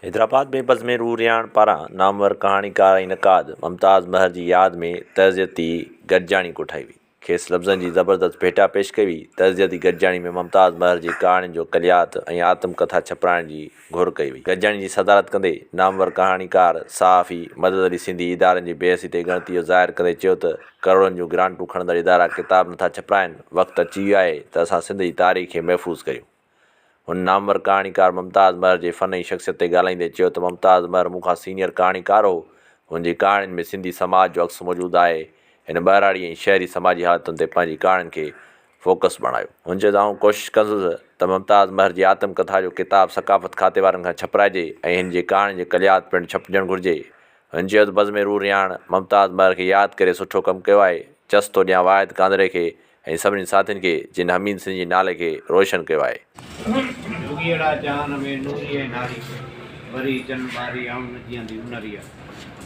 हैदराबाद में बज़्म रूरियाण पारां नामवर कहाणीकार इनक़ाद मुमताज़ महर की याद में तज़ियती गॾिजाणी कोठाई हुई। खेसि लफ़्ज़नि जी ज़बरदस्त भेटा पेश कई हुई। तज़ियती गॾिजाणी में मुमताज़ महर की कहाणियुनि जो कलियात ऐं आत्मकथा छपाइण की घुर कई हुई। गॾिजाणी की सदारत कंदे नामवर कहाणीकार सहाफ़ी मदद अली सिंधी इदारनि जी बेहसी ते ॻणितीअ ज़ाहिर कंदे चयो त करोड़नि जूं ग्रांटूं खणंदड़ इदारा किताब नथा छपाइनि, वक़्तु अची वियो आहे त असां सिंध जी तारीख़ खे महफ़ूज़ कयूं। हुन नामवर कहाणीकार मुमताज़ महर जे फ़नी शख़्सियत ते ॻाल्हाईंदे चयो त मुमताज़ महर मूंखां सीनियर कहाणीकार हो। हुनजी कहाणियुनि में सिंधी समाज जो अक्स मौजूदु आहे। हिन ॿाहिराड़ी ऐं शहरी समाजी हालतुनि ते पंहिंजी कहाणियुनि खे फोकस बणायो। हुन चयो त आउं कोशिशि कंदुसि त मुमताज़ महर जी आत्मकथा जो किताब सक़ाफ़त खाते वारनि खां छपाइजे ऐं हिन जी कहाणी जे कलियात पिणु छपजणु घुरिजे। हुन चयो त बज़्म रूरियाण मुमताज़ महर खे यादि करे सुठो कमु कयो आहे। चस थो ॾियां वाहिद कांदरे खे ऐं सभिनी साथियुनि खे जिन हमीद सिंह जे नाले खे रोशन कयो आहे। जोगीअड़ा जान में नूरी नारी वरी जन बारी आउं जीअंदी उनरीअ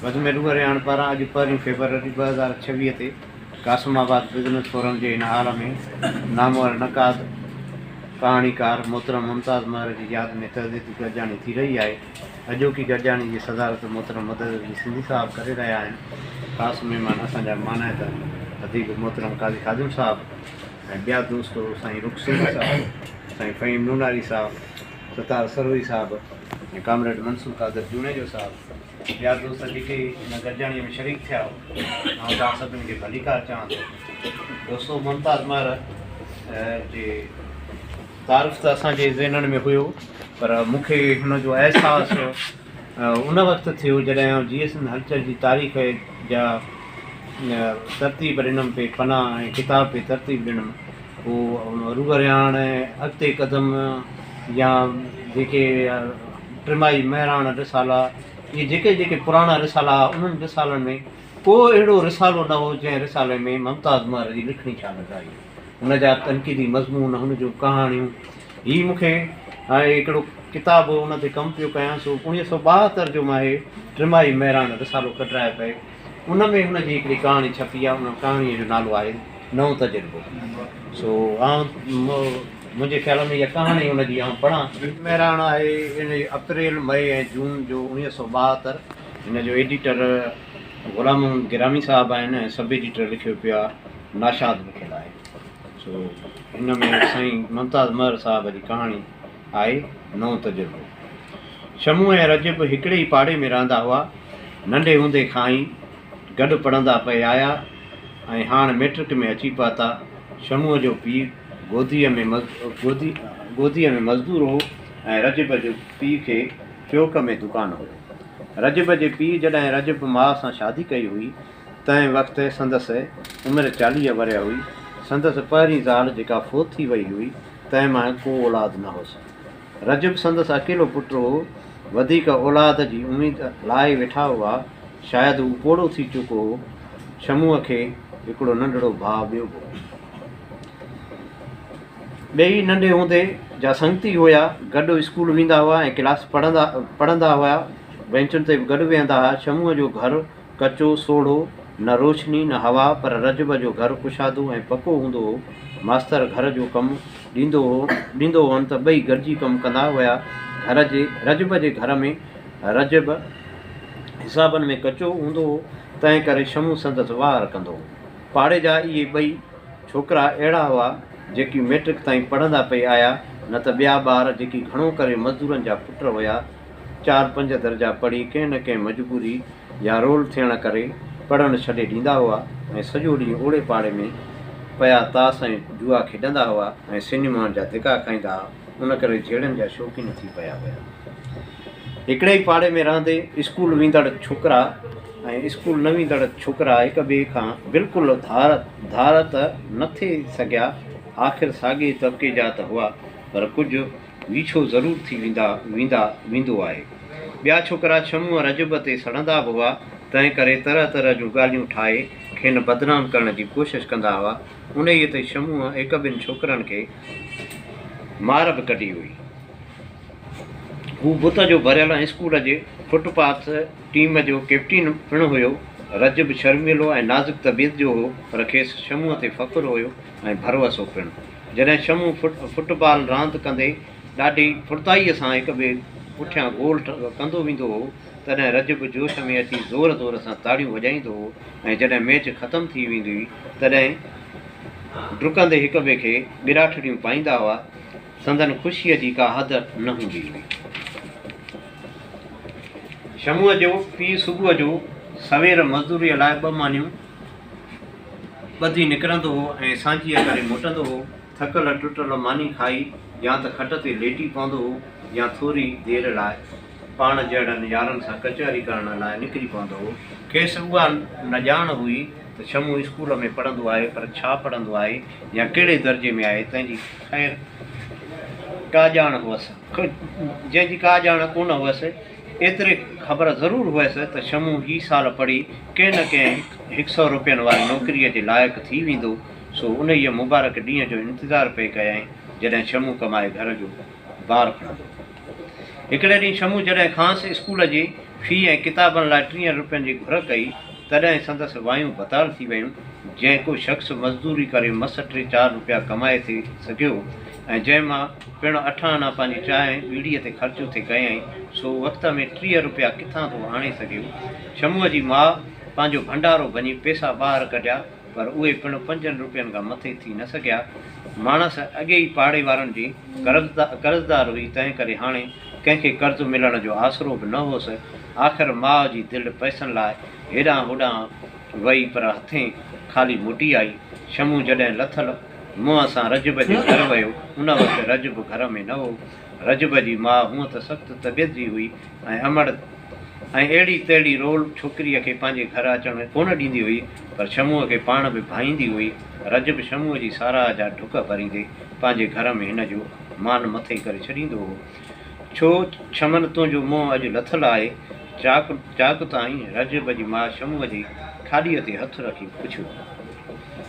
बज़्म रूरियाण पारां अॼु 1 फेबरवरी 2026 ते कासिमाबाद बिज़नेस फोरम जे हिन हाल में नामवर नक़ाद कहाणीकार मोहतरम मुमताज़ महर जी यादि में तज़ियती गॾिजाणी थी रही आहे। अॼोकी गॾिजाणी जी सदारत मोहतरम मदद अली सिंधी साहब करे रहिया आहिनि। ख़ासि महिमान असांजा मानायत अदीब मोहतरम काज़ी ख़ादिम साहब ऐं ॿिया दोस्त साईं रुखसिंह साहब, साईं फ़हीम नूनारी साहब, सतार सरवई साहब ऐं कामरेड मंसूर कादर जूनेजो साहब, ॿिया दोस्त जेके हिन गॾिजाणीअ में शरीक थिया ऐं तव्हां सभिनी खे भलीकार चवां थो। दोस्तो मुमताज़ महर जे तारीफ़ त असांजे ज़हननि में हुयो, पर मूंखे हुनजो अहसासु उन वक़्तु थियो जॾहिं GSN हलचल जी तारीख़ जा तरतीब ॾिनमि पे पना ऐं किताब पे तरतीब ॾिनमि। पोइ रूरियाण अॻिते क़दम या जेके टिमाही महिराण रिसाला, इहे जेके जेके पुराणा रिसाला उन्हनि रिसालनि में को अहिड़ो रिसालो न हो जंहिं रिसाले में मुमताज़ महर जी लिखणी छा न आई। हुन जा तनक़ीदी मज़मून, हुन जूं कहाणियूं, हीअ मूंखे हाणे हिकिड़ो किताबु हुन ते कमु पियो कयां सो 1972 जो मां हे टिमाही महिराण रिसालो कढाए पए। उन में हुनजी हिकिड़ी कहाणी छपी आहे। उन कहाणीअ जो नालो आहे नओं तजुर्बो। सो मुंहिंजे ख़्याल में इहा कहाणी हुनजी आउं पढ़ां। महिराण आहे इन अप्रैल मई ऐं जून जो 1972। हिन जो एडिटर ग़ुलाम गिरामी साहब आहिनि ऐं सब एडिटर लिखियो पियो आहे नाशाद लिखियलु आहे। सो हिन में साईं मुमताज़ महर साहब जी कहाणी आहे नओं तजुर्बो। शमू ऐं रजब हिकिड़े ई पाड़े में रहंदा हुआ। नंढे हूंदे खां ई गॾु पढ़ंदा पए आया ऐं हाणे मैट्रिक में अची पहुता। शमूअ जो पीउ गोदीअ में मज़दूर हो ऐं रजब जो पीउ खे चौक में दुकानु हुयो। रजब जे पीउ जॾहिं रजब माउ सां शादी कई हुई तंहिं वक़्तु संदसि उमिरि 40 वरिया हुई। संदसि पहिरीं ज़ाल जेका फोत थी वई हुई तंहिं मां को औलाद न हुअसि। रजब संदसि अकेलो पुटु हो। वधीक औलाद जी उमेद लाइ वेठा हुआ। शायदि हू पोड़ो थी चुको हो। शमूअ खे हिकिड़ो नंढड़ो भाउ ॿियो हो। ॿई नंढे हूंदे जा संगती हुया। गॾु स्कूल वेंदा हुआ ऐं क्लास पढ़ंदा हुआ। बेंचुनि ते बि गॾु वेहंदा हुआ। शमूअ जो घरु कचो सोढ़ो, न रोशनी न हवा, पर रजब जो घरु कुशादो ऐं पको हूंदो हो। मास्तर घर जो कमु ॾींदो हुअनि त ॿई गॾिजी कमु कंदा हुआ। रजब जे घर में रजब हिसाबनि में कचो हूंदो हो, तंहिं करे शमू संदसि वार कंदो हो। पाड़े जा इहे ॿई छोकिरा अहिड़ा हुआ जेकी मैट्रिक ताईं पढ़ंदा पई आया, न त ॿिया ॿार जेकी घणो करे मज़दूरनि जा पुट हुया। 4-5 दर्जा पढ़ी कंहिं न कंहिं मजबूरी या रोल थियण करे पढ़णु छॾे ॾींदा हुआ ऐं सॼो ॾींहुं ओड़े पाड़े में पिया ताश ऐं जुआ खेॾंदा हुआ ऐं सिनेमा जा धिका खाईंदा हुआ। उन करे जहिड़नि जा शौक़ीन थी पिया हुया। हिकिड़े ई पाड़े में रहंदे स्कूल वेंदड़ छोकिरा ऐं स्कूल न वेंदड़ छोकिरा हिक ॿिए खां बिल्कुलु धार त न थी सघिया। आख़िर साॻे तबिके जा त हुआ, पर कुझु वीछो ज़रूरु थी वेंदो आहे। ॿिया छोकिरा शमू रजब ते सड़ंदा बि हुआ, तंहिं करे तरह तरह जूं ॻाल्हियूं ठाहे खेनि बदनाम करण जी कोशिशि कंदा हुआ। उन ई ते शमूअ हिक ॿिनि छोकिरनि खे मार बि कढी हुई। हू बुत जो भरियल ऐं स्कूल जे फुटपाथ टीम जो कैप्टन पिणु हुयो। रजब शर्मीलो ऐं नाज़ुक तबियत जो हो, पर खेसि शमूअ ते फ़ख़्रु हुयो ऐं भरवसो पिणु। जॾहिं शमू फुटबॉल रांदि कंदे ॾाढी फुर्ताईअ सां हिक ॿिए पुठियां गोल कंदो वेंदो हो तॾहिं रजब जोश में अची ज़ोर ज़ोर सां ताड़ियूं वॼाईंदो हो ऐं जॾहिं मैच ख़तमु थी वेंदी हुई तॾहिं डुकंदे हिक ॿिए खे ॿिराठड़ियूं पाईंदा हुआ। संदन ख़ुशीअ जी का हद न हूंदी हुई। शमूअ जो पीउ सुबुह जो सवेर मज़दूरीअ लाइ 2 मानियूं ॿधी निकिरंदो हो ऐं सांझीअ करे मोटंदो हो। थकल टुटल मानी खाई या त खट ते लेटी पवंदो हो या थोरी देरि लाइ पाण जहिड़नि यारनि सां कचहरी करण लाइ निकिरी पवंदो हो। खेसि उहा न ॼाण हुई त शमू स्कूल में पढ़ंदो आहे, पर छा पढ़ंदो आहे या कहिड़े दर्जे में आहे तंहिंजी ख़ैर का ॼाण हुअसि, जंहिंजी का ॼाण कोन हुअसि। एतिरे ख़बर ज़रूरु हुअसि त शमू ही साल पढ़ी कंहिं न कंहिं 100 रुपयनि वारी नौकिरीअ जे लाइक़ु थी वेंदो। सो उन ई मुबारक ॾींहं जो इंतज़ारु पई कयाईं जॾहिं शमू कमाए घर जो ॿार खणंदो। हिकिड़े ॾींहुं शमू जॾहिं ख़ासि स्कूल जी फ़ी ऐं किताबनि लाइ 30 रुपयनि जी घुर कई तॾहिं संदसि वायूं बताल थी वियूं। जंहिं को शख़्स मज़दूरी करे मस 3-4 रुपया कमाए थी सघियो ऐं जंहिं मां पिणु 8 आना पंहिंजी चांहि बीड़ीअ ते ख़र्चु थे कयईं, सो वक़्त में 30 रुपया किथां थो आणे सघियो। शमूअ जी माउ पंहिंजो भंडारो वञी पैसा ॿाहिरि कढिया, पर उहे पिणु 5 रुपयनि खां मथे थी न सघिया। माणस अॻे ई पाड़े वारनि जी कर्ज़दार हुई, तंहिं करे हाणे कंहिंखे कर्ज़ु मिलण जो आसरो बि न हुअसि। आख़िर माउ जी दिलि पैसनि लाइ हेॾां होॾां वई, पर हथें ख़ाली मोटी आई। शमू जॾहिं लथल मुंहं सां रजब जे घर वियो, उन वक़्तु रजब घर में न हो। रजब जी माउ हूअं त सख़्तु तबियत जी हुई ऐं अमड़ ऐं अहिड़ी तहिड़ी रोल छोकिरीअ खे पंहिंजे घर अचणु कोन ॾींदी हुई, पर शमूअ खे पाण बि भाईंदी हुई। रजब शमूअ जी साराह जा ढुक भरींदे पंहिंजे घर में हिन जो मान मथे करे छॾींदो हो। छो छमन तुंहिंजो मुंहुं अॼु लथल आहे, चाक ताईं? रजब जी माउ शमूअ जी खाॾीअ ते हथु रखी पुछियो।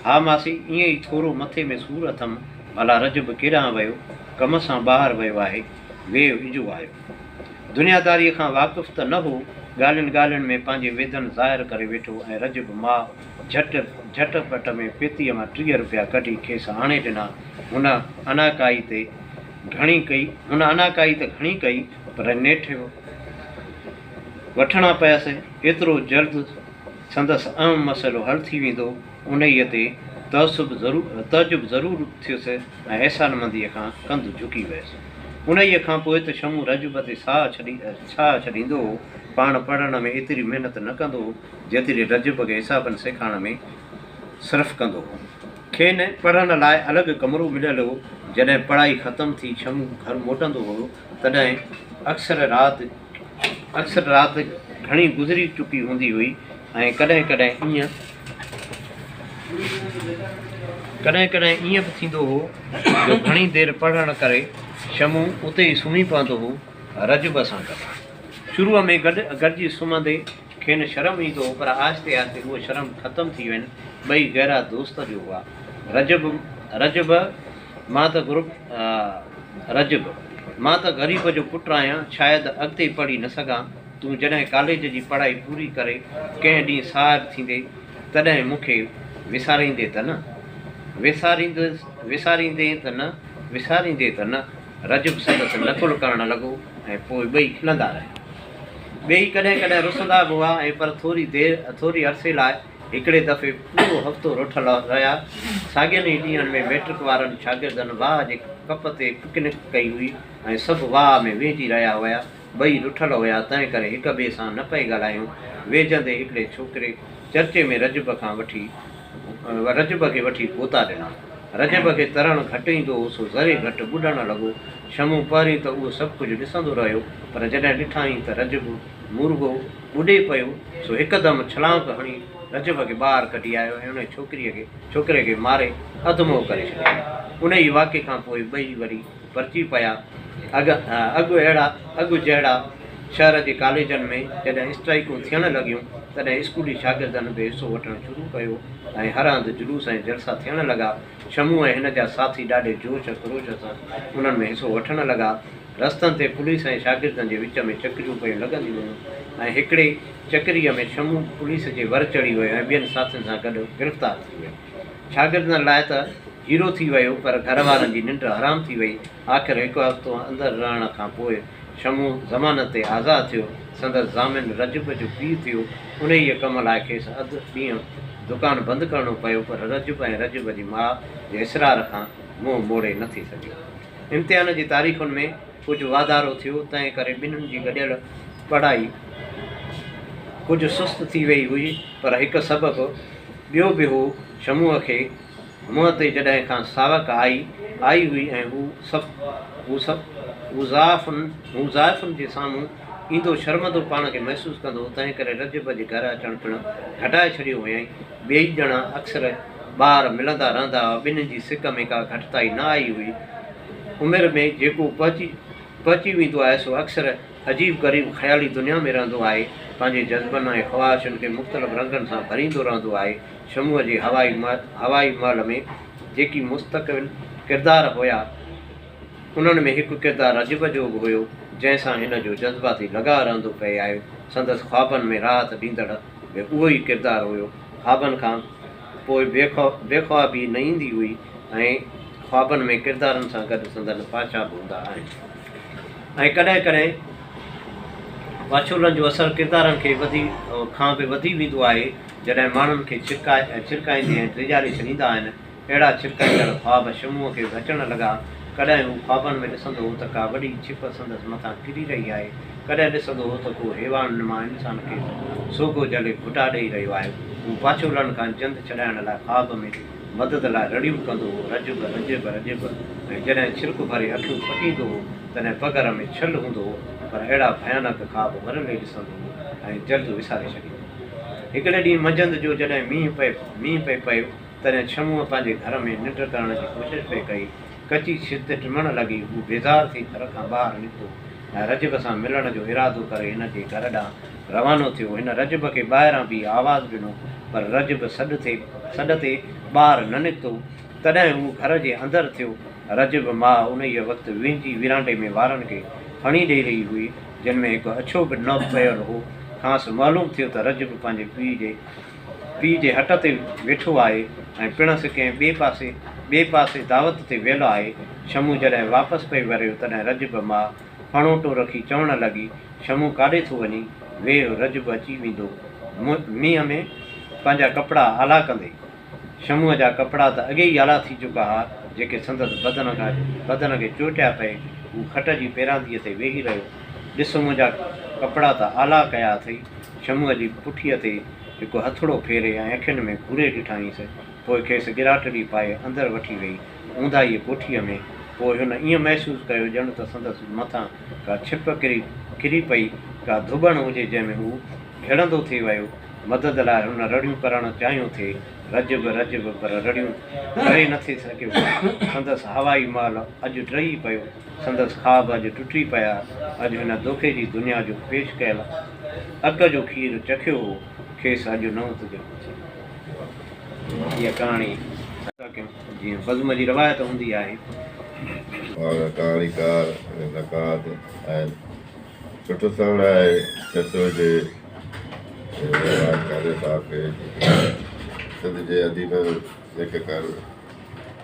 हा मासी, ईअं ई थोरो मथे में सूरु अथमि। भला रजब केॾांहुं वियो? कम सां ॿाहिरि वियो आहे, वेह इजो आयो। दुनियादारीअ खां वाक़ुफ़ु त न हो, ॻाल्हियुनि ॻाल्हियुनि में पंहिंजे वेदन ज़ाहिर करे वेठो ऐं रजब माउ झटपट में पेतीअ मां 30 रुपया कढी खेसि आणे ॾिना। हुन अनाकाई त घणी कई, पर नेठि वठणा पियसि। एतिरो जल्द संदसि अहम मसइलो हल थी वेंदो, उन ई ते तजुब ज़रूरु थियुसि ऐं अहसानमंदीअ खां कंधु झुकी वियसि। उन ई खां पोइ त शमू रजब ते साह छॾींदो हो। पाण पढ़ण में एतिरी महिनत न कंदो हो जेतिरी रजब खे हिसाबनि सेखारण में सिर्फ़ु कंदो हो। खेनि पढ़ण लाइ अलॻि कमिरो मिलियल हो। जॾहिं पढ़ाई ख़तमु थी शमू घर मोटंदो हो तॾहिं अक्सर राति घणी गुज़री चुकी हूंदी हुई ऐं कॾहिं कॾहिं ईअं बि थींदो हो जो घणी देरि पढ़ण करे शमू उते ई सुम्ही पवंदो हो रजब सां गॾु। शुरूअ में गॾिजी सुम्हंदे खेनि शर्म ईंदो हो, पर आहिस्ते आहिस्ते उहो शर्म ख़तमु थी वञे। ॿई गहरा दोस्त जो हुआ। रजब मां त ग़रीब जो पुटु आहियां, शायदि अॻिते पढ़ी न सघां। तूं जॾहिं कॉलेज जी पढ़ाई पूरी करे कंहिं ॾींहुं साहिबु थींदे तॾहिं मूंखे विसारींदे त न। रजब संदसि नकुल करणु लॻो ऐं पोइ ॿई खिलंदा रहिया। ॿई कॾहिं कॾहिं रुसंदा बि हुआ ऐं पर थोरी अरसे लाइ हिकिड़े दफ़े पूरो हफ़्तो रुठल रहिया। साॻियनि ई ॾींहंनि में मैट्रिक वारनि शागिर्दनि वाह जे कप ते पिकनिक कई हुई ऐं सभु वाह में वेझी रहिया हुआ। ॿई रुठल हुया, तंहिं करे हिक ॿिए सां न पई ॻाल्हायूं। वेझंदे हिकिड़े छोकिरे चर्चे में रजब खे वठी पोता ॾिना। रजब खे तरणु घटि ईंदो हो, सो ज़रे घटि ॿुॾणु लॻो। शमू पहिरीं त उहो सभु कुझु ॾिसंदो रहियो, पर जॾहिं ॾिठाई त रजब मुर्गो ॿुॾे पियो, सो हिकदमि छलांग हणी रजब खे ॿाहिरि कढी आयो ऐं उन छोकिरे खे मारे अधमो करे छॾियो। उन ई वाक़े खां पोइ ॿई वरी परची पिया। अॻु जहिड़ा शहर जे कॉलेजनि में जॾहिं स्ट्राइकूं थियणु लॻियूं तॾहिं स्कूली शागिर्दनि बि हिसो वठणु शुरू कयो ऐं हर हंधि जुलूस ऐं जलसा थियणु लॻा। शमू ऐं हिन जा साथी ॾाढे जोश ख़रोश सां उन्हनि में हिसो वठणु लॻा। रस्तनि ते पुलिस ऐं शागिर्दनि जे विच में चकरियूं पियूं लॻंदियूं हुयूं ऐं हिकिड़े चकरीअ में शमू पुलिस जे वर चढ़ी वियो ऐं ॿियनि साथियुनि सां गॾु गिरफ़्तार थी वियो। शागिर्दनि लाइ त हीरो थी वियो, पर घर वारनि जी निंड हराम थी वई। आख़िर हिकु हफ़्तो अंदरि रहण खां पोइ शमू ज़मानत ते आज़ादु थियो। संदसि ज़ामिन रजब जो पीउ थियो। उन ई कम लाइ खेसि अधु ॾींहुं दुकानु बंदि करिणो पियो, पर रजब ऐं रजब जी माउ जे इसरार खां मुंहुं मोड़े नथी सघे। इम्तिहान जी तारीख़ुनि में कुझु वाधारो थियो, तंहिं करे ॿिन्हिनि जी गॾियल पढ़ाई कुझु सुस्त थी वई हुई, पर हिकु सबबु ॿियो बि हो। शमूअ खे मुंहं ते जॾहिं खां सावक आई हुई ऐं हू ज़ाइफ़ुनि जे साम्हूं ईंदो शर्मंदो पाण खे महसूसु कंदो, तंहिं करे रजब जे घर अचणु पिणु घटाए छॾियो हुयईं। ॿई ॼणा अक्सर ॿार मिलंदा रहंदा हुआ। ॿिन्हिनि जी सिक में का घटिताई न आई हुई। उमिरि में जेको पहुची वेंदो आहे सो अक्सर अजीब ग़रीब ख़्याली दुनिया में रहंदो आहे, पंहिंजे जज़्बनि ऐं ख़्वाहिशुनि खे मुख़्तलिफ़ रंगनि सां भरींदो रहंदो आहे। शमूअ जे हवाई महल में जेकी मुस्तक़िल किरदार हुया, उन्हनि में हिकु किरदारु रजब जो बि हुयो, जंहिंसां हिन जो जज़्बाती लॻाव रहंदो पिए आयो। संदसि ख्वाबनि में राहत ॾींदड़ बि उहो ई किरदारु हुयो। ख्वाबनि खां पोइ बेख्वाबी न ईंदी हुई ऐं ख्वाबनि में किरदारनि सां गॾु संदसि पाछा बि हूंदा आहिनि। ऐं कॾहिं कॾहिं वाछोलनि जो असरु किरदारनि खे खां बि वधी वेंदो आहे। जॾहिं माण्हुनि खे छिरकाईंदी ऐं टीजारी छॾींदा आहिनि, अहिड़ा छिरकाईंदड़ ख्वाब शमूअ खे बि अचणु लॻा। कॾहिं हू ख्वाबनि में ॾिसंदो हो त का वॾी छिप संदसि मथां किरी रही आहे, कॾहिं ॾिसंदो हो त को हैवान मां इंसान खे सोगो जले घुटा ॾेई रहियो आहे। हू वाछोलनि खां जंद छॾाइण लाइ ख्वाब में मदद लाइ रड़ियूं कंदो हो, रजब रजब रजब। ऐं जॾहिं छिरक भरे अखियूं फटींदो हो, तॾहिं पगर में छल हूंदो हो, पर अहिड़ा भयानक ख्वाब वरले ॾिसंदो हो ऐं जल्द विसारे छॾींदो। हिकिड़े ॾींहुं मंझंदि जो जॾहिं मींहुं पए पियो, तॾहिं शमूअ पंहिंजे घर में निंड करण जी कोशिशि पई कई। कची छित टिमण लॻी। हू बेज़ार थी घर खां ॿाहिरि निकितो ऐं रजब सां मिलण जो इरादो करे हिन जे घर ॾांहुं रवानो थियो। हिन रजब खे ॿाहिरां बि आवाज़ु ॾिनो, पर रजब सॾ ते ॿाहिरि न निकितो। तॾहिं हू घर जे अंदरि थियो। रजब मां उन ई वक़्तु विंझी विरांडे में वारनि खे खणी ॾेई रही हुई, जिन में हिकु अछो बि न पियल हो। खांसि मालूम थियो त रजब पंहिंजे पीउ जे हट ते वेठो आहे ऐं पिणसि कंहिं ॿिए पासे दावत ते वियल आहे। शमू जॾहिं वापसि पई वरियो, तॾहिं रजब मां फणोटो रखी चवणु लॻी, शमू काॾे थो वञी? वेह, रजब अची वेंदो मींहं में पंहिंजा कपिड़ा आला कंदे। शमूअ जा कपिड़ा त अॻे ई आला थी चुका हुआ, जेके संदसि बदन खे चोटिया पए। हू खट जी पेरांदीअ ते वेही रहियो। ॾिस, मुंहिंजा कपिड़ा त आला कया अथई। शमूअ जी पुठीअ ते हिकु हथड़ो फेरे ऐं अखियुनि में घूरे ॾिठाईंसि। पोइ खेसि गिराटड़ी पाए अंदरि वठी वई ऊंदाईअ कोठीअ में। पोइ हुन ईअं महसूसु कयो ॼण त संदसि मथां का छिप किरी पई, का धुॿण हुजे जंहिंमें हू हिड़ंदो थी वियो। मदद लाइ हुन रड़ियूं करणु चाहियूं थे, रजब रजब, पर रड़ियूं करे नथी सघियो। संदसि हवाई महल अॼु टही पियो। संदसि ख्वाब अॼु टुटी पिया। अॼु हिन दोखे जी दुनिया जो पेश कयल अक जो खीरु चखियो हो, खेसि अॼु न उथजो। इहा कहाणी जीअं बज़म जी रवायत हूंदी आहे। और कहाणीकार नक़ाद ऐं सुठो सवण आहे चसो जे कादे साहब खे सिंध जे अदीब लेखकार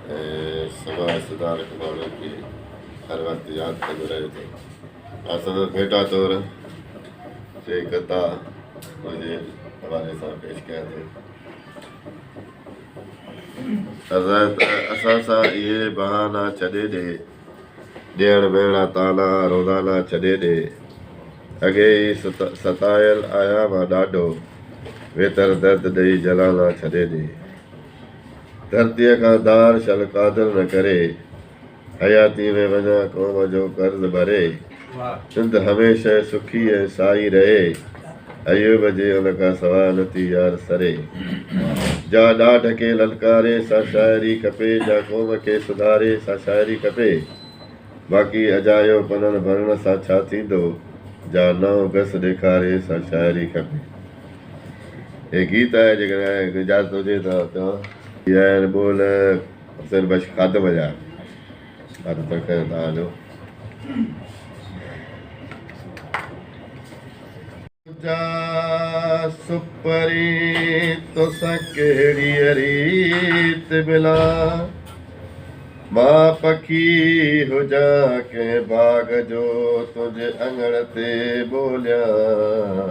ऐं समाज सुधारक माण्हुनि खे हर वक़्तु यादि कंदो रहे थो। संदसि भेटा तौरु जे कथा मुंहिंजे हवाले सां पेश कयां थो। असां सां इहे बहाना छॾे ॾे, ॾियण वेहणा ताना रोज़ाना छॾे ॾे। अॻे ई सतायल आया मां ॾाढो, वेतर दर्द ॾेई जलाना छॾे ॾे। धरतीअ खां धार शल कादर न करे, हयाती में वञा क़ौम जो कर्ज़ भरे। सिंध हमेशह सुखी ऐं साई रहे, अयूब जे उन खां सवाइ नथी यार सरे। जा ॾाढ खे ललकारे सा शाइरी खपे, जा क़ौम खे सुधारे सा शाइरी खपे। बाक़ी अजायो पननि भरण सां छा थींदो, जा नओं घस ॾेखारे सा शाइरी खपे। हे गीत आहे, जेकॾहिं इजाज़त हुजे त चवां। इहा आहिनि ॿोल हुसैन बख्श ख़ादम जा। ॾाढो तकड़ि तव्हांजो। सुपरी तोसां कहिड़ी रीत मिला, मां पखी हुजा कंहिं बाग जो तुंहिंजे अङण ते ॿोलियां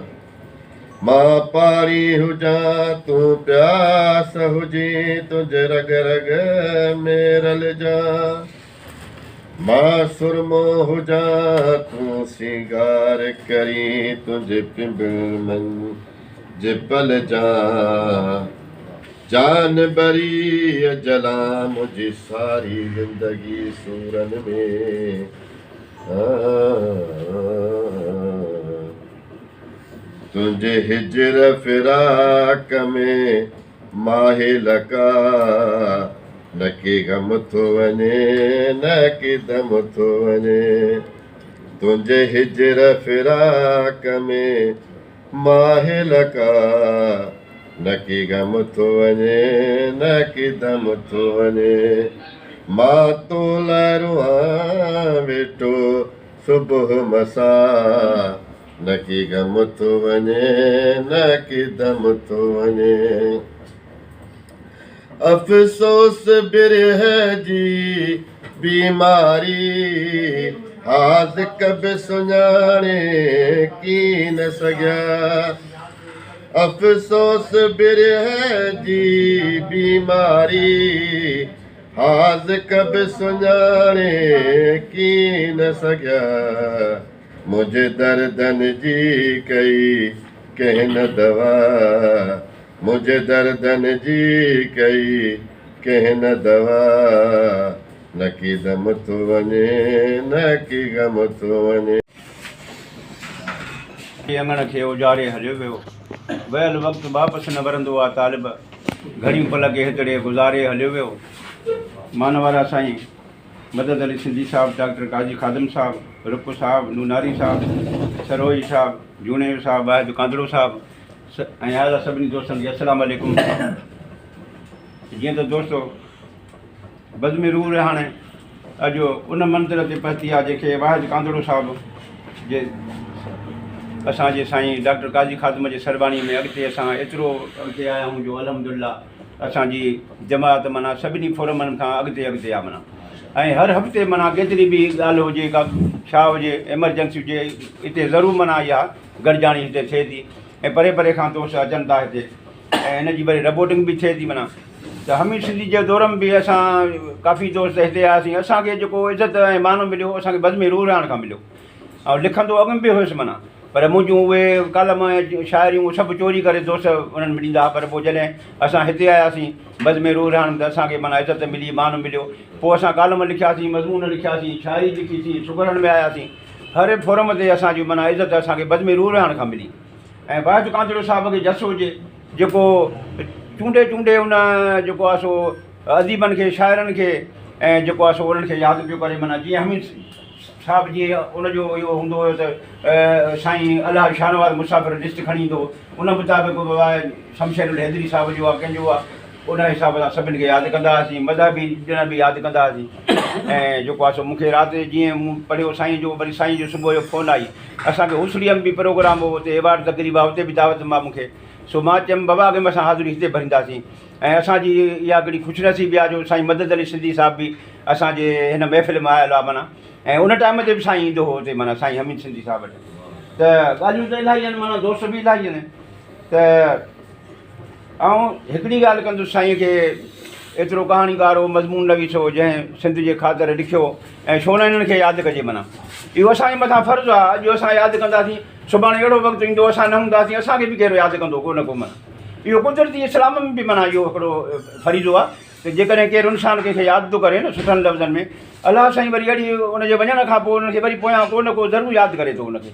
मां पाणी हुजां तूं प्यास हुजी तुंहिंजे रग रग में रलिजां मां सुरमो हुजां तूं सिंगार करी तुंहिंजे पिंबल मन जे पलजां जान बरी जला मुंहिंजी सारी ज़िंदगी सूरन में तुंहिंजे हिजर फिराक में माहे लका न की गम थो वञे न की दम थो वञे तुंहिंजे हिजर फिराक में माहे लका न की गम थो वञे न की दम थो वञे मां तो लरुआं वेठो सुबुह मसा न की गम थो वञे न की दम थो वञे अफ़सोस बिरह जी बीमारी हाज़ कब सुञाणे की न सघिया अफ़सोस बिरह जी बीमारी हाज़ कब सुञाणे की न सघिया मुझे दर्दन जी कई कंहिं न दवा मुझे दर्दन जी कई कंहिं न दवा न की दम थो वञे न की गम थो वञे अङण खे उजाड़े हलियो वियो वयल वक़्तु वापसि न वरंदो आहे तालिब घड़ियूं पल खे हितड़े गुज़ारे हलियो वियो मानवारा साईं मदद अली सिंधी साहब डॉक्टर काजी खादिम साहब रुप साहब नूनारी साहब सरोज साहब जूने साहब वाहिद कांदड़ो साहब ऐं आया सभिनी दोस्तनि खे अस्सलाम वालेकुम जीअं त दोस्तो बज़्म रूह हाणे अॼु उन मंज़िल ते पहुती आहे जेके वाहिद कांदड़ो साहब जे असांजे साईं डॉक्टर काजी खादिम जे सरबाणी में अॻिते असां एतिरो अॻिते आया आहियूं जो अल्हम्दुलिल्लाह असांजी जमात माना सभिनी फोरमनि खां अॻिते अॻिते आहे माना ऐं हर हफ़्ते माना केतिरी बि ॻाल्हि हुजे का छा हुजे एमरजेंसी हुजे हिते ज़रूरु माना इहा गॾिजाणी हिते थिए थी ऐं परे परे खां दोस्त अचनि था हिते ऐं हिन जी वरी रिपोर्टिंग बि थिए थी माना त हमीद सिंधी जे दौर में बि असां काफ़ी दोस्त हिते आयासीं असांखे जेको इज़त ऐं मान मिलियो असांखे बज़्म रूह रहण खां मिलियो ऐं लिखंदो अॻु में बि हुयुसि माना पर मुंहिंजूं उहे कालम ऐं शाइरियूं सभु चोरी करे दोस्त उन्हनि में ॾींदा पर पोइ जॾहिं असां हिते आयासीं बज़्म रूह रहण त असांखे माना इज़त मिली मान मिलियो पोइ असां कालम लिखियासीं मज़मून लिखियासीं शाइरी लिखीसीं सुगड़नि में आयासीं हर फोरम ते असांजी माना इज़त असांखे बज़्म रूह रहण खां मिली ऐं वाहिद कांदड़ो साहिब खे जसो हुजे जेको चूंडे चूंडे उन जेको आहे सो अदीबनि खे शाइरनि खे ऐं जेको आहे सो उन्हनि खे यादि पियो करे माना जीअं हमीद साहिबु जीअं उनजो इहो हूंदो हुयो त साईं अलाह शानवाज़ मुसाफ़िर लिस्ट खणी ईंदो उन मुताबिक़ शमशेर हैदरी साहिब जो आहे कंहिंजो आहे उन हिसाब सां सभिनि खे यादि कंदा हुआसीं मज़हबी ॾिण बि यादि कंदा हुआसीं ऐं जेको आहे सो मूंखे राति जीअं मूं पढ़ियो साईं जो वरी साईं जो सुबुह जो फ़ोन आई असांखे हुसड़ीअ में बि प्रोग्राम हो हुते एवार्ड तक़रीब आहे हुते बि दावत मां मूंखे सो मां चयुमि बाबा अॻे में असां हाज़िरी हिते भरींदासीं ऐं असांजी इहा हिकिड़ी ख़ुशनसीबी आहे जो साईं मदद अली सिंधी साहिब बि असांजे हिन महफ़िल में आयल आहे माना ऐं उन टाइम ते बि साईं ईंदो हो हुते माना साईं हमीद सिंधी साहिब वटि त ॻाल्हियूं त इलाही आहिनि माना दोस्त बि इलाही आहिनि त ऐं हिकिड़ी ॻाल्हि कंदुसि साईं खे एतिरो कहाणीकार हो मज़मून लॻी छो जंहिं सिंध जे ख़ातिर लिखियो ऐं छो न इन्हनि खे यादि कजे माना इहो असांजे मथां फ़र्ज़ु आहे अॼु असां यादि कंदासीं सुभाणे अहिड़ो वक़्तु ईंदो असां न हूंदासीं असांखे बि केरु यादि कंदो को न को माना इहो कुदरती इस्लाम में बि माना इहो हिकिड़ो फ़रीज़ो आहे त जेकॾहिं केरु इंसानु कंहिंखे यादि थो करे न सुठनि लफ़्ज़नि में अलाह साईं वरी अहिड़ी उनजे वञण खां पोइ उनखे वरी पोयां को न को ज़रूरु यादि करे थो उनखे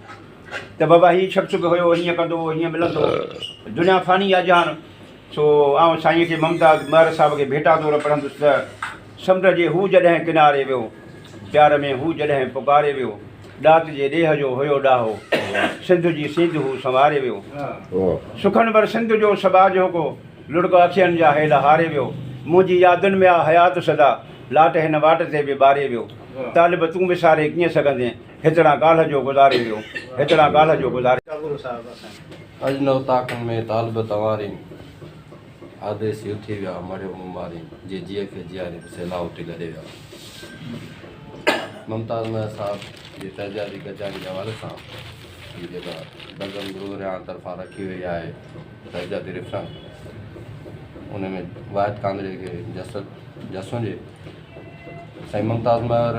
त बाबा हीअ शख़्स बि हुयो हीअं कंदो हीअं मिलंदो दुनिया फ़ानी आहे जान सो आउं साईं खे ममताज़ महर साहिब खे भेटा तौरु पढ़ंदुसि त समुंड जे हू जॾहिं किनारे वियो प्यार में हू जॾहिं पुकारे वियो ॾात जे ॾेह जो हुयो ॾाहो सिंध जी सिंध हू संवारे वियो सुखनि पर सिंध जो सबाज हो को लुड़क अखियुनि जा हेल हारे वियो मुंहिंजी यादुनि में आहे हयात सदा लाट हिन वाट ते बि ॿारे वियो तालिब तूं विसारे कीअं सघंदे हितड़ा काल्ह जो गुज़ारे वियो हितड़ा काल्ह जो गुज़ारे अजनव ताक़नि में तालिब तवारी आदेश इहो थी वियो आहे मरियो मुमारी जे जीअ खे जीआरे सैलाव उते गॾे विया। मुमताज़ महर साहब जे तहज़ियाती गजानी जे हवाले सां हीअ जेका बज़म गुरू रियाण तरफ़ां रखी वई आहे तहज़ियाती रिफ़रेंस, उन में वाहिद कांदड़े खे जसूंजे साईं मुमताज़ महर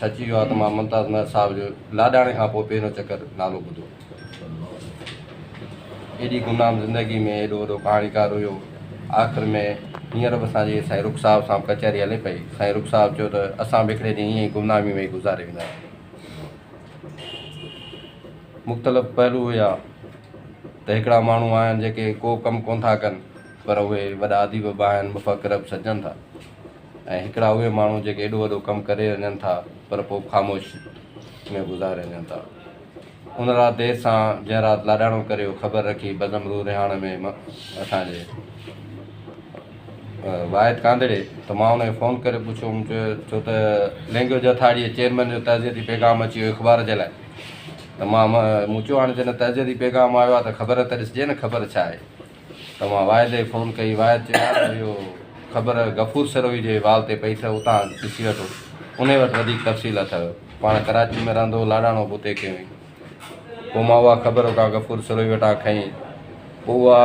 सची वियो आहे त मां मुमताज़ महर साहिब जो लाॾाणे खां पोइ पहिरियों चकर नालो ॿुधो। एॾी गुमनाम ज़िंदगी में एॾो वॾो कहाणीकार हुयो। आख़िर में हींअर बि असांजी साईं रुख साहिब सां कचहरी हले पई। साईं रुख साहिब चयो त असां बि हिकिड़े ॾींहुं ईअं ई गुमनामी में ई गुज़ारे वेंदा आहियूं। मुख़्तलिफ़ पहलू हुया त हिकिड़ा माण्हू आहिनि जेके को कमु कोन था कनि पर उहे वॾा अदीब बि आहिनि, मुफ़क़िर बि सजनि था, ऐं हिकिड़ा उहे माण्हू जेके एॾो वॾो कमु करे वञनि था पर पोइ ख़ामोश में गुज़ारे वञनि था। उन राति देरि सां जंहिं राति लाॾाणो करे ख़बर रखी बज़म रू रिहाण में असांजे वाहिद कांदड़े, त मां हुनखे फ़ोन करे पुछियुमि छो त लैंग्वेज अथॉरिटी चेयरमैन जो तहज़ियती पैगाम अची वियो अख़बार जे लाइ। त मूं चयो हाणे जॾहिं तहज़ियती पैगाम आयो आहे त ख़बर त ॾिसजे न ख़बर छा आहे। त मां वाहिद खे फ़ोन कई। वाहिद चयो यार इहो ख़बर गफ़ूर सरोई जे वाल ते पई अथव, उतां ॾिसी वठो, उन वटि वधीक तफ़सील अथव। पाण कराची में रहंदो, लाॾाणो बि उते कयो। पोइ मां उहा ख़बर का गफ़ूर सरोई वटां खईं। पोइ उहा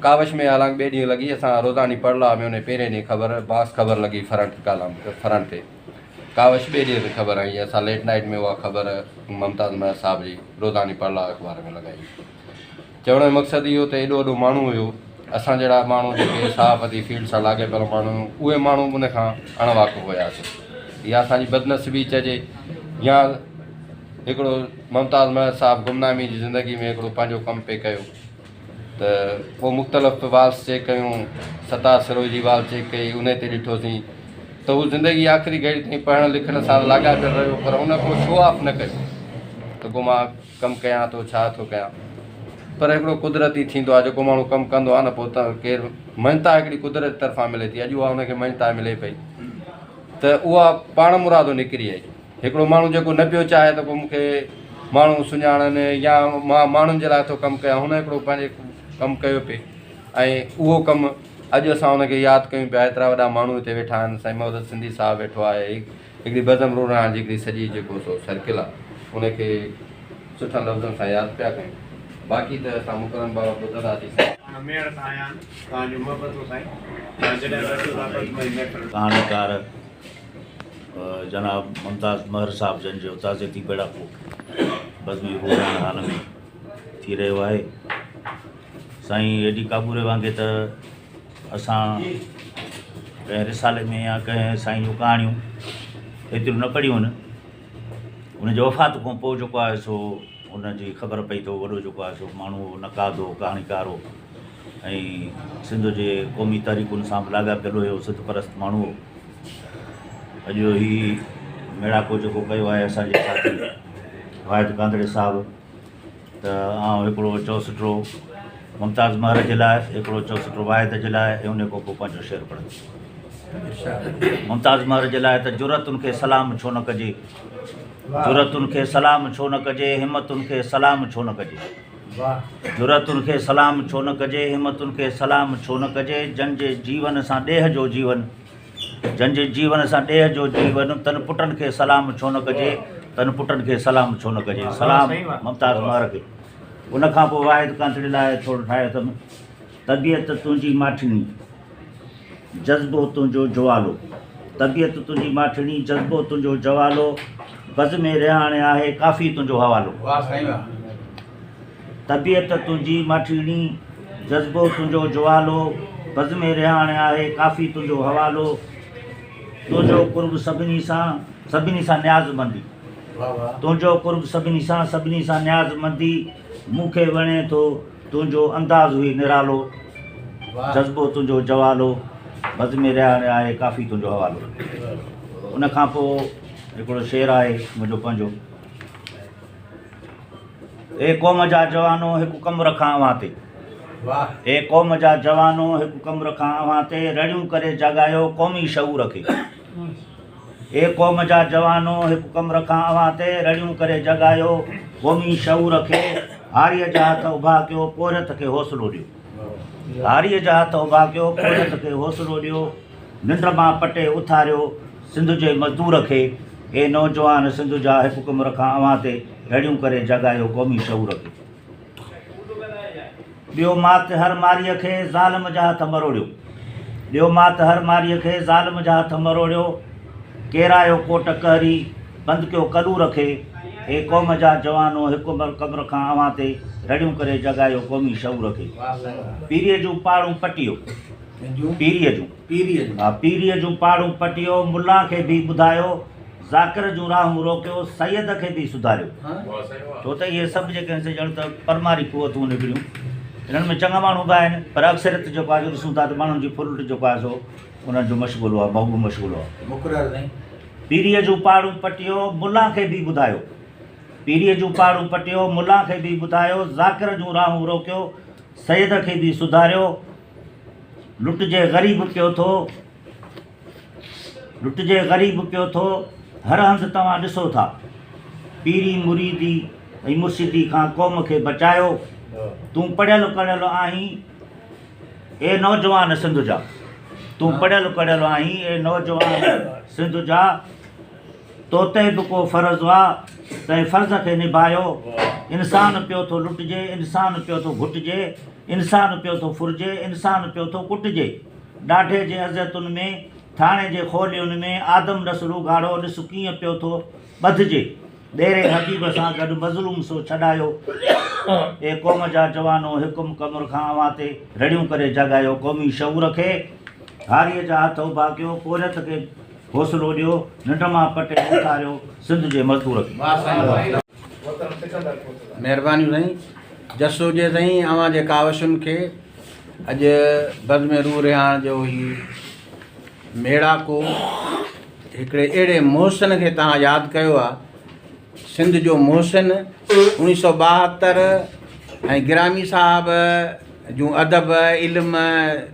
कावश में हालांकि ॿिए ॾींहुं लॻी, असां रोज़ानी पढ़ला में उन पहिरें ॾींहुं ख़बर लॻी फ्रंट ते। कावश ॿिए ॾींहं ते ख़बर आई। असां लेट नाइट में उहा ख़बर मुमताज़ महर साहिब जी रोज़ानी पढ़ला अख़बार में लॻाई। चवण जो मक़सदु इहो त एॾो वॾो माण्हू हुयो, असां जहिड़ा माण्हू जेके सहाफ़ती फील्ड सां लाॻापियल माण्हू, उहे माण्हू उन खां अणवाक़ुफ़ हुयासीं। इहा असांजी बदनसीबी चइजे, या हिकिड़ो मुमताज़ महर साहिबु गुमनामी जी ज़िंदगी में हिकिड़ो पंहिंजो कमु पे कयो। त पोइ मुख़्तलिफ़ वाल्स चेक कयूं, सतार सरोई जी वाल चेक कई, उन ते ॾिठोसीं त हू ज़िंदगी आख़िरी घड़ी ताईं पढ़ण लिखण सां लाॻापियल रहियो, पर उन को शो ऑफ न कयो त को मां कमु कयां थो, छा थो कयां। पर हिकिड़ो कुदरती थींदो आहे, जेको माण्हू कमु कंदो आहे न, पोइ त केरु मञता हिकिड़ी कुदरत तरफ़ां मिले थी। अॼु उहा हुनखे मञता मिले पई त उहा पाण मुरादो निकिरी आई। हिकिड़ो माण्हू जेको न पियो चाहे त पोइ मूंखे माण्हू सुञाणनि या मां माण्हुनि जे लाइ थो कमु कयां, हुन हिकिड़ो पंहिंजे कमु कयो पिए, ऐं उहो कमु अॼु असां हुनखे यादि कयूं पिया। एतिरा वॾा माण्हू हिते वेठा आहिनि, साईं मोहम्मद सिंधी साहिबु वेठो आहे, हिकिड़ी बज़म रू रिहाण जी हिकिड़ी सॼी जेको सो सर्किल आहे, उनखे सुठनि लफ़्ज़नि सां यादि पिया कयूं। बाक़ी त असां मुकरम बाबा ॿुधंदासीं। मेड़ सां आया आहिनि तव्हांजो मोहबत साईं। तव्हां जॾहिं कहाणीकार जनाब मुमताज़ महर साहिब जन जो ताज़ियती बेड़ाको बज़मी रू रिहाण हाल में थी रहियो आहे। साईं एॾी क़ाबूरे वांगुरु त असां कंहिं रिसाले में या कंहिं साईं जूं कहाणियूं एतिरियूं न पढ़ियूं आहिनि। उनजे वफ़ात खां पोइ जेको आहे सो उनजी ख़बर पई त वॾो जेको आहे सो माण्हू नक़ाद हो, कहाणीकार हो, ऐं सिंध जे क़ौमी तहरीकुनि सां बि लाॻापियल हुयो, सिंध परस्त माण्हू हो। अॼु ही मेड़ाको जेको कयो आहे असांजे साथी वाहिद कांदड़े साहिबु, त आउं हिकिड़ो चौसठो मुमताज़ महर जे लाइ, हिकिड़ो चौसठो वाहिद जे लाइ, ऐं उन खां पोइ पंहिंजो शेर पढ़ंदुसि। मुमताज़ महर जे लाइ त जुरतुनि खे सलाम छो न कजे, जुरतुनि खे सलाम छो न कजे, हिमतुनि खे सलाम छो न कजे, जुरतुनि खे सलाम छो न कजे, हिमतुनि खे सलाम छो न कजे, जंहिंजे जीवन सां ॾेह जो जीवन, जंहिंजे जीवन सां ॾेह जो जीवन, तन पुटनि खे सलाम छो न कजे, तन पुटनि खे सलाम छो न कजे। सलाम मुमताज़ महर खे। उनखां पोइ वाहिद कांदड़े लाइ थोरो ठाहियो अथमि। तबियत तुंहिंजी माठिणी, जज़्बो तुंहिंजो जवालो, तबियत तुंहिंजी माठिणी, जज़्बो तुंहिंजो जवालो, बज़ में रिहाण आहे काफ़ी तुंहिंजो हवालो। तबियत तुंहिंजी माठिणी, जज़्बो तुंहिंजो जवालो, बज़ में रिहाण आहे काफ़ी तुंहिंजो हवालो, तुंहिंजो कुर्ब सभिनी सां न्याज़मंदी, तुंहिंजो कुर्ब सभिनी सां न्याज़मंदी, मूंखे वणे थो तुंहिंजो अंदाज़ हुई निरालो, जज़्बो तुंहिंजो जवालो, बज़ में रिहाण आहे काफ़ी तुंहिंजो हवालो। उनखां पोइ हिकिड़ो शेर आहे मुंहिंजो पंहिंजो। ए क़ौम जा जवानो हिकु कमु रखां अव्हां ते, ए क़ौम जा जवानो हिकु कमु रखां अव्हां ते, रड़ियूं करे जॻायो क़ौमी शऊर खे, ए क़ौम जा जवानो हिकु कमु रखां अव्हां ते, रड़ियूं करे जॻायो क़ौमी शऊर खे, हारीअ जा हथ उभा कयो पोरत खे हौसलो ॾियो, हारीअ जा हथ उभा कयो, कुदरत खे हौसलो ॾियो, निंड मां पटे उथारियो सिंध जे मज़दूर खे। ए नौजवान सिंध जा हिकु कुमर खां अव्हां ते रड़ियूं करे जॻायो क़ौमी शऊर खे। ॿियो मात हर मारीअ खे ज़ालिम जा हथ मरोड़ियो, ॿियो मात हर मारीअ खे ज़ालिम जा हथ मरोड़ियो, केरायो कोट कहरी बंदि कयो कलूर खे। ए क़ौम जा जवानो हिकु कमर खां अव्हां ते रड़ियूं करे जॻायो क़ौमी शऊर खे। पीरीअ जूं पाड़ूं पटियो, पीरीअ जूं पाड़ूं पटियो, मुल्ला खे बि ॿुधायो, ज़ाकिर जूं राहूं रोकियो, सैयद खे बि सुधारियो। छो त इहे सभु जेके आहिनि ॼण त परमारी कुवतूं निकिरियूं। हिननि में चङा माण्हू बि आहिनि, पर अक्सरियत जेको आहे ॾिसूं था त माण्हुनि जी फुल्ट जेको आहे सो उन्हनि जो मशग़ूलो आहे, महबूब मशग़ूलो आहे। पीरीअ जूं पाड़ूं पटियो, मुल्ला खे बि ॿुधायो, पीरीअ जूं पाड़ूं पटियो, मुल्ला खे बि ॿुधायो, ज़ाकिर जूं राहूं रोकियो, सैयद खे बि सुधारियो। लुट जे ग़रीब पियो थो, लुट जे ग़रीब पियो थो, हर हंधि तव्हां ॾिसो था। पीरी मुरीदी ऐं मुर्शिदी खां क़ौम खे बचायो। तूं पढ़ियल कढ़ियल आहीं, ए नौजवान सिंध जा, तूं पढ़ियल कढ़ियल आहीं, ए नौजवान सिंध जा, तो ते बि को फ़र्ज़ु आहे, तंहिं फ़र्ज़ खे निभायो। इंसान पियो थो लुटिजे, इंसान पियो थो घुटिजे, इंसान पियो थो फुरिजे, इंसान पियो थो कुटिजे। ॾाढे जे अज़ियतुनि में, थाणे जे खोलियुनि में, आदम रसलू गाढ़ो ॾिस कीअं पियो थो ॿधिजे। ॾेरे हबीब सां गॾु मज़लूम सो छॾायो। ए क़ौम जा जवानो हिकु कमर खां अव्हां ते रड़ियूं करे जॻायो क़ौमी शऊर खे। हारीअ जा हथ उभा कयो, कुदरत खे हौसलो ॾियो, निंड मां पटे उथारियो सिंध जे मज़दूर खे। महिरबानी साईं, जसो हुजे साईं अव्हां जे कावशुनि खे। अॼु बज़्म रूह रिहाण जो ही मेड़ाको हिकिड़े अहिड़े मोहसिन खे तव्हां यादि कयो आहे। सिंध जो मोहसिन 1972 ऐं गिरामी साहब जूं अदब इल्म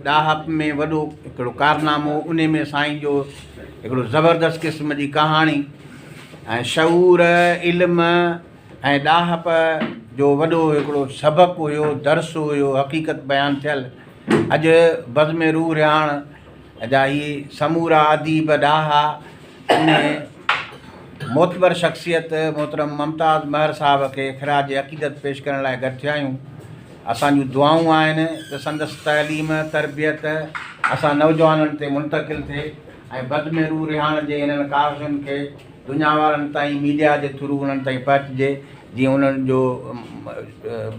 ॾाहप में वॾो हिकिड़ो कारनामो, उन में साईं जो हिकिड़ो ज़बरदस्त क़िस्म जी कहाणी ऐं शऊर इल्म ऐं ॾाहप जो वॾो हिकिड़ो सबक़ु हुयो, दर्स हुयो, हक़ीक़त बयानु थियल। अॼु बज़्म रूह रिहाण जा ही समूरा अदीब ॾाहा उन मोतबर शख़्सियत मोहतरम मुमताज़ महर साहब खे ख़िराज अक़ीदत पेश करण लाइ गॾु थिया आहियूं। असांजूं दुआऊं आहिनि त संदसि तइलीम तरबियत असां नौजवाननि ते मुंतक़िल थिए ऐं बज़्म रूह रिहाण जे हिननि कावशुनि खे दुनिया वारनि ताईं मीडिया जे थ्रू उन्हनि ताईं पहुचिजे, जीअं उन्हनि जो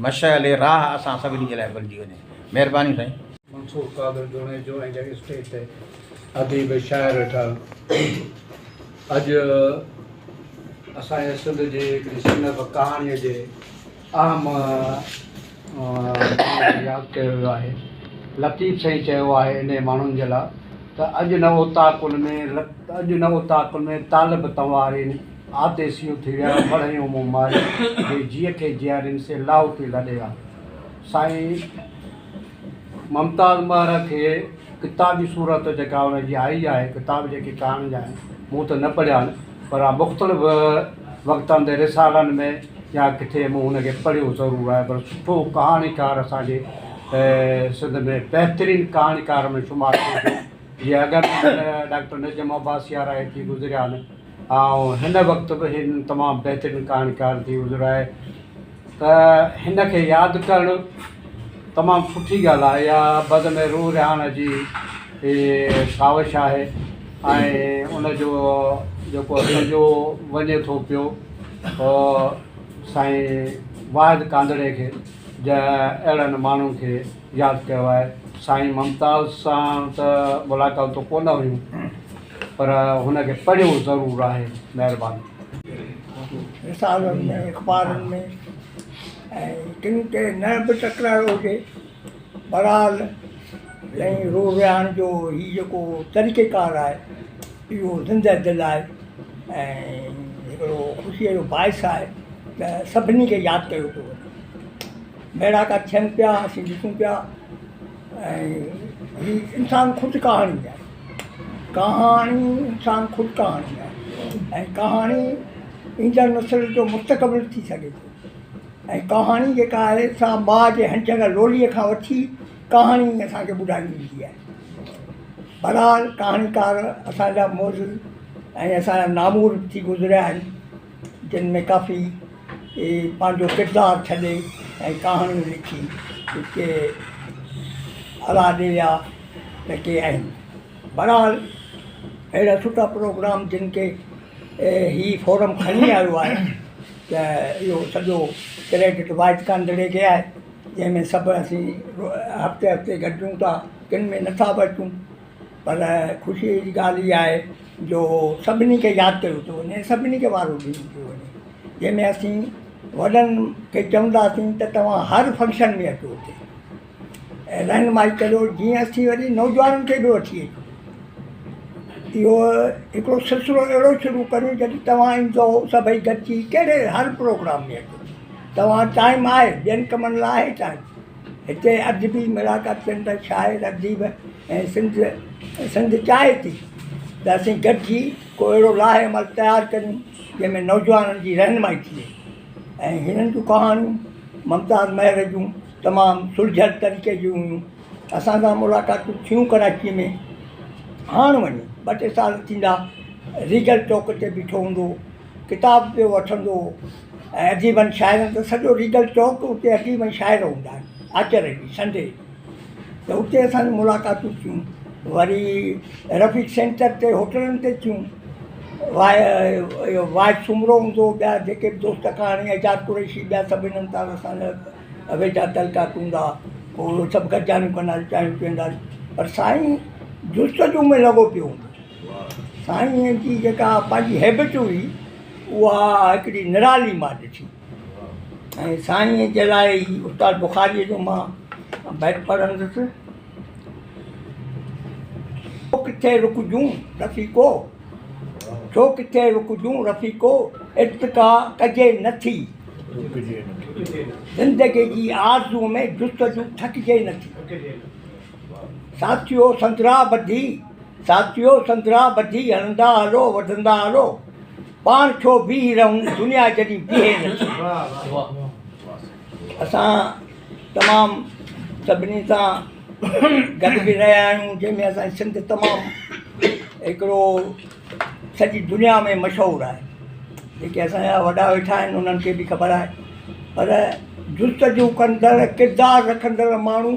मशअल राह असां सभिनी जे लाइ बणिजी वञे। महिरबानी साईं। मंसूर कादर जोड़े जो ऐं जॻह स्टेज ते अदीब शाइर वेठा। अॼु असांजे सिंध जे हिकिड़ी सिनफ कहाणीअ जे अहम यादि कयो वियो आहे। लतीफ़ साईं चयो आहे इन माण्हुनि जे लाइ त अॼु नवो ताकुल में तालिब तंवारिन आदेसियूं थी विया बढ़ियूं मूं मारे जे जीअ खे जियारिन से लाउ थी लॾे आहे। साईं मुमताज़ महर खे किताबी सूरत जेका हुनजी आई आहे, किताब जेके कहाणी जा आहिनि मूं त न पढ़िया आहिनि, पर मुख़्तलिफ़ वक़्तनि ते रिसालनि में या किथे मूं हुनखे पढ़ियो ज़रूरु आहे। पर सुठो कहाणीकार असांजे सिंध में बहितरीनु कहाणीकार में शुमारु थियो। जीअं अगरि डॉक्टर नजम अब्बासिया राय थी गुज़रिया आहिनि ऐं हिन वक़्तु बि हिन तमामु बहितरीनु कहाणीकार थी गुज़रिया आहे, त हिन खे यादि करणु तमामु सुठी ॻाल्हि आहे। या बज़्म रूह रिहाण जी साविश आहे ऐं उनजो जेको सॼो वञे थो पियो साईं वाहिद कांदड़े खे जंहिं अहिड़नि माण्हुनि खे यादि कयो आहे। साईं मुमताज़ सां त मुलाक़ातूं कोन हुयूं, पर हुनखे पढ़ियो ज़रूरु आहे। महिरबानी। रिसालनि में अख़बारनि में ऐं किन ते न बि टकरायो हुजे, बहरहाल साईं रूह रिहाण जो हीउ जेको तरीक़ेकार आहे इहो ज़िंदा दिलि आहे ऐं हिकिड़ो ख़ुशीअ जो बाइस आहे त सभिनी खे यादि कयो थो वञे। मेड़ाका थियनि पिया, असीं ॾिसूं पिया ऐं हीउ इंसान ख़ुदि कहाणी आहे। कहाणी इंसान ख़ुदि कहाणी आहे ऐं कहाणी ईंदड़ नस्ल जो मुस्तक़बिल थी सघे थो। ऐं कहाणी जेका आहे सा माउ जे हंज लोलीअ खां वठी कहाणी असांखे ॿुधाई वेंदी आहे। बहरहाल कहाणीकार असांजा मौज़ ऐं असांजा नामूर थी गुज़रिया आहिनि जिन में काफ़ी पंहिंजो किरदारु छॾे ऐं कहाणियूं लिखी के अला ॾेया त के आहिनि। बहरहाल अहिड़ा सुठा प्रोग्राम जिन खे ही फोरम खणी आयो आहे त इहो सॼो क्रेडिट वाहिद कांदड़े खे आहे, जंहिंमें सभु असीं हफ़्ते हफ़्ते गॾिजूं था, किन में नथा बि अचूं, पर ख़ुशीअ जी ॻाल्हि इहा आहे जो सभिनी खे यादि कयो थो वञे, सभिनी खे वारो ॾिनो थो वञे, जंहिंमें असीं वॾनि खे चवंदासीं त तव्हां हर फंक्शन में अचो हुते ऐं रहनुमाई करियो, जीअं असीं वरी नौजवाननि खे बि वठी अचूं। इहो हिकिड़ो सिलसिलो अहिड़ो शुरू करियूं जॾहिं तव्हां ईंदो सभई गॾिजी कहिड़े हर प्रोग्राम में अचो, तव्हां टाइम आहे, ॿियनि कमनि लाइ आहे टाइम। हिते अदबी मुलाक़ात थियनि था, शाइर अदीब ऐं सिंध चाहे थी त असीं गॾिजी को अहिड़ो लाहे अमल तयारु करियूं जंहिंमें नौजवाननि जी रहनुमाई थिए। ऐं हिननि जूं कहाणियूं मुमताज़ महर जूं तमामु सुलझल तरीक़े जूं हुयूं। असां सां मुलाक़ातूं थियूं कराची में, हाणे वञी 2-3 साल थींदा, रीगल चौक ते बीठो हूंदो, किताब पियो वठंदो ऐं अदीबनि शाइरनि त सॼो रीगल चौक उते अदीब शाइर हूंदा आहिनि, आचर जी संडे त उते असांजूं मुलाक़ातूं थियूं। वरी रफ़ीक सेंटर ते होटलनि ते थियूं, वाइट सुमरो हूंदो, ॿिया जेके बि दोस्त कहाणी एजाद कुरैशी ॿिया सभु इन्हनि तां असांजा वेझा तलकात हूंदा, पोइ सभु गॾिजानियूं कंदासीं, चांहियूं पीअंदासीं। पर साईं जुस्तजू में लॻो पियो हूंदो। साईं जी जेका पंहिंजी हैबिट हुई उहा हिकिड़ी निराली मां ॾिठी। ऐं साईं जे लाइ उस्ताद बुखारीअ जो मां बैत पढ़ंदुसि, छो किथे रुकजूं रफ़ीको, छो किथे रुकजूं रफ़ीको, इर्तिका कजे नथी, ज़िंदगी जी आरज़ू में जुस्तजू थकिजे नथी। साथियो संतरा ॿधी, साथियो संतरा ॿधी, हलंदा हलो वधंदा हलो, पाण छो बीह रहूं दुनिया जॾहिं बीहे नथी। असां तमामु सभिनी सां गॾु बि रहिया आहियूं, जंहिंमें असांजी सिंध तमामु हिकिड़ो सॼी दुनिया में मशहूरु आहे। जेके असांजा वॾा वेठा आहिनि उन्हनि खे बि ख़बर आहे, पर जुस्तजू कंदड़ किरदारु रखंदड़ माण्हू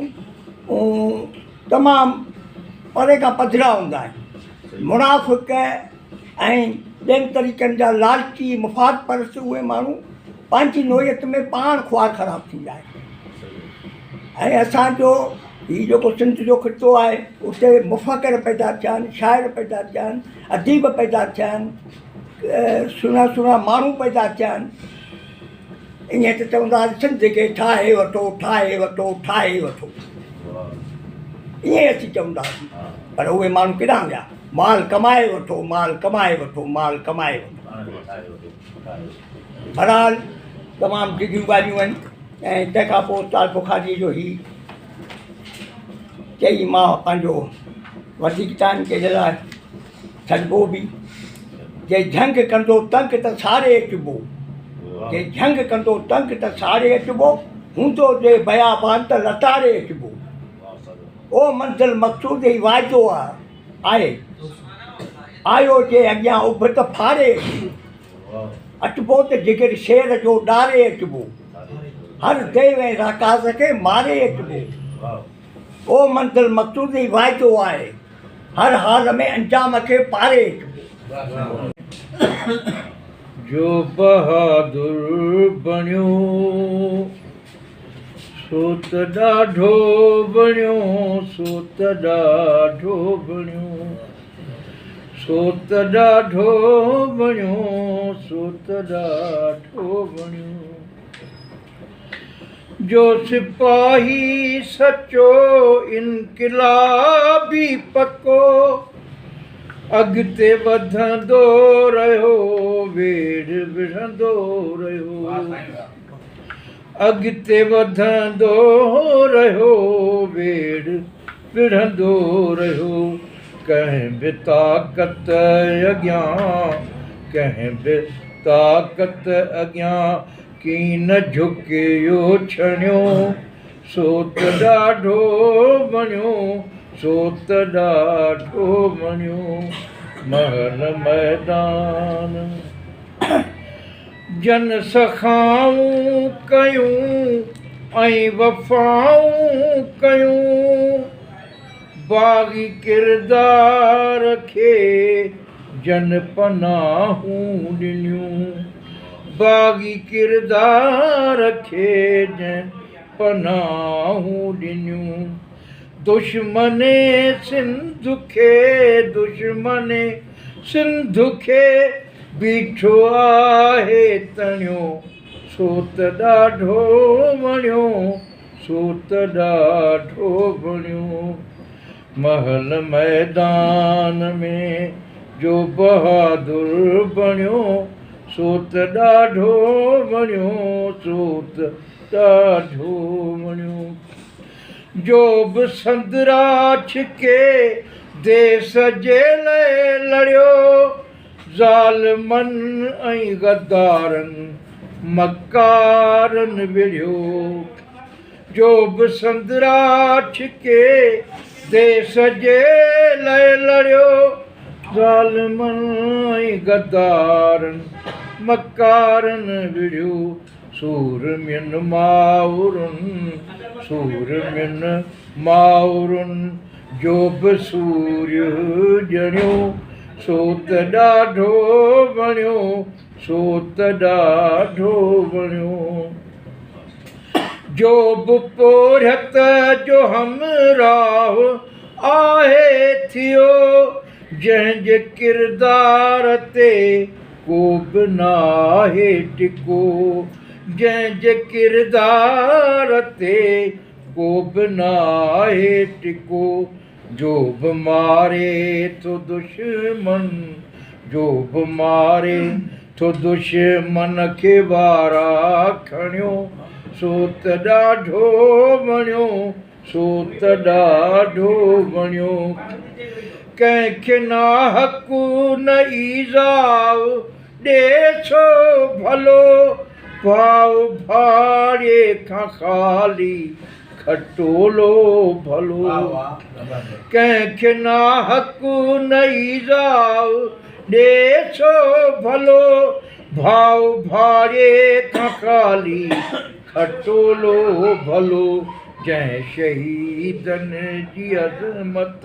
तमामु परे खां पधिरा हूंदा आहिनि। मुनाफ़िक़ ऐं ॿियनि तरीक़नि जा लालची मुफ़ाद परस्त उहे माण्हू पंहिंजी नोयत में पाण ख्वार ख़राबु थींदा आहिनि। ऐं असांजो हीउ जेको सिंध जो ख़ितो आहे उते मुफ़क़िर पैदा थिया आहिनि, शाइर पैदा थिया आहिनि, अदीब पैदा थिया आहिनि, सुहिणा सुहिणा माण्हू पैदा थिया आहिनि। ईअं त चवंदा सिंध खे ठाहे वठो, ठाहे वठो, ठाहे वठो, ईअं असीं चवंदासीं, पर उहे माण्हू केॾांहुं विया? माल कमाए वठो, माल कमाए वठो, माल कमाए वठो। बहरहाल तमामु डिघियूं ॻाल्हियूं आहिनि। ऐं तंहिंखां पोइ उस्ताद बुखारीअ जो ही चई, मां पंहिंजो वधीक टाइम कंहिं लाइ छॾिबो बि, जे झंग कंदो तंग त साड़े अचिबो, जे झंग कंदो तंग त साड़े अचिबो, हूंदो जे बयाबान त लताड़े अचिबो। ओ मंज़िल मक़सूद ई वाइदो आहे, आयो जे अॻियां उभ त फाड़े अचिबो, त जिगर शेर जो ॾारे अचिबो, हर देव ऐं राकाज़ खे मारे अचिबो। ओ मंज़िल मक़सूद ई वाइदो आहे, हर हाल में अंजाम खे पारे अचिबो। जो बहादुर बणियो सो त ॾाढो बणियो, सो त ॾाढो बणियो, सो त ॾाढो बणियो, सो त ॾाढो बणियो। जो सिपाही सचो इनक़िलाबी पको, अॻिते वधंदो रहियो, वेड़ विढ़ंदो रहियो, अॻिते वधंदो रहियो, वेड़ विढ़ंदो रहियो। कंहिं बि ताक़त अॻियां, कंहिं बि ताक़त अॻियां, की न झुकियो छणियो, सो त ॾाढो बणियो, सो त ॾाढो बणियो महल मैदान। जन सखाऊं कयूं ऐं वफ़ाऊं कयूं, बाग़ी किरदार खे जन पनाहूं ॾिनियूं, बाग़ी किरदार खे जन पनाहूं ॾिनियूं। दुश्मने सिंध खे, दुश्मने सिंध खे बीठो आहे तणियो, सो त ॾाढो वणियो, सो त ॾाढो वणियो महल मैदान में जो बहादुर बणियो, सो त ॾाढो वणियो, सो त ॾाढो वणियो। जो बि संदरा छिके देस जे लाइ लड़ियो, ज़ालिमनि ऐं गद्दारनि मकारनि विढ़ियो। जो बि संदरा छिके देस जे लाइ लड़ियो, ज़ालिमनि ऐं गद्दारनि मकारनि विढ़ियो। सूरमियुनि माउरुनि, सूरमियुनि माउरुनि जो बि सूर्य ॼणियो, सो त ॾाढो वणियो, सो त ॾाढो वणियो। जो बि पोरियत जो हमराह आहे थियो, जंहिंजे किरदार ते को बि नाहे टिको, जंहिंजे किरदार ते को बि नाहे टिको। जो बि मारे थो दुश्मन, जो बि मारे थो दुश्मन खे वारा खणियो, सो त ॾाढो वणियो, सो त ॾाढो वणियो। कंहिंखे नाहकु न ईज़ाउ ॾे छो भलो, भाउ भाड़े खां ख़ाली खटोलो भलो। कंहिंखे नाहकु न ईज़ाउ ॾे छो भलो, भाउ भाड़े खां ख़ाली खटोलो भलो। जंहिं शहीदनि जी अज़मत,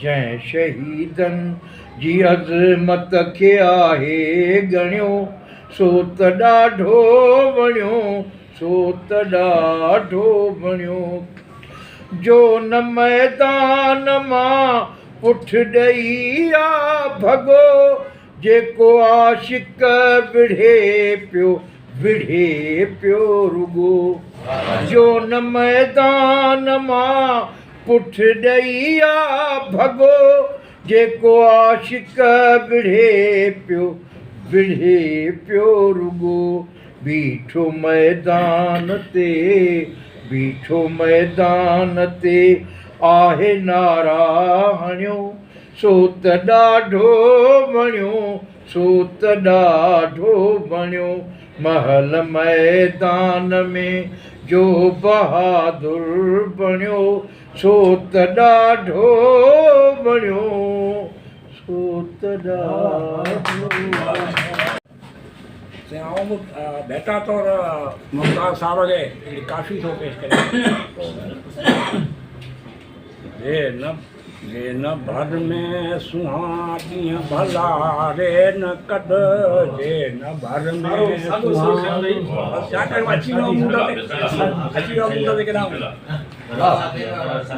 जंहिं शहीदनि जी अज़मत खे आहे ॻणियो, सो त ॾाढो वणियो, सो त ॾाढो वणियो। जो न मैदान मां पुठ ॾेई आ भॻो, जेको आशिक़ विढ़े पियो, विढ़े पियो रुॻो। जो न मैदान मां पुठ ॾेई आ भॻो, जेको आशिक़ विढ़े पियो, विढ़े पियो रुॻो। बीठो मैदान ते, बीठो मैदान ते आहे नारा हणियो, सो त ॾाढो वणियो, सो त ॾाढो वणियो महल मैदान में जो बहादुर बणियो, सो त ॾाढो वणियो, सो त ॾाढो। आऊं बेहतर तौर मुमताज़ साहब खे काफ़ी थो पेश करियां। जे न भर में सुहा ॾींहं भला रे न कढ, जे न भर में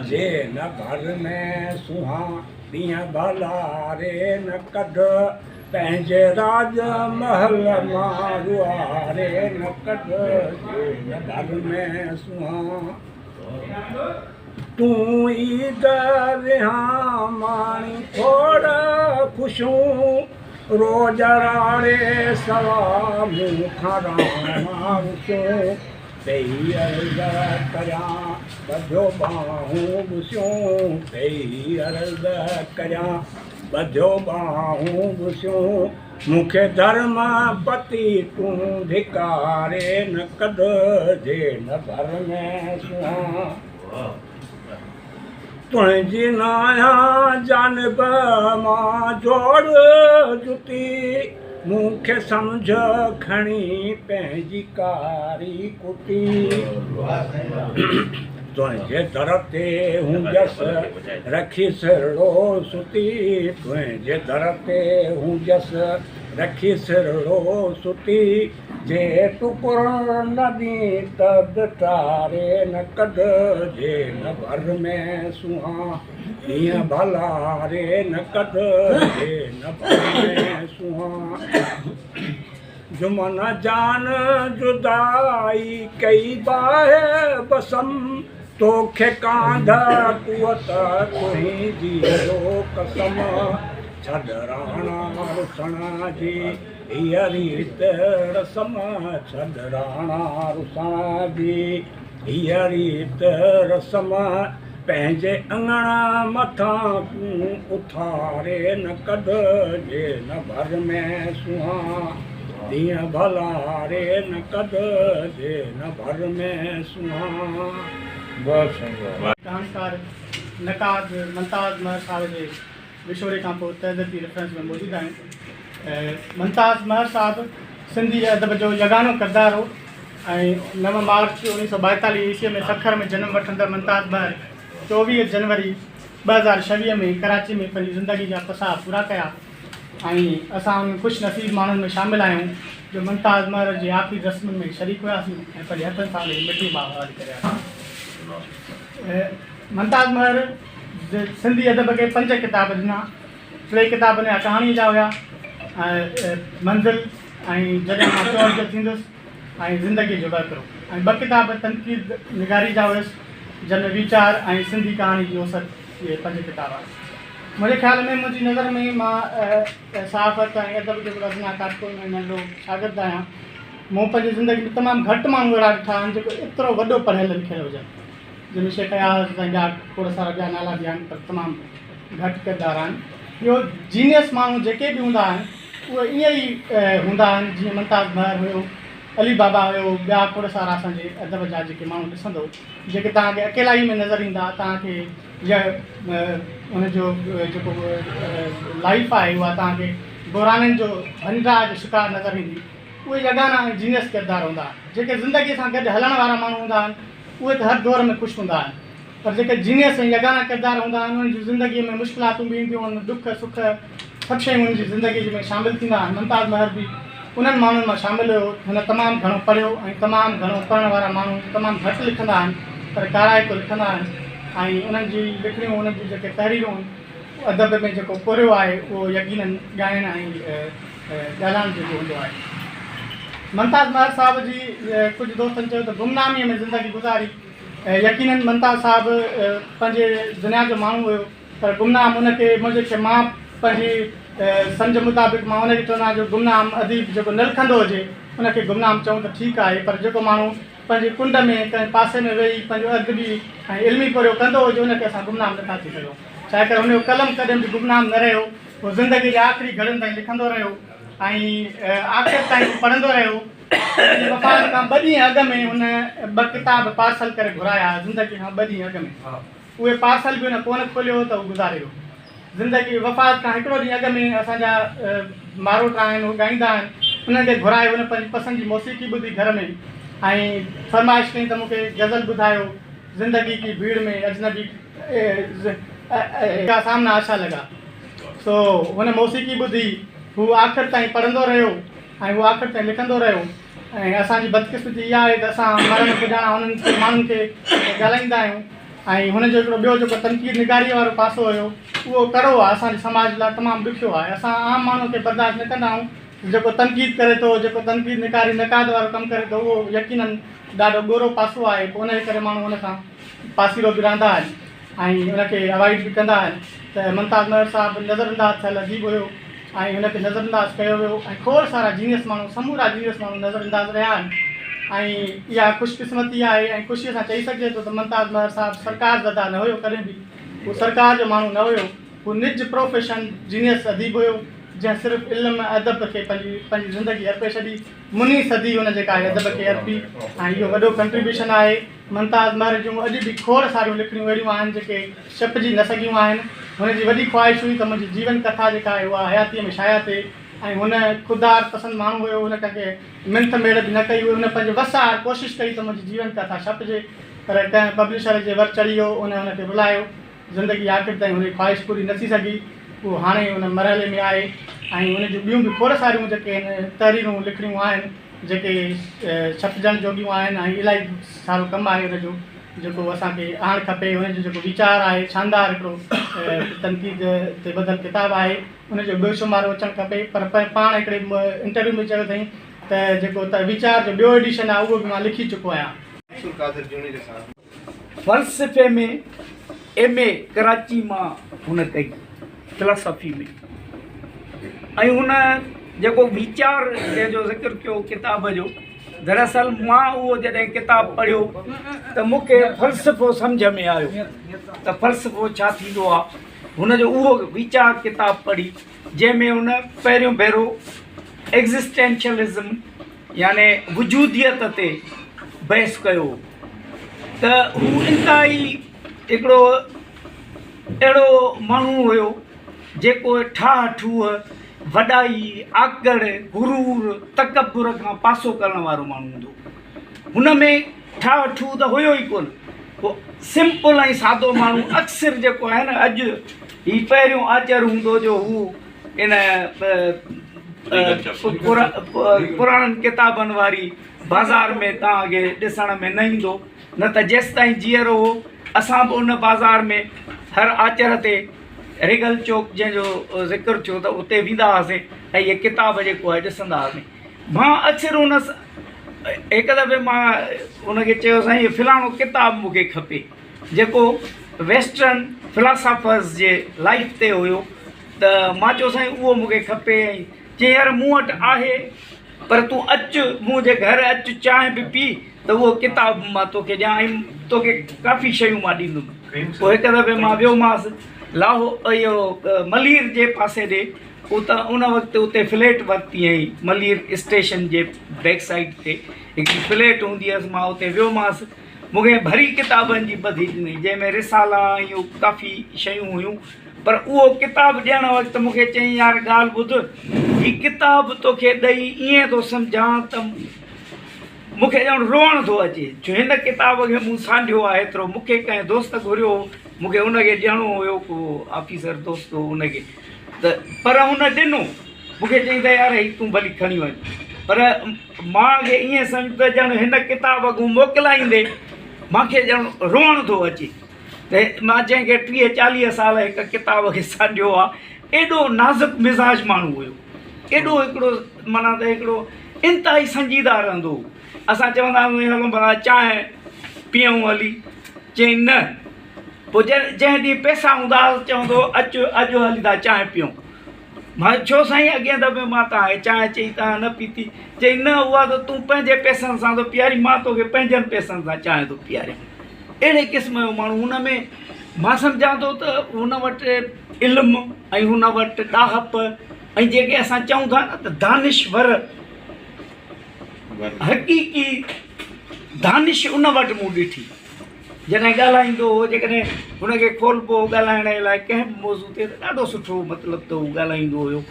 जे न भर में सुहा ॾींहं भला रे न कढ, पंहिंजे राज महल मां रुआरे न कढ, जे न घर में सुहा। तूं ईद विहां माणी खोड़ ख़ुशियूं, रोज़ राड़े सवा मूं खां राणियूं। पेई अर्ज़ करियां ॿधियो ॿाहूं ॾुसियूं, पेई अर्ज़ करियां ॿधियो ॿाहूं ॾुसियूं। मूंखे धर्म पति तूं धिकारे न कढजे न भर में सुहां तुंहिंजी नाया जानब मां जोड़ जुती मूंखे सम्झ खणी पंहिंजी कारी कुटी तुंहिंजे दर ते हुजसि रखी सिरड़ो सुती तुंहिंजे दर ते हुजसि रखी सिरड़ो सुती जे टुकुर नदी त टारे न कढजे न भर में सुहां ईअं भला रे न कढजे न भर में सुहां जुमन जान जुदाई कई बाहे बसम तोखे कांध कुवत तुंहिंजी जो कसम छॾ राणा रुसणा जी हीअ रीत रसम छॾ राणा रुसणा जी हीअ रीत रसम पंहिंजे अङण मथां तूं उथारे न कढजे न भर में सुहां ॾींहं भला रे न कढजे न भर में सुहां कहाणीकार नकाद मुमताज़ महर साहिब जे विछोड़े खां पोइ तहज़ीबी रेफरेंस में मौजूदु आहिनि मुमताज़ महर साहिब सिंधी अदब जो यगानो किरदारु हो ऐं 9 मार्च 1942 ईस्वीअ में सखर में जनमु वठंदड़ मुमताज़ महर 24 जनवरी 2026 में कराची में पंहिंजी ज़िंदगी जा फ़सा पूरा कया ऐं असां उन ख़ुशि नसीब माण्हुनि में शामिल आहियूं जो मुमताज़ महर जी आख़िरी रस्म में शरीक हुआसीं ऐं पंहिंजे हथनि सां मिटी बाहर करिया मुमताज़ महर सिंधी अदब खे 5 किताब ॾिना 3 किताब हिन कहाणीअ जा हुया मंज़िल ऐं जॾहिं मां चोर जो थींदुसि ऐं ज़िंदगी जो वाकिरो ऐं 2 किताब तनक़ीद निगारी जा हुयसि जंहिंमें वीचार ऐं सिंधी कहाणी जी ओसर इहे 5 किताब आहिनि मुंहिंजे ख़्याल में मुंहिंजी नज़र में मां सहाफ़त ऐं अदब जो रचना कारकुन में नंढो शागिर्द आहियां मूं पंहिंजी ज़िंदगी में तमामु घटि माण्हू अहिड़ा ॾिठा आहिनि जेको एतिरो वॾो पढ़ियल लिखियल हुजनि जंहिंमें शेख अयाज़ ॿिया खोड़ सारा ॿिया नाला बि आहिनि पर तमामु घटि किरदार आहिनि ॿियो जीनियस माण्हू जेके बि हूंदा आहिनि उहे ईअं ई हूंदा आहिनि जीअं मुमताज़ महर हुयो अली बाबा हुयो ॿिया खोड़ सारा असांजे अदब जा जेके माण्हू ॾिसंदो जेके तव्हांखे अकेलाई में नज़र ईंदा तव्हांखे या उनजो जेको लाइफ आहे उहा तव्हांखे बुराननि जो भंडा जो शिकार नज़र ईंदी उहे यगाना ऐं जीनियस किरदार हूंदा जेके ज़िंदगीअ सां गॾु हलण वारा माण्हू हूंदा आहिनि उहे त हर दौर में ख़ुशि हूंदा आहिनि पर जेके जीनियस ऐं यगाना किरदार हूंदा आहिनि उन्हनि जी ज़िंदगीअ में मुश्किलातूं बि ईंदियूं आहिनि दुख सुख सभु शयूं उन्हनि जी ज़िंदगी में शामिलु थींदा आहिनि मुमताज़ महर बि उन्हनि माण्हुनि मां शामिलु हुयो हुन तमामु घणो पढ़ियो ऐं तमामु घणो पढ़ण वारा माण्हू तमामु घटि लिखंदा आहिनि पर काराइको लिखंदा आहिनि ऐं उन्हनि जी लिखणियूं उन्हनि जी जेके तहरीरूं आहिनि अदब में जेको पुरियो आहे उहो यकीनन ॻाइण ऐं ॻाल्हाइण जेको हूंदो आहे मुमताज़ महर साहिब जी कुझु दोस्तनि चयो त गुमनामीअ में ज़िंदगी गुज़ारी यकीनन मुमताज़ साहिबु पंहिंजे दुनिया जो माण्हू हुयो पर गुमनाम उनखे मुंहिंजे मां पंहिंजी सम्झ मुताबिक़ मां उनखे चवंदो आहियां जो गुमनाम अदीब जेको न लिखंदो हुजे उनखे गुमनाम चऊं त ठीकु आहे पर जेको माण्हू पंहिंजे कुंड में कंहिं पासे में वेही पंहिंजो अदबी ऐं इल्मी पुरियो कंदो हुजे उनखे असां गुमनाम नथा थी सघूं छा करे हुनजो कलम कॾहिं बि गुमनाम न रहियो उहो ज़िंदगी जे आख़िरी घड़ियुनि ताईं लिखंदो रहियो ऐं आख़िर ताईं पढ़ंदो रहियो वफ़ात खां 2 ॾींहं अॻु में हुन 2 किताब पार्सल करे घुराया ज़िंदगी खां 2 ॾींहं अॻु में उहे पार्सल बि हुन कोन खोलियो त उहो गुज़ारे वियो ज़िंदगी वफ़ात खां 1 ॾींहुं अॻु में असांजा मारोट आहिनि उहे ॻाईंदा आहिनि उन्हनि खे घुराए हुन पंहिंजी पसंदि जी मौसीक़ी ॿुधी घर में ऐं फरमाइश कई त मूंखे गज़ल ॿुधायो ज़िंदगी की भीड़ में अजनबी का सामना अच्छा लॻा सो हुन मौसीक़ी ॿुधी हू आख़िर ताईं पढ़ंदो रहियो ऐं हू आख़िर ताईं लिखंदो रहियो ऐं असांजी बदकिस्मती इहा आहे त असां मरण पुॼाणा उन्हनि माण्हुनि खे ॻाल्हाईंदा आहियूं ऐं हुनजो हिकिड़ो ॿियो जेको तनक़ीद निगारीअ वारो पासो हुयो उहो कड़ो आहे असांजे समाज लाइ तमामु ॾुखियो आहे असां आम माण्हू खे बर्दाश्त न कंदा आहियूं जेको तनक़ीद करे थो जेको तनक़ीद निकारी नकाद वारो कमु करे थो उहो यकीनन ॾाढो ॻोरो पासो आहे पोइ उनजे करे माण्हू हुन खां पासीरो बि रहंदा आहिनि ऐं हुनखे अवॉइड बि कंदा आहिनि त मुमताज़ महर साहिबु नज़रअंदाज़ थियल अदीब हुयो ऐं हुनखे नज़रअंदाज़ कयो वियो ऐं खोड़ सारा जीनियस माण्हू समूरा जीनियस माण्हू नज़रअंदाज़ रहिया आहिनि ऐं इहा ख़ुशकिस्मती आहे ऐं ख़ुशीअ सां चई सघिजे थो त मुमताज़ महर साहिबु सरकार ज़दा न हुयो कॾहिं बि उहो सरकार जो माण्हू न हुयो हू निज प्रोफेशन जीनियस अदीब हुयो जंहिं सिर्फ़ु इल्म अदब खे पंहिंजी ज़िंदगी अर्पे छॾी, मुनी सदी हुन जेका आहे अदब खे अर्पी, ऐं इहो वॾो कंट्रीब्यूशन आहे। मुमताज़ महर जूं अॼु बि खोड़ सारियूं लिखणियूं अहिड़ियूं आहिनि जेके छपिजी न सघियूं आहिनि। हुनजी वॾी ख़्वाहिश हुई त मुंहिंजी जीवन कथा जेका आहे उहा हयातीअ में शाया थिए, ऐं हुन ख़ुददार पसंदि माण्हू हुयो, हुन कंहिंखे मिंथ मेड़ बि न कई हुई, हुन पंहिंजे वसार कोशिशि कई त मुंहिंजी जीवन कथा छपिजे, पर कंहिं पब्लिशर जे वर चढ़ी वियो, हुनखे बुलायो, ज़िंदगी आख़िर ताईं हुनजी ख़्वाहिश पूरी न थी सघी। उहो हाणे हुन मरहले में आहे, ऐं हुन जूं ॿियूं बि खोड़ सारियूं जेके आहिनि तहरीरूं लिखणियूं आहिनि जेके छपजण जोगियूं आहिनि, ऐं इलाही सारो कमु आहे हुनजो जेको असांखे आणणु खपे। हुनजो जेको वीचार आहे शानदार हिकिड़ो तनक़ीद ते ॿधल किताबु आहे, हुनजो ॿियो शुमारो अचणु खपे। पर पाण हिकिड़े इंटरव्यू में चयो अथई त जेको त वीचार जो ॿियो एडिशन आहे उहो बि मां लिखी चुको आहियां। फ़लसफ़े में MA कराची मां हुन कई, फिलासफ़ी में, ऐं हुन जेको वीचार जो ज़िक्र कयो किताब जो, दरअसल मां उहो जॾहिं किताबु पढ़ियो त मूंखे फ़लसफ़ो सम्झ में आयो त फ़लसफ़ो छा थींदो आहे। हुनजो उहो वीचार किताबु पढ़ी जंहिंमें हुन पहिरियों भेरो एग्ज़िस्टेंशलिज़म याने वजूदियत ते बहस कयो, त हू इंतिहाई हिकिड़ो अहिड़ो माण्हू हुयो जेको ठाह ठूह, वॾाई, आकड़, गुरूर, तकबुर खां पासो करण वारो माण्हू हूंदो। हुन में ठाह ठूह त हुयो ई कोन, उहो सिंपल ऐं सादो माण्हू अक्सर जेको आहे न, अॼु ही पहिरियों आचर हूंदो जो हू इन पुराणनि किताबनि वारी बाज़ार में तव्हांखे ॾिसण में न ईंदो, न त जेसि ताईं जीअरो हो असां बि उन बाज़ार में हर आचर ते रिगल चौक जंहिंजो ज़िक्र थियो त उते वेंदा हुआसीं ऐं इहे किताब जेको आहे ॾिसंदा हुआसीं। मां अक्सर हुन हिकु दफ़े मां हुनखे चयो साईं इहो फलाणो किताबु मूंखे खपे जेको वेस्टर्न फिलासफ़र्स जे लाइफ ते हुयो, त मां चयो साईं उहो मूंखे खपे। ऐं चई यार मूं वटि आहे, पर तूं अचु मुंहिंजे घर अचु, चांहि बि पी त उहो किताबु मां तोखे ॾियां, ऐं तोखे काफ़ी शयूं मां ॾींदुमि। पोइ हिकु दफ़े मां वियोमांसि लाहौर इहो मलीर जे पासे ॾे, उन वक़्तु उते फ्लैट वरिती हुई, मलीर स्टेशन जे बैक साइड ते हिकिड़ी फ्लैट हूंदी हुअसि। मां उते वियोमांसि, मूंखे भरी किताबनि जी ॿधी ॾिनई जंहिंमें रिसाला इहो काफ़ी शयूं हुयूं, पर उहो किताबु ॾियण वक़्तु मूंखे चई यार ॻाल्हि ॿुध, हीअ किताबु तोखे ॾेई ईअं थो सम्झां त मूंखे ॼण रोअण थो अचे, छो हिन किताब खे मूं सांढियो आहे एतिरो। मूंखे कंहिं दोस्त घुरियो, मूंखे हुनखे ॾियणो हुयो, को ऑफिसर दोस्त हो हुनखे, त पर हुन ॾिनो, मूंखे चई त यार हीअ तूं भली खणी वञ, पर मूंखे ईअं सम्झ त ॼण हिन किताब खां मोकिलाईंदे मूंखे ॼण रोअण थो अचे। त मां जंहिंखे 30-40 साल हिकु किताब खे सांढियो आहे, एॾो नाज़ुक मिज़ाज माण्हू हुयो, एॾो हिकिड़ो माना त हिकिड़ो इंतिहाई संजीदा रहंदो हो। असां चवंदा आहियूं हलो भला चांहि पीऊं हली, चई न। पोइ जंहिं ॾींहुं पैसा हूंदा चवंदो अॼु हली था चांहि पीऊं। मां छो साईं अॻिए दफ़े मां तव्हांखे चांहि चई तव्हां न पीती, चई न उहा त तूं पंहिंजे पैसनि सां थो पीआरी, मां तोखे पंहिंजनि पैसनि सां चांहि थो पीआरे। अहिड़े क़िस्म जो माण्हू, हुन में मां सम्झां थो त हुन वटि इल्मु ऐं हुन वटि ॾाहप ऐं जेके असां चऊं था न त दानिश्वर, हक़ीक़ी दानिश उन वटि मूं ॾिठी। जॾहिं ॻाल्हाईंदो हो, जेकॾहिं हुनखे खोलबो ॻाल्हाइण लाइ कंहिं बि मौज़ू ते, त ॾाढो सुठो मतिलबु त हू ॻाल्हाईंदो हुयो।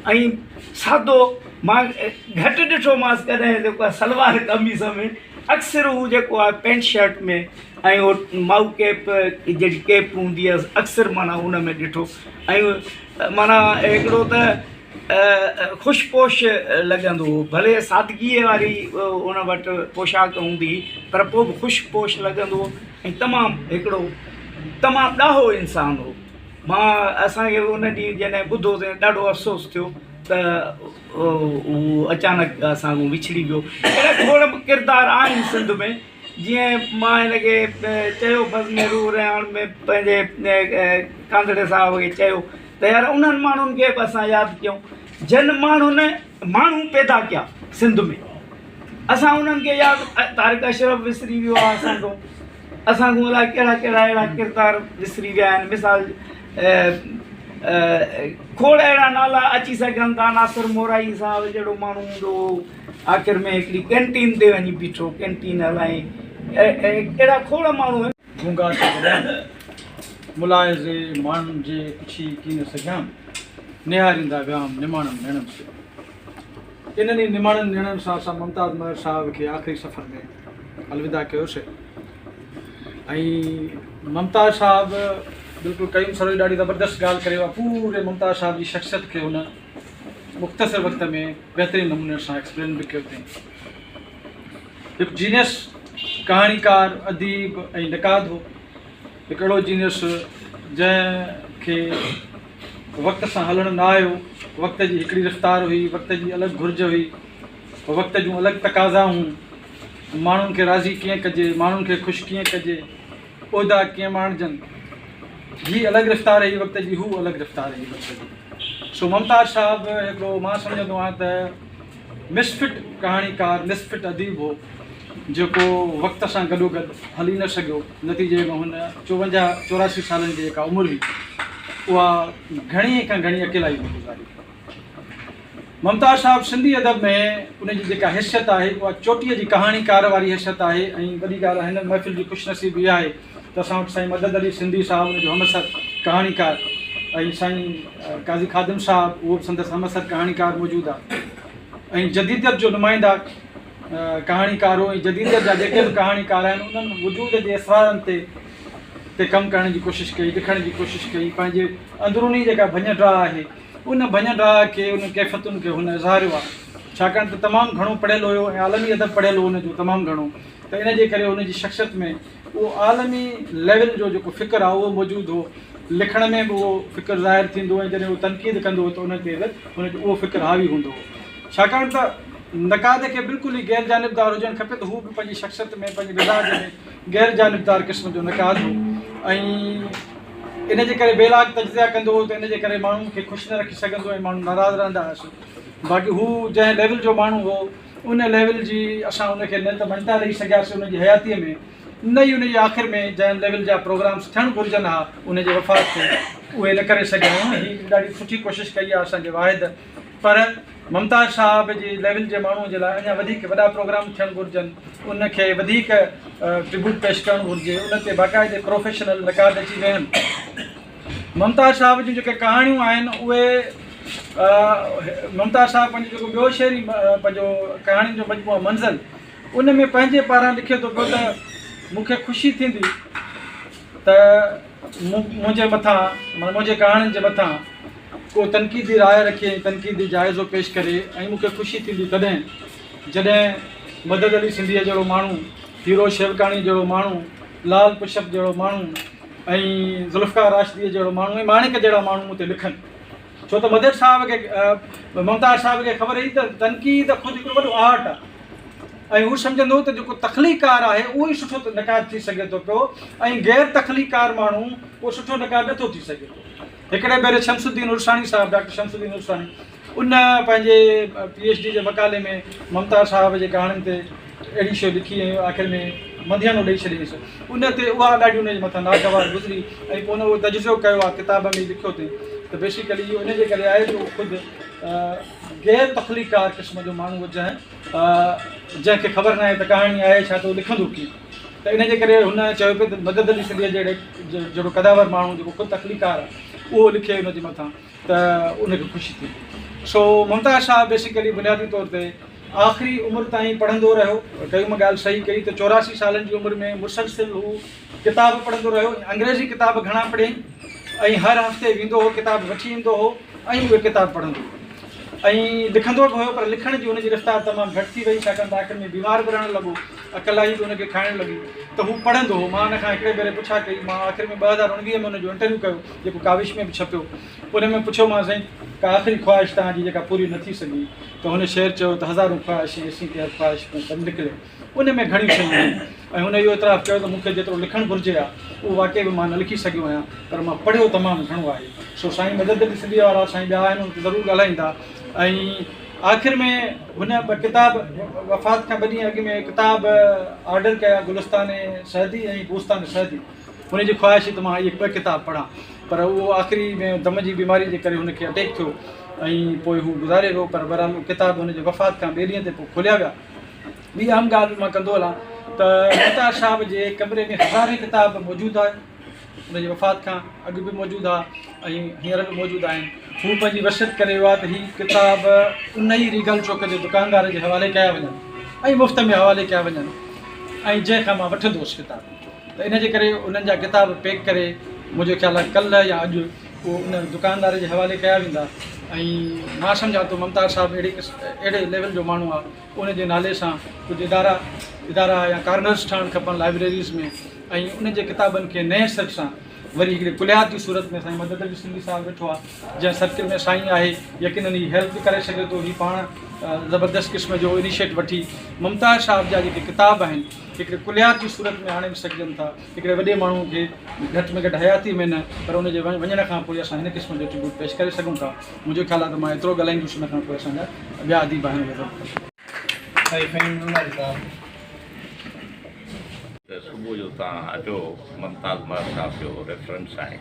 ऐं सादो, मां घटि ॾिठोमांसि कॾहिं जेको आहे सलवार कमीज़ में, अक्सर हू जेको आहे पैंट शर्ट में, ऐं उहो माउ कैप जहिड़ी कैप हूंदी आहे अक्सर माना हुन में ॾिठो। ऐं माना हिकिड़ो त ख़ुशपोश लॻंदो हो, भले सादगीअ वारी हुन वटि पोशाक हूंदी, पर पोइ बि ख़ुशपोश लॻंदो हो, ऐं तमामु हिकिड़ो तमामु ॾाहो इंसानु हो। मां असांखे उन ॾींहुं जॾहिं ॿुधोसीं ॾाढो अफ़सोस थियो त उहो अचानक असांखां विछड़ी वियो। अहिड़ा खोड़ किरदार आहिनि सिंध में, जीअं मां हिनखे चयो बज़मेरू रहण में पंहिंजे कांदड़े साहिब खे चयो त यार उन्हनि माण्हुनि खे बि असां यादि कयूं जिन माण्हुनि माण्हू पैदा कया सिंध में। असां उन्हनि खे यादि, तारिक अशरफ विसरी वियो आहे असांखां अलाए कहिड़ा कहिड़ा अहिड़ा किरदार विसरी विया आहिनि। मिसाल खोड़ अहिड़ा नाला अची सघनि था। नासिर मोराई साहब जहिड़ो माण्हू हूंदो, आख़िर में हिकिड़ी कैंटीन ते वञी बीठो, कैंटीन हलाई। अहिड़ा खोड़ माण्हू आहिनि। गूंगा मुलाइज़े माण्हुनि जे कुझु कीन सघियां, निहारींदा वियाम निमाणनि नेणनि से। इन्हनि निमाणनि नेणनि सां असां मुमताज़ महर साहिब खे आख़िरी सफ़र में अलविदा कयोसीं। ऐं मुमताज़ साहिब बिल्कुलु कयूं सर ॾाढी ज़बरदस्त ॻाल्हि करे आहे। पूरे मुमताज़ साहिब जी शख़्सियत खे हुन मुख़्तसिर वक़्त में बहितरीन नमूने सां एक्सप्लेन बि कयो अथई। हिकु जीनियस कहाणीकार, अदीब ऐं नक़ाद हो। हिकु अहिड़ो जीनियस जंहिंखे वक़्त सां हलणु न आयो। वक़्त जी हिकिड़ी रफ़्तार हुई, वक़्त जी अलॻि घुर्ज हुई, वक़्त जूं अलॻि तक़ाज़ा हुयूं। माण्हुनि खे राज़ी कीअं कजे, माण्हुनि खे ख़ुशि कीअं कजे, उहिदा कीअं माणजनि, ही अलॻि रफ़्तार हुई वक़्त जी, हू अलॻि रफ़्तार हुई वक़्त जी। सो मुमताज़ साहिबु हिकिड़ो मां सम्झंदो आहियां त मिसफिट कहाणीकार, मिसफिट अदीब हो, जेको वक़्त सां गॾोगॾु हली न सघियो। नतीजे में हुन 54-84 सालनि जी जेका उमिरि हुई, उहा घणी खां घणी अकेलाई में गुज़ारी। मुमताज़ साहिबु सिंधी अदब में उनजी जेका हैसियत आहे, उहा चोटीअ जी कहाणीकार वारी हैसियत आहे। ऐं वॾी ॻाल्हि हिन महफ़िल जी ख़ुशनसीबी इहा आहे त असां वटि साईं मदद अली सिंधी साहिबु, उनजो हमसर कहाणीकार, ऐं साईं काज़ी खादिम साहिबु, उहो बि संदसि हमसर कहाणीकार मौजूदु आहे। ऐं जदीदियत जो नुमाइंदा कहाणीकार हो। ऐं जदीदियत जा जेके बि कहाणीकार आहिनि, उन्हनि वजूद जे असरारनि ते कमु करण जी कोशिशि कई, लिखण जी कोशिशि कई। पंहिंजे अंदरूनी जेका भञ-ड्राह आहे, उन भञ-ड्राह खे, उन कैफ़ियतुनि खे हुन इज़हारियो आहे। छाकाणि त तमामु घणो पढ़ियलु हुयो ऐं आलमी अदब पढ़ियलु हो हुनजो तमामु घणो। त इन जे करे हुनजी शख़्सियत में उहो आलमी लेवल जो जेको फ़िक्र आहे उहो मौजूदु हो। लिखण में बि उहो फ़िक्र ज़ाहिर थींदो, ऐं जॾहिं उहो तनक़ीद कंदो हो त उन ते हुनजो उहो फ़िक्र हावी हूंदो हो। छाकाणि त नक़ाद खे बिल्कुलु ई गैर जानबदार हुजणु खपे, त हू बि पंहिंजी शख़्सियत में, पंहिंजे मिज़ाज में गैर जानबदार क़िस्म जो नक़ाद हो। ऐं इन जे करे बेलाग तजज़िया कंदो हो, त इन जे करे माण्हुनि खे ख़ुशि न रखी सघंदो ऐं माण्हू नाराज़ रहंदा हुआसीं। बाक़ी हू जंहिं लेवल जो माण्हू हो, उन लेवल जी असां उनखे न त मञता रही सघियासीं उनजी हयातीअ में, न ई उनजी आख़िर में जंहिं लेवल जा प्रोग्राम्स थियणु घुरिजनि हा उनजे वफ़ात ते, उहे न करे सघिया आहियूं। हीअ ॾाढी सुठी कोशिशि कई आहे असांजे वाहिद। पर मुमताज़ साहिब जी लेवल जे माण्हूअ जे लाइ अञा वधीक वॾा प्रोग्राम थियणु घुरिजनि, उनखे वधीक ट्रिब्यूट पेश करणु घुरिजे, उन ते बाक़ाइदे प्रोफेशनल नक़ाद अची विया आहिनि। मुमताज़ साहिब जूं जेके कहाणियूं आहिनि, उहे मुमताज़ साहिब पंहिंजो जेको ॿियो शेरी, पंहिंजो कहाणियुनि जो मजमूओ मंज़िल, उन में पंहिंजे पारां लिखे थो पियो त मूंखे ख़ुशी थींदी त मुंहिंजे मथां, मुंहिंजे कहाणियुनि जे मथां को तनक़ीदी राय रखे, तनक़ीदी जाइज़ो पेश करे। ऐं मूंखे ख़ुशी थींदी तॾहिं जॾहिं मदद अली सिंधीअ जहिड़ो माण्हू, हीरो शेवकाणी जहिड़ो माण्हू, लाल पुशप जहिड़ो माण्हू, ऐं ज़ुल्फ़कार राशिदीअ जहिड़ो माण्हू, ऐं माणिक जहिड़ा माण्हू मूं ते लिखनि। छो त मदद साहिब खे, मुमताज़ साहिब खे ख़बर हुई त तनक़ीद ख़ुदि हिकिड़ो वॾो आर्ट आहे, ऐं हू सम्झंदो हो त जेको तख़लीकार आहे उहो ई सुठो नक़ाद थी सघे थो पियो, ऐं गैर तख़लीकार माण्हू उहो सुठो नक़ाद नथो थी सघे थो। हिकिड़े भेरे शमसुद्दीन उर्सानी साहिबु, डॉक्टर शमसुद्दीन उर्सानी, उन पंहिंजे PhD जे मक़ाले में मुमताज़ साहिब जे कहाणियुनि ते अहिड़ी शइ लिखी, ऐं आख़िर में मधियानो ॾेई छॾियईंसि उन ते। उहा ॾाढी उनजे मथां नागवार गुज़री, ऐं पोइ उहो तजुज़ो कयो आहे, किताब में लिखियो अथई। त बेसिकली इहो इन जे करे आहे जो ख़ुदि गैर तख़लीकार क़िस्म जो माण्हू जंहिंखे ख़बर न आहे त कहाणी आहे छा, त उहो लिखंदो कीअं। त इन जे करे हुन चयो पियो त मदद अली सिंधीअ जहिड़ो कदावर माण्हू जेको ख़ुदि तख़लीकार आहे, उहो लिखे हुनजे मथां, त उनखे ख़ुशी थी। सो मुमताज़ साहिबु बेसिकली बुनियादी तौर ते आख़िरी उमिरि ताईं पढ़ंदो रहियो। कई मां ॻाल्हि सही कई त 84 सालनि जी उमिरि में मुसलसिल हू किताब पढ़ंदो रहियो। अंग्रेज़ी किताब घणा पढ़ियईं, ऐं हर हफ़्ते वेंदो हो, किताब वठी ईंदो हो, ऐं उहे किताब पढ़ंदो हो, ऐं लिखंदो बि हुयो। पर लिखण जी हुनजी रफ़्तार तमामु घटि थी वई, छाकाणि त आख़िर में बीमार बि रहणु लॻो, अकलाई बि हुनखे खाइणु लॻी। त हू पढ़ंदो हो। मां हुन खां हिकिड़े भेरे पुछा कई, मां आख़िर में 2019 में हुनजो इंटरव्यू कयो, जेको काविश में बि छपियो। उन में पुछियो मां, साईं का आख़िरी ख़्वाहिश तव्हांजी जेका पूरी न थी सघी? त हुन शेर चयो त हज़ारों ख़्वाहिशें ऐसी की हर ख़्वाहिश कम निकिरे। उन में घणी शयूं आहिनि, ऐं हुन इहो इतराफ़ कयो त मूंखे जेतिरो लिखणु घुरिजे आहे उहो वाक़ई बि मां न लिखी सघियो आहियां, पर मां पढ़ियो तमामु घणो आहे। सो साईं मदद अली सिंधीअ वारा साईं ॿिया आहिनि, उन ज़रूरु ॻाल्हाईंदा। ऐं आख़िर में हुन किताब वफ़ात खां 2 ॾींहं अॻु में किताब ऑर्डर कया, गुलिस्तान सअदी ऐं बोस्तान सअदी। हुनजी ख़्वाहिश त मां इहे 2 किताब पढ़ां। पर उहो आख़िरी में दम जी बीमारी जे करे हुनखे अटैक थियो ऐं पोइ हू गुज़ारे वियो। पर बहरहाल किताब हुनजे वफ़ात खां ॿिए ॾींहं ते पोइ खोलिया विया। ॿी अहम ॻाल्हि मां कंदो हलां त मुमताज़ साहब जे कमरे में हज़ारे किताब मौजूदु आहे, हुनजी वफ़ात खां अॻु बि मौजूदु आहे ऐं हींअर बि मौजूदु आहिनि। हू पंहिंजी वसियत करे वियो आहे त हीअ किताब उन ई रीगल चौक जे दुकानदार जे हवाले कया वञनि ऐं मुफ़्त में हवाले कया वञनि ऐं जंहिंखां मां वठंदुसि किताब। त इन जे करे उन्हनि जा किताब पैक करे मुंहिंजो ख़्यालु आहे कल्ह या अॼु उहो उन दुकानदार जे हवाले कया वेंदा। ऐं मां सम्झां थो मुमताज़ साहिबु अहिड़े लेवल जो माण्हू आहे, उन जे नाले सां कुझु इदारा या कार्नर्स ठहणु खपनि लाइब्रेरीज़ में ऐं उन जे किताबनि खे नए सिर सां वरी हिकिड़े कुलियाती सूरत में साईं मदद अली सिंधी साहिबु वेठो आहे जंहिं सर्किल में साईं आहे, यकीनन ही हेल्प बि करे सघे थो। ही पाण ज़बरदस्त क़िस्म जो इनिशिएट वठी मुमताज़ साहिब जा जेके किताब आहिनि हिकिड़े कुलियाती सूरत में आणे सघजनि था, हिकिड़े वॾे माण्हू खे घटि में घटि हयाती में न पर उनजे वञण खां पोइ असां हिन क़िस्म जो ट्रिब्यूट पेश करे सघूं था। मुंहिंजो ख़्यालु आहे त मां एतिरो ॻाल्हाईंदुसि, हुन खां पोइ असांजा ॿिया अदीब आहिनि। त सुबुह जो तव्हां अचो मुमताज़ महर साहिब जो रेफरेंस आहे।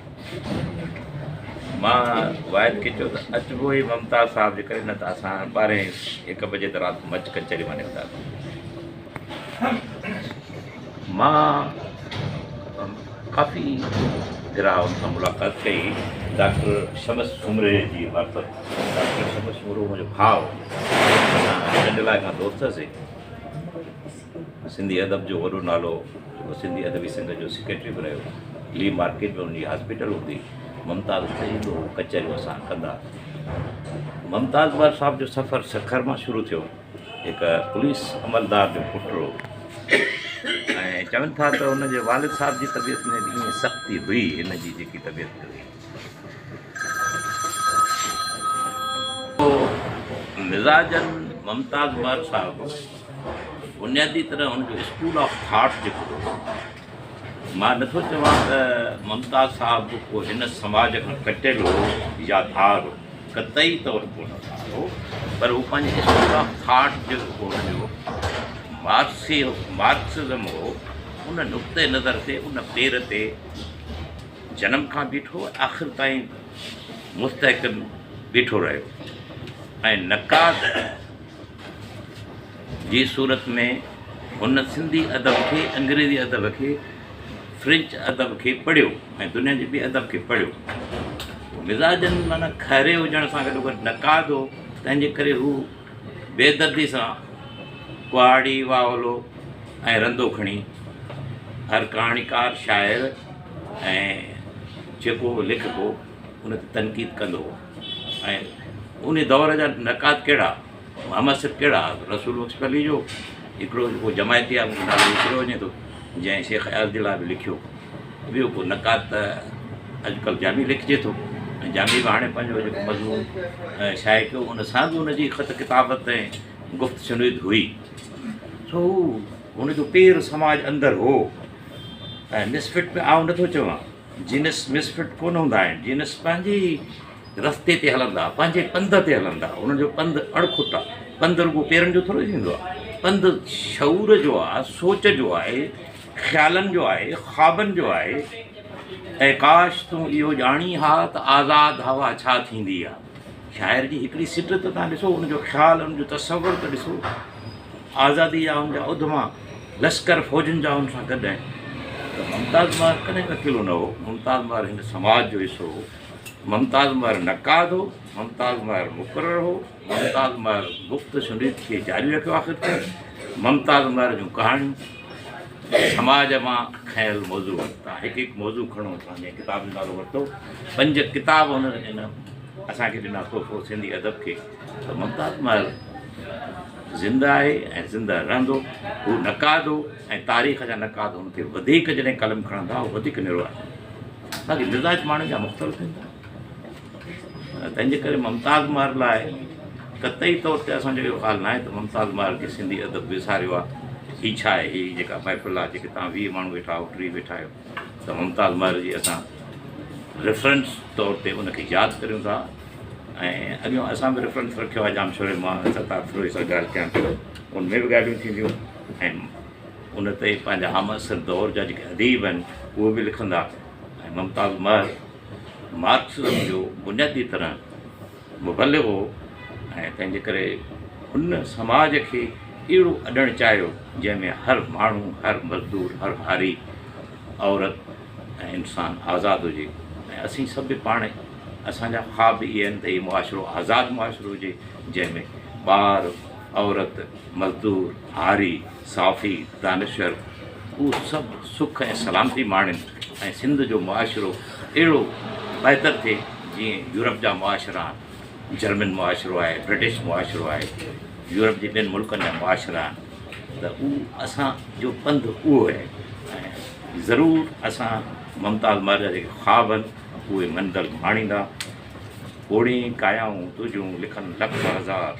मां वाहिद खे चयो त अचिबो ई मुमताज़ साहिब जे करे, न त असां 12-1 बजे त राति मच कचहरी मां निकितासीं। मां काफ़ी देर उनसां मुलाक़ात कई। डॉक्टर शमस उमरे जी मार्फत। डॉक्टर शमस उमरो मुंहिंजो भाउ, चंडला खां दोस्त हुआसीं। सिंधी अदब जो वॾो नालो, सिंधी अदबी संघ जो सेक्रेटरी बि रहियो। ली मार्केट में उनजी हॉस्पिटल हूंदी। मुमताज़ उते ईंदो, कचहरियूं असां कंदा। मुमताज़ महर साहिब जो सफ़र सखर मां शुरू थियो। हिकु पुलिस अमलदार जो पुटु हो ऐं चवनि था त हुनजे वालिद साहिब जी तबियत में बि ईअं सख़्ती हुई, हिन जी जेकी तबियत हुई। मिज़ाजनि मुमताज़ महर साहिबु बुनियादी तरह हुनजो स्कूल ऑफ थाट जेको हो, मां नथो चवां त मुमताज़ साहिबु को हिन समाज खां कटियल हो या धार हो, कतई तौर कोन हो, पर हू पंहिंजे स्कूल ऑफ थाट जेको हुनजो मार्क्सिज़म हो, उन नुक़्ते नज़र ते उन पेर ते जनम खां बीठो आख़िर ताईं मुस्तहकम बीठो रहियो। ऐं नक़ाद जी सूरत में हुन सिंधी अदब खे, अंग्रेज़ी अदब खे, फ्रेंच अदब खे पढ़ियो ऐं दुनिया जे ॿिए अदब खे पढ़ियो। मिज़ाजनि माना खैरे हुजण सां गॾो गॾु नक़ाद हो, तंहिंजे करे हू बेदर्दी सां कुहाड़ी वावलो ऐं रंदो खणी हर कहाणीकार शाइर ऐं जेको लिखको उन ते तनक़ीद कंदो हो। ऐं उन दौर जा नक़ाद कहिड़ा, मोहम्मद सिर्फ़ कहिड़ा, रसूल बख्श अली जो हिकिड़ो जेको जमायती आहे नालो विकिरियो वञे थो, जंहिं शेख अयाज़ जे लाइ बि लिखियो। ॿियो को नक़ाद त अॼुकल्ह जामी लिखिजे थो ऐं जामी बि हाणे पंहिंजो जेको मज़मून शाये कयो, उन सां बि उनजी ख़त किताबत ऐं गुफ़्त शुनीद हुई। सो हुनजो पेर समाज अंदरि हो ऐं मिसफिट में आउं नथो चवां, जीनस मिसफिट कोन हूंदा आहिनि। जीनस पंहिंजे रस्ते ते हलंदा, पंहिंजे पंध ते हलंदा। हुनजो पंधु अणखुट आहे, पंधु रुॻो पेरनि जो थोरो थींदो आहे। पंधु शऊर जो आहे, सोच जो आहे, ख़्यालनि जो आहे, ख़्वाबनि जो आहे। ऐं काश तूं इहो ॼाणी हा त आज़ादु हवा छा थींदी आहे। शाइर जी हिकिड़ी सिट त तव्हां ॾिसो, हुनजो ख़्यालु, हुनजो तसवुरु त ॾिसो। आज़ादी जा हुनजा उधमा लश्कर फ़ौजनि जा हुन सां गॾु आहिनि। त मुमताज़ महर कॾहिं अकेलो न हो। मुमताज़ महर हिन समाज जो हिसो हो। मुमताज़ महर नक़ाद हो, मुमताज़ महर मुक़रर हो, मुमताज़ महर गुफ़्त शुनीद खे जारी रखियो। आख़िर मुमताज़ महर जूं कहाणियूं समाज मां खयल मौज़ू आहिनि। तव्हां हिकु हिकु मौज़ू खणो, तव्हांजे किताब जो नालो वरितो, 5 किताब हुन असांखे ॾिना तोहफ़ो सिंधी अदब खे। त मुमताज़ महर ज़िंदा आहे ऐं ज़िंदा रहंदो। हू नक़ाद हो ऐं तारीख़ जा नक़ाद हुन ते वधीक जॾहिं कलम खणंदा उहो वधीक निरो आहे। बाक़ी मिज़ाज माण्हुनि जा मुख़्तलिफ़ थींदा। तंहिंजे करे मुमताज़ महर लाइ कतई तौर ते असांजो इहो ख़्यालु न आहे त मुमताज़ महर खे सिंधी अदब विसारियो आहे। हीअ छा आहे, हीअ जेका महफ़िल आहे, जेके तव्हां 20 माण्हू वेठा आहियो, 30 वेठा आहियो, त मुमताज़ महर जी असां रेफरेंस तौर ते उनखे यादि करियूं था। ऐं अॻियां असां बि रेफरेंस रखियो आहे जाम शोरे मां सरदार फिरोज़ सां ॻाल्हि कयां पियो, उन में बि ॻाल्हियूं थींदियूं ऐं उन ते पंहिंजा हमअसर दौर जा जेके अदीब आहिनि उहे बि लिखंदा। ऐं मुमताज़ महर मार्क्सिज्म जो बुनियादी तरह मुबलिग हो ऐं तंहिंजे करे हुन समाज खे अहिड़ो अॾणु चाहियो जंहिंमें हर माण्हू, हर मज़दूर, हर हारी, औरत ऐं इंसान आज़ादु हुजे। ऐं असीं सभु पाण असांजा ख़्वाब इहे आहिनि त हीउ मुआशिरो आज़ादु मुआशिरो हुजे जंहिंमें ॿार, औरत, मज़दूर, हारी, साफ़ी, दानिशर उहे सभु सुख ऐं सलामती माणनि ऐं सिंध जो मुआशिरो अहिड़ो बहितर थिए जीअं यूरोप जा मुआशिरा, जर्मन मुआशिरो आहे, ब्रिटिश मुआशिरो आहे, यूरोप जे ॿियनि मुल्कनि जा मुआशिरा आहिनि। त उहो असांजो पंधु उहो आहे ऐं ज़रूरु असां मुमताज़ महर जा जेके ख़्वाब आहिनि उहे मंज़िल माणींदा। ओड़ी कायाऊं तुझूं लिखनि लख हज़ार,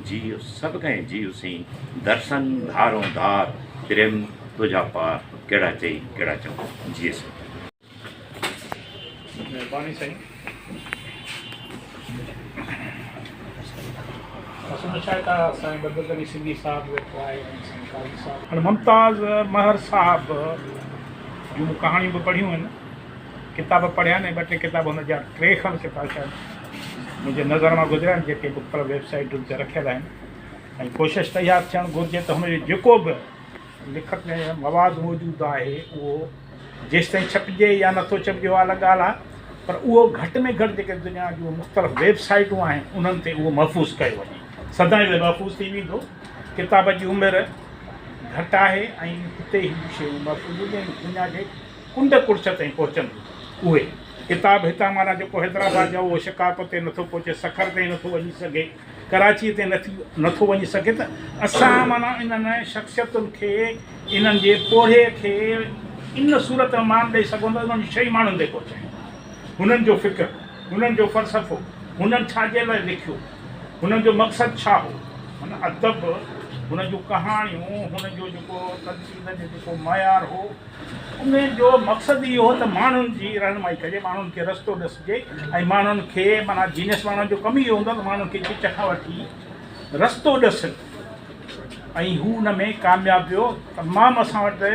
जीउ सभु कंहिं जीउसीं दर्शन धारों धार, प्रेम तुझा पार, कहिड़ा चई कहिड़ा चऊं जीअ से। महिरबानी साईं। असां शायदि असांजे बदल अली सिंधी साहिबु वेठो आहे, संकारी साहिबु। हाणे मुमताज़ महर साहिबु जूं कहाणियूं बि पढ़ियूं आहिनि, किताब पढ़िया आहिनि, 2-3 किताब हुन जा 3 खनि किताब शायदि मुंहिंजे नज़र मां गुज़रिया आहिनि जेके बुक पर वेबसाइटुनि ते रखियल आहिनि। ऐं कोशिशि त इहा थियणु घुरिजे त हुनजो जेको बि लिखत में मवादु मौजूदु आहे उहो जेसि ताईं छपिजे या नथो छपिजे उहा अलॻि ॻाल्हि आहे, पर उहो घटि में घटि जेके दुनिया जूं मुख़्तलिफ़ वेबसाइटूं आहिनि उन्हनि ते उहो महफ़ूज़ कयो वञे, सदाईं लाइ महफ़ूज़ थी वेंदो। किताब जी उमिरि घटि आहे ऐं हिते ई शयूं महफ़ूज़ हुजनि, दुनिया जे कुंड कुर्छ ताईं पहुचनि उहे किताब। हितां माना जेको हैदराबाद जा उहो शिकागो ते नथो पहुचे, सखर ताईं नथो वञी सघे, कराची ते नथो वञी सघे, त असां माना इन्हनि शख़्सियतुनि खे, इन्हनि जे पोढ़े खे इन सूरत में मान ॾेई सघूं था उन्हनि 6 माण्हुनि ते पहुचायूं। हुननि जो फ़िक्र, हुननि जो फ़लसफ़ो, हुननि छाजे लाइ लिखियो, हुननि जो मक़सदु छा हो, माना अदब, हुन जूं कहाणियूं, हुन जो जेको तनक़ीद जो जेको मयार हो, उन जो मक़सदु इहो हो त माण्हुनि जी रहनुमाई कजे, माण्हुनि खे रस्तो ॾिसिजे ऐं माण्हुनि खे माना जीनियस माण्हुनि जो कमु इहो हूंदो आहे त माण्हुनि खे चिच खां वठी रस्तो ॾिसनि ऐं हू हुन में कामयाबु थियो। तमामु असां वटि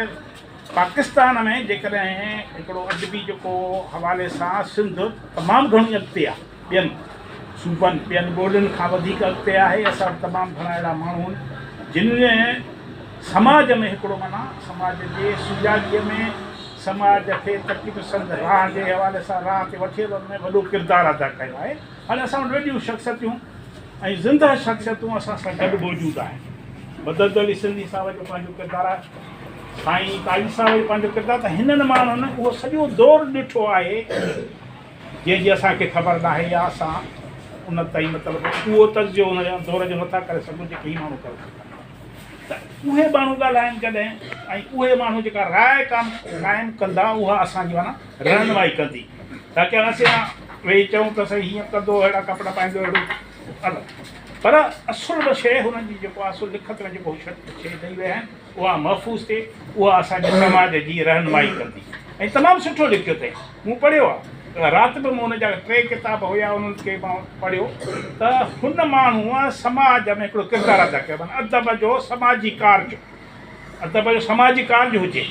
पाकिस्तान में जेकॾहिं हिकिड़ो अदबी जेको हवाले सां सिंध तमामु घणी अॻिते आहे, ॿियनि सूबनि, ॿियनि ॿोलियुनि खां वधीक अॻिते आहे। असां वटि तमामु घणा अहिड़ा माण्हू आहिनि जिन समाज में हिकिड़ो माना समाज जे सुजाॻीअ में समाज खे तकलीफ़ पसंदि राह जे हवाले सां राह ते वठी हलण में वॾो किरदारु अदा कयो आहे। हाणे असां वटि वॾियूं शख़्सियतूं ऐं ज़िंदा शख़्सियतूं असां सां गॾु मौजूदु आहिनि। मदद अली सिंधी साहिब जो पंहिंजो किरदारु आहे, साईं काजी साहिब जो पंहिंजो किरदारु, त हिननि माण्हुनि उहो सॼो दौरु ॾिठो आहे जंहिंजी असांखे ख़बर न आहे या असां उन ताईं मतिलबु उहो तज़ियो हुन दौर जो नथा करे सघूं जेके ही माण्हू करे सघनि। त उहे माण्हू ॻाल्हाइनि कॾहिं ऐं उहे माण्हू जेका राय क़ाइमु कंदा उहा असांजी माना रहनुमाई कंदी, ताकी असां वेही चऊं त सही हीअं कंदो, अहिड़ा कपिड़ा पाईंदो, अहिड़ो अलॻि, पर असुलु शइ हुननि जी जेको असुलु लिखत में जेको शइ ॾेई विया आहिनि उहा महफ़ूज़ थिए, उहा असांजे समाज जी रहनुमाई कंदी। ऐं तमामु सुठो लिखियो अथई, मूं पढ़ियो आहे, राति बि मूं हुनजा 3 किताब हुया, उन्हनि खे मां पढ़ियो त हुन माण्हूअ समाज में हिकिड़ो किरदारु अदा कयो, माना अदब जो समाजी कार्य, अदब जो समाजी कार्य हुजे।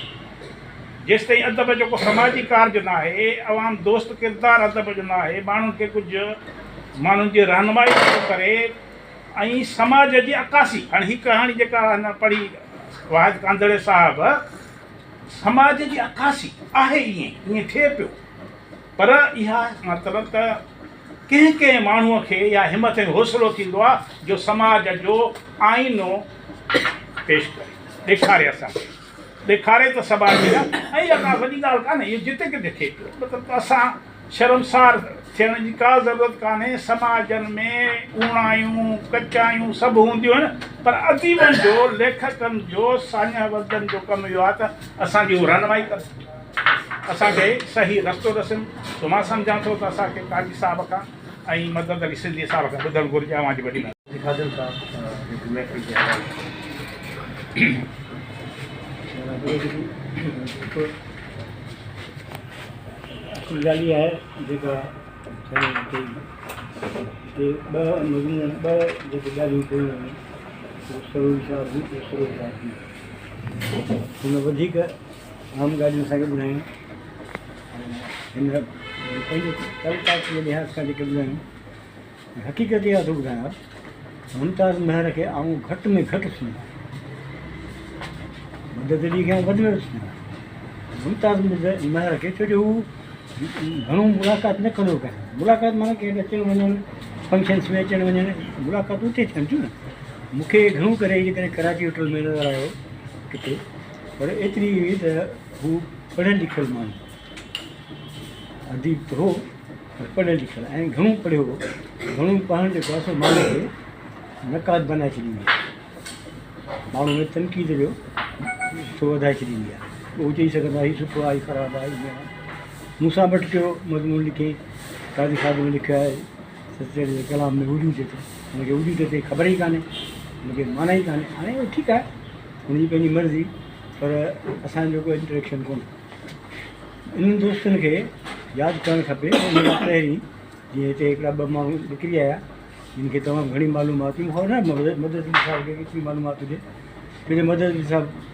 जेसि ताईं अदब जेको समाजी कार्य न आहे, अवाम दोस्त किरदारु अदब जो न आहे, माण्हुनि खे कुझु माण्हुनि जी रहनुमाई थो करे ऐं समाज जी अकासी। हाणे हीअ कहाणी जेका हिन पढ़ी वाहिद कांदड़े साहिबु, समाज जी अकासी आहे, ईअं थिए पियो, पर इहा मतिलबु त कंहिं कंहिं माण्हूअ खे इहा हिमत ऐं हौसलो थींदो आहे जो समाज जो आईनो पेश करे ॾेखारे, असांखे ॾेखारे त समाज जा। ऐं इहा का वॾी ॻाल्हि कान्हे, इहो जिते किथे थिए पियो, मतिलबु असां शर्मसार थियण जी का ज़रूरत कान्हे। समाजनि में ऊणायूं कचायूं सभु हूंदियूं आहिनि, पर अदीबनि जो, लेखकनि जो, सान्या वदनि जो कमु इहो आहे त असांजी हू रहनुमाई कनि, असांखे सही रस्तो ॾिसनि। तो मां सम्झां थो त असांखे काजी साहिब खां ऐं मदद अली सिंधी साहिब खां ॿुधणु घुरिजे। अवांजी वॾी ॻाल्हि आहे जेका जेके ॻाल्हियूं कयूं आहिनि हुन वधीक आम ॻाल्हियूं असांखे ॿुधायूं। हिन पंहिंजे कविता जे लिहाज़ खां जेके ॿुधायूं हक़ीक़त इहा थो ॿुधायां मुमताज़ महर खे आऊं घटि में घटि सुञाणां मदद ॾी खे वधि में वधि सुञाणां मुमताज़ महर खे छो जो हू घणो मुलाक़ात न कंदो कयां मुलाक़ात माना कंहिं अचणु वञणु फंक्शन्स में अचणु वञणु मुलाक़ात उते थियनि थियूं न मूंखे घणो करे जेकॾहिं कराची होटल में नज़र आयो किथे पर एतिरी हुई त हू पढ़ियलु लिखियलु माण्हू अदीब त हो पर पढ़ियलु लिखियलु ऐं घणो पढ़ियो हो घणो पढ़णु जेको आहे सो माण्हू खे नक़ाद बनाए छॾींदी आहे माण्हू में तनक़ीद जो थो वधाए छॾींदी आहे उहो चई सघंदो आहे हीउ सुठो आहे हीउ ख़राबु आहे हीअं आहे मूंसां भटकियो मज़मून लिखे काज़ी खाद में लिखियो आहे सचे कलाम में वजूद ते हुनखे वजूद ते ख़बर ई कान्हे हुनखे माना ई कान्हे हाणे उहो ठीकु आहे हुनजी पंहिंजी मर्ज़ी पर असांजो को इंटरेक्शन कोन्हे इन्हनि दोस्तनि खे यादि करणु खपे उन खां पहिरीं जीअं हिते हिकिड़ा ॿ माण्हू निकिरी आया जिन खे तमामु घणी मालूमात हुई मूंखां न मदद साहिब खे केतिरी मालूमात हुजे पंहिंजे मदद साहिबु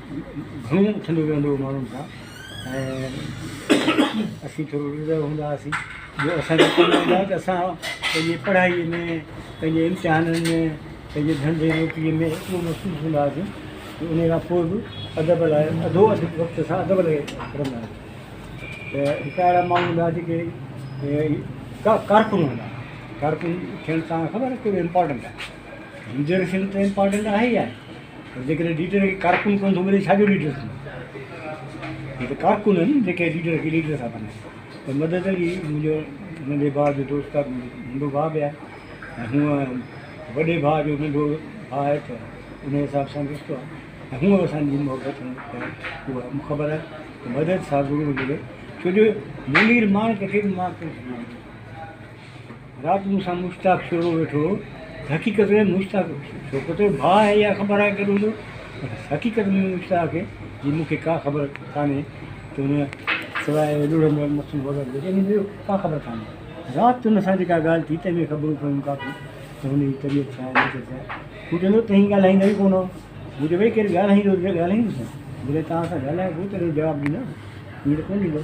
घणो थींदो वेंदो हो माण्हुनि सां ऐं असीं थोरो रिज़र्व हूंदा हुआसीं ॿियो असांजो कमु हूंदो आहे त असां पंहिंजे पढ़ाईअ में पंहिंजे इम्तिहाननि में पंहिंजे धंधे नौकरीअ में एतिरो महसूसु हूंदा हुआसीं उन खां पोइ बि अदब लाइ अधो अधु वक़्त सां अदब लाइ करंदा हुआसीं त हिकु अहिड़ा माण्हू हूंदा जेके कारकुन हूंदा कारकुन थियणु तव्हांखे ख़बर आहे कहिड़ो इम्पोर्टेंट आहे लीडरशिप त इम्पोर्टेंट आहे ई आहे पर जेकॾहिं लीडर खे कारकुन कोन थो मिले छाजो लीडर थींदो हीअ त कारकुन आहिनि जेके लीडर खे लीडर था बनाइनि त मदद अली मुंहिंजो नंढे भाउ जो दोस्त आहे नंढो भाउ बि आहे ऐं हूअं वॾे भाउ जो नंढो भाउ आहे त उन हिसाब सां ॾिसंदो आहे ऐं हूअं असांजी मोहबत उहा मूंखे ख़बर आहे त मदद सां ज़रूरु मिले छो जो मुनीर माण्हू कंहिंखे बि मां कोन सुञाणा राति मूंसां मुश्ताक छोड़ो वेठो हक़ीक़त में मुश्ताक छो त भाउ आहे इहा ख़बर आहे केॾो हूंदो हक़ीक़त में मुश्ताक आहे जी मूंखे का ख़बर कान्हे त हुन सवाइ लुड़ंदड़ मसूं वग़ैरह जंहिंमें ॿियो का ख़बर कान्हे राति हुन सां जेका ॻाल्हि थी तंहिंमें ख़बरूं पयूं काफ़ी त हुनजी तबियत छा आहे छा आहे हू चवंदो तव्हीं ॻाल्हाईंदा ई कोन मुंहिंजो भई केरु ॻाल्हाईंदो ॻाल्हाईंदुसि जॾहिं तव्हां सां ॻाल्हाए पोइ तॾहिं जवाबु ॾींदो हीअं त कोन ॾींदो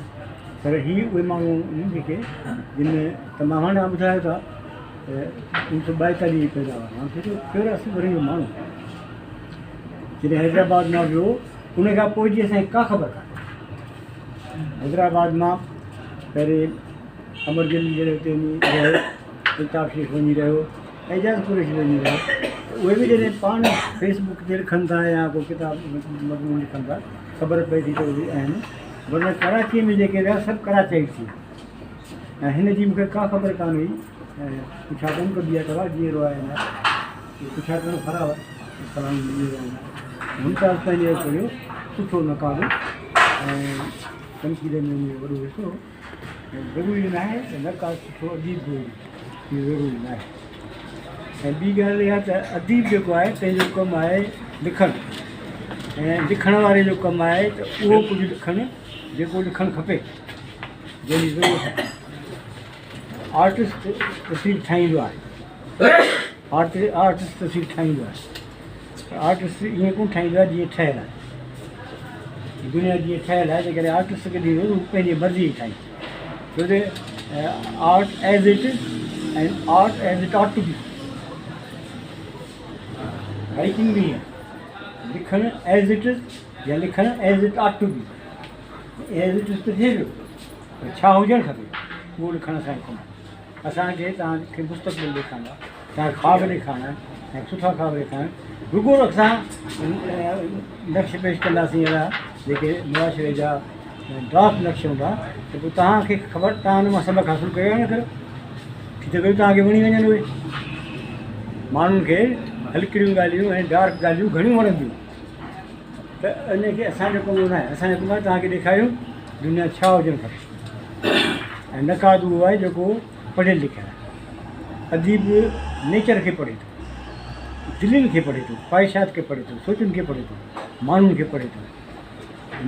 पर हीअ उहे माण्हू आहिनि जेके जिन त मां हाणे ॿुधायो था त 1942 जी पैदावार मां सोचियो 84 वरे जो माण्हू जॾहिं हैदराबाद मां वियो उन खां पोइ जी असांखे का ख़बर कान्हे हैदराबाद मां पहिरें अमर जल्दी जॾहिं हुते वञी रहियो अल्ताफ़ शेख वञी रहियो एजाज़ कुरैशी वञी रहियो उहे बि जॾहिं पाण फेसबुक ते लिखनि था या को किताब मज़मून लिखनि था ख़बर पए थी त उहे आहिनि वरना कराचीअ में जेके रहिया सभु कराची थी ऐं हिन जी मूंखे का ख़बर कान हुई ऐं पुछा कोन कबी आहे तव्हां जीअं रोआ आहिनि पुछा करणु ख़राबु आहे सलाम मुमताज़ पंहिंजे कयो सुठो नकाबो ऐं तनक़ीद में वॾो हिसो ज़रूरी न आहे त नकाब सुठो अदीब जो इहो ज़रूरी न आहे ऐं ॿी ॻाल्हि इहा त अदीब जेको आहे पंहिंजो कमु आहे लिखणु ऐं लिखण वारे जो कमु आहे त उहो कुझु लिखणु जेको लिखणु खपे जंहिंजी ज़रूरत आहे आर्टिस्ट तस्वीर ठाहींदो आहे आर्टिस्ट तस्वीर ठाहींदो आहे आर्टिस्ट ईअं कोन ठाहींदो आहे जीअं ठहियलु आहे दुनिया जीअं ठहियलु आहे जेकॾहिं आर्टिस्ट खे ॾींदो हू पंहिंजी मर्ज़ी जी ठाहींदो छो त art as it is and art as it ought to be writing बि आहे लिखणु एज़ इट इज़ या लिखणु as it ought to be as it is त थिए पियो पर छा हुजणु खपे उहो लिखणु असांखे कोन असांखे तव्हांखे मुस्तक़बिल ॾेखारणु तव्हांखे ख़्वाब ॾेखारणु ऐं सुठा ख़्वाब ॾेखारणु रुगो असां नक्श पेश कंदासीं अहिड़ा जेके मुआशिरे जा ड्राफ्ट नक्श हूंदा त पोइ तव्हांखे ख़बर तव्हां हुन मां सबक़ु हासिलु कयो न कयो थी त कयो तव्हांखे वणी वञनि उहे माण्हुनि खे हल्किड़ियूं ॻाल्हियूं ऐं डार्क ॻाल्हियूं घणियूं वणंदियूं त इनखे असांजो कमु न आहे असांजो कमु आहे तव्हांखे ॾेखारियूं दुनिया छा हुजणु खपे ऐं नक़ाद उहो आहे जेको पढ़ियलु लिखियलु आहे अदीब नेचर खे पढ़े थो दिलनि खे पढ़े थो ख़्वाहिशात खे पढ़े थो सोचुनि खे पढ़े थो माण्हुनि खे पढ़े थो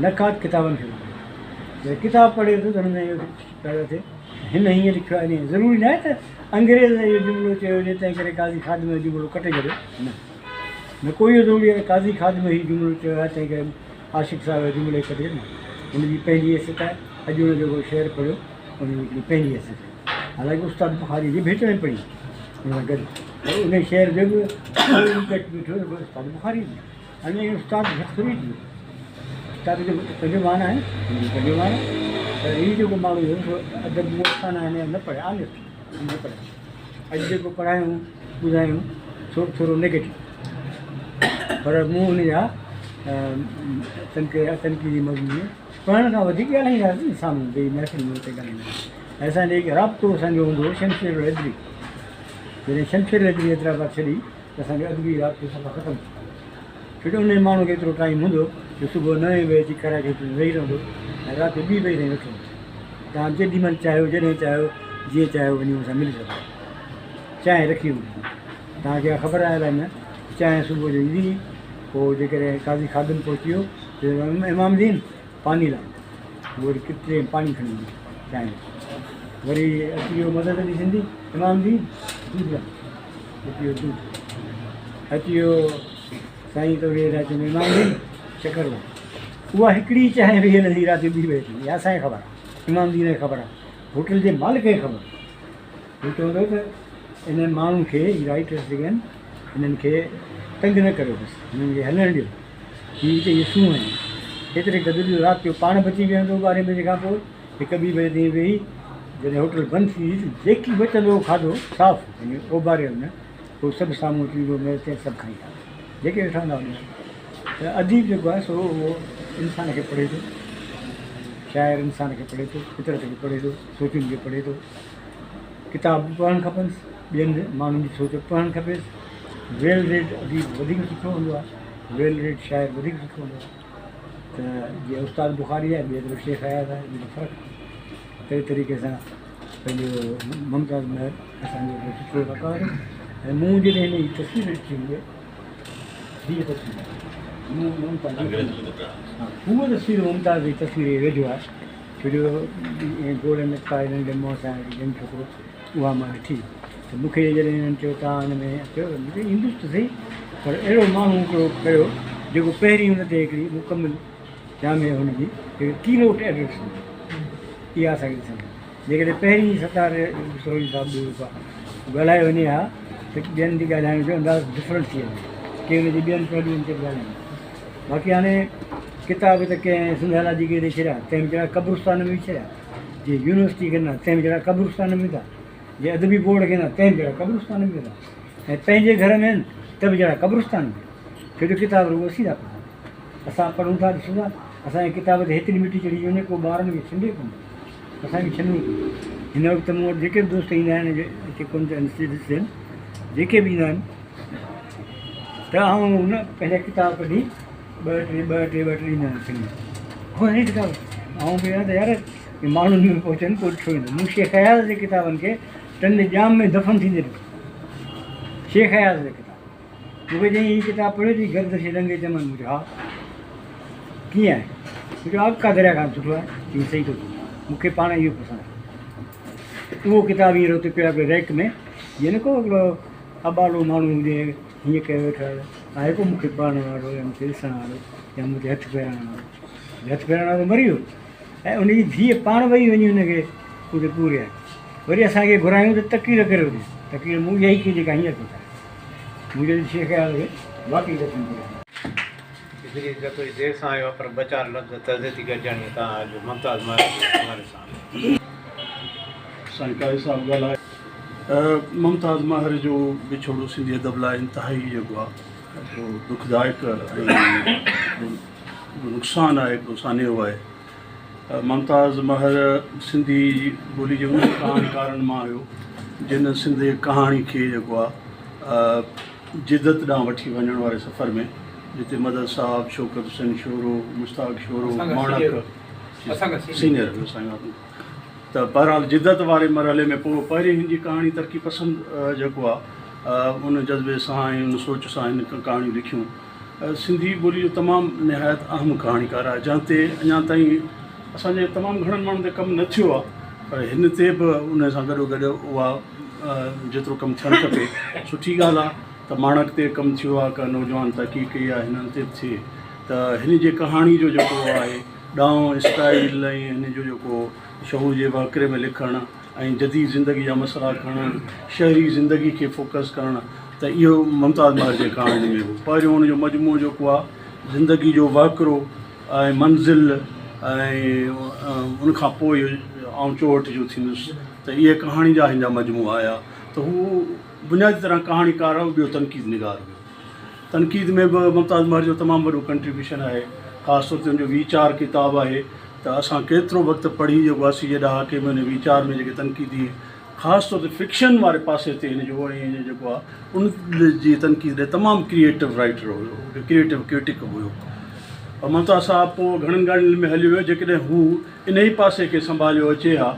नक़ाद किताबनि खे पढ़े थो जॾहिं किताब पढ़े थो त हुन में इहो पैदा थिए हिन हीअं लिखियो आहे ईअं ज़रूरी न आहे त अंग्रेज़ इहो जुमिलो चयो हुजे तंहिं करे काज़ी खादिम जो जुमिलो कटे छॾियो न कोई इहो ज़रूरी आहे काज़ी खादिम ही जुमिलो चयो आहे तंहिं करे आशिक़ साहिब जो जुमिलो कटे न हुनजी पंहिंजी हैसियत आहे अॼु हुन जेको शेर पढ़ियो उन हिकिड़ी पंहिंजी हैसियत हालांकि उस्ताद बुखारी जी भेट में पढ़ी उन सां गॾु उन शहर जो बि बीठो उस्ताद बुखारी जी अने उस्ताद ज़ख़्री जी उस्ताद जो तर्जुमान आहे तर्जुमान त हीउ जेको माण्हू हुयो अदब मुस्तान न पढ़े आलिस न पढ़े अॼु जेको पढ़ायूं ॿुधायूं थोरो नेगेटिव पर मूं हुनजा तनक़ीदी मज़मून पढ़ण खां वधीक ॻाल्हाईंदासीं साम्हूं ॿई महफ़िल में हुते ॻाल्हाईंदासीं ऐं असांजो राब्तो असांजो हूंदो शमशेर हैदरी जॾहिं शमशेर हैदरी हैदराबाद छॾी त असांजो अदबी राब्तो सफ़ा ख़तमु छो जो उन माण्हू खे एतिरो टाइम हूंदो जो सुबुह 9 बजे अची कराए खे वेही रहंदो ऐं राति 2 बजे ताईं वेठो तव्हां जेॾी महिल चाहियो जॾहिं चाहियो जीअं चाहियो वञी असां मिली सघो चांहि रखी हूंदी तव्हांखे ख़बर आहे अलाए न चांहि सुबुह जो ईंदी पोइ जेकॾहिं काज़ी खादम पहुची वियो त इमाम दीन पानी ला उहो वरी किथे पाणी खणी ईंदी चांहि वरी अची वियो मदद अली सिंधी इमाम दीन दूध ला अची वियो दूध अची वियो साईं त वेह राति में इमाम दीन शकर ला उहा हिकिड़ी चांहि वेही रहंदी राति 2 बजे थींदी असांखे ख़बर आहे इमाम दीन खे ख़बर आहे होटल जे मालिक खे ख़बर हू चवंदो त इन माण्हू खे राइटर्स जेके आहिनि हिननि खे तंग न करियो बसि हिननि खे हलणु ॾियो हीअ त इहे सूं आहिनि एतिरे गदिलियूं राति जो पाण बची वेंदो 12 बजे खां पोइ 1-2 बजे ताईं वेही जॾहिं होटल बंदि थी जेकी बचंदो खाधो साफ़ु यानी ओभारियो न पोइ सभु साम्हूं अची वियो मैच सभु खाई था जेके वेठा हूंदा हुन त अदीब जेको आहे सो उहो इंसान खे पढ़े थो शाइर इंसान खे पढ़े थो फितरत खे पढ़े थो सोचुनि खे पढ़े थो किताब पढ़णु खपनि ॿियनि माण्हुनि जी सोच पढ़णु खपेसि वेल रेड अदीब वधीक सुठो हूंदो आहे वेल रेड शाइर वधीक सुठो हूंदो आहे त जीअं उस्ताद बुखारी आहे ॿिए तरफ़ शेख आया था ॿियो फ़र्क़ु कहिड़े तरीक़े सां पंहिंजो मुमताज़ महर असांजो सुठो रकाब ऐं मूं जॾहिं हिन जी तस्वीर ॾिठी हुई हीअ तस्वीर मूं मुमताज़ उहा तस्वीर मुमताज़ जी तस्वीर वेझो आहे छो जो गोड़े में का हिननि खे मुंहं सां ॼण छोकिरो उहा मां ॾिठी त मूंखे जॾहिं हिननि चयो तव्हां हिन में चयो मूंखे ईंदुसि त सही पर अहिड़ो माण्हू हिकिड़ो कयो जेको पहिरीं हुन ते हिकिड़ी मुकमिल जामे हुनजी की नोट एड्रेस इहा असांखे ॾिसंदी जेकॾहिं पहिरीं सतार सरोज साहिबु ॻाल्हाए वञे हा त ॿियनि जी ॻाल्हाइण जो अंदाज़ु डिफरेंट थी वञे की हुनजी ॿियनि पहलुनि ते ॻाल्हाइनि बाक़ी हाणे किताब त कंहिं सुंधाला जी खे ॾेई छॾिया तंहिं जहिड़ा कब्रिस्तान में विझी छॾिया जीअं यूनिवर्सिटी कंदा तंहिं जहिड़ा कब्रिस्तान में था जे अदबी बोर्ड कंदा तंहिं जहिड़ा कब्रिस्तान में था ऐं पंहिंजे घर में आहिनि त बि जहिड़ा कब्रिस्तान में छो जो किताब रुॻो असीं था पढ़ूं असां पढ़ूं था ॾिसूं था असांजे किताब ते हेतिरी मिटी चढ़ी वञे को ॿारनि खे छंडे कोन असांखे छॾूं हिन वक़्तु मूं वटि जेके बि दोस्त ईंदा आहिनि जेको आहिनि जेके बि ईंदा आहिनि त आउं हुन पंहिंजा किताब कढी ॿ टे ईंदा आहिनि खणी हो हिन किताब ऐं बि त यार माण्हुनि में पहुचनि पोइ ॾिठो ईंदो मूं शेख हयाज़ जे किताबनि खे टन जाम में दफ़न थींदे ॾिठो शेख हयाज़ जे किताब मूंखे चई हीअ किताब पढ़ियो थी गर्दश रंगे चमन मुंहिंजो हा कीअं आहे मुंहिंजो अबका दरिया खां सुठो आहे हीअं सही थो थिए मूंखे पाण इहो पसंदि आहे उहो किताब हींअर हुते पियो आहे रैक में जीअं न को हिकिड़ो अबालो माण्हू हुजे हीअं कयो वेठो आहे को मूंखे पढ़ण वारो या मूंखे ॾिसण वारो या मूंखे हथु फेराइण वारो हथु फेराइण वारो मरी वियो ऐं उनजी धीअ पाण वेही वञी हुनखे उते पूरे आहे वरी असांखे घुरायूं त तकीर करे थी तकीर मूं इहा ई की जेका हींअर थो ठाहे मुंहिंजे शेख खे बाक़ी हिकिड़ी थोरी देरि सां आयो आहे पर 2-4 लफ़्ज़ तज़ती गॾिजाणी तव्हां जो मुमताज़ महर सां साईं कारी साहिबु ॻाल्हाए मुमताज़ महर जो विछोड़ो सिंधी अदब लाइ इंतिहाई जेको आहे दुखदायक ऐं नुक़सानु आहे हिकिड़ो सान्यो आहे मुमताज़ महर सिंधी ॿोली जे उन कहाणीकारनि मां हुयो जिन सिंधी कहाणी खे जेको आहे जिदत ॾांहुं वठी वञण वारे सफ़र में जिते मदद साहब शौकत हुसैन शोरो मुश्ताक शोरो माणक सीनियर असांजो त बहरहाल जिदत वारे मरहले में पोइ पहिरीं हिन जी कहाणी तरक़ी पसंदि जेको आहे उन जज़्बे सां ऐं उन सोच सां हिन कहाणियूं लिखियूं सिंधी ॿोली जो तमामु निहायत अहम कहाणीकार आहे जंहिं ते अञा ताईं असांजे तमामु घणनि माण्हुनि ते कमु न थियो आहे पर हिन ते बि उन सां गॾोगॾु उहा जेतिरो कमु थियणु खपे सुठी ॻाल्हि आहे त माणक ते कमु थियो आहे का नौजवान तहक़ीक़ कई आहे हिननि ते बि थिए त हिन जे कहाणी जो जेको आहे ॾांहुं स्टाइल ऐं हिन जो जेको शहूर जे वाकिरे में लिखणु ऐं जदीद ज़िंदगी जा मसइला खणणु, शहरी ज़िंदगी खे फोकस करणु, त इहो मुमताज़ महर जे कहाणी में हो। पहिरियों हुनजो मजमूओ जेको आहे ज़िंदगी जो वाकिरो ऐं मंज़िल ऐं उनखां पोइ आउं चोहठ जो थींदुसि, त इहे कहाणी जा हिन जा मजमू आया। त हू बुनियादी तरह कहाणीकार हो। ॿियो तनक़ीद निगार हुयो। तनक़ीद में बि मुमताज़ महर जो तमामु वॾो कंट्रीब्यूशन आहे। ख़ासि तौर ते हुनजो वीचार किताबु आहे, त असां केतिरो वक़्तु पढ़ी जेको आहे सीए ॾहाके में हुन वीचार में जेके तनक़ीदी ख़ासि तौर ते फिक्शन वारे पासे ते हिनजो ऐं जेको आहे उन जी तनक़ीद ॾे तमामु क्रिएटिव राइटर हुयो, क्रिएटिव क्रिटिक हुयो। और मुमताज़ साहब पोइ घणनि ॻाल्हियुनि में हली वियो जेकॾहिं हू इन ई पासे खे संभालियो अचे हा,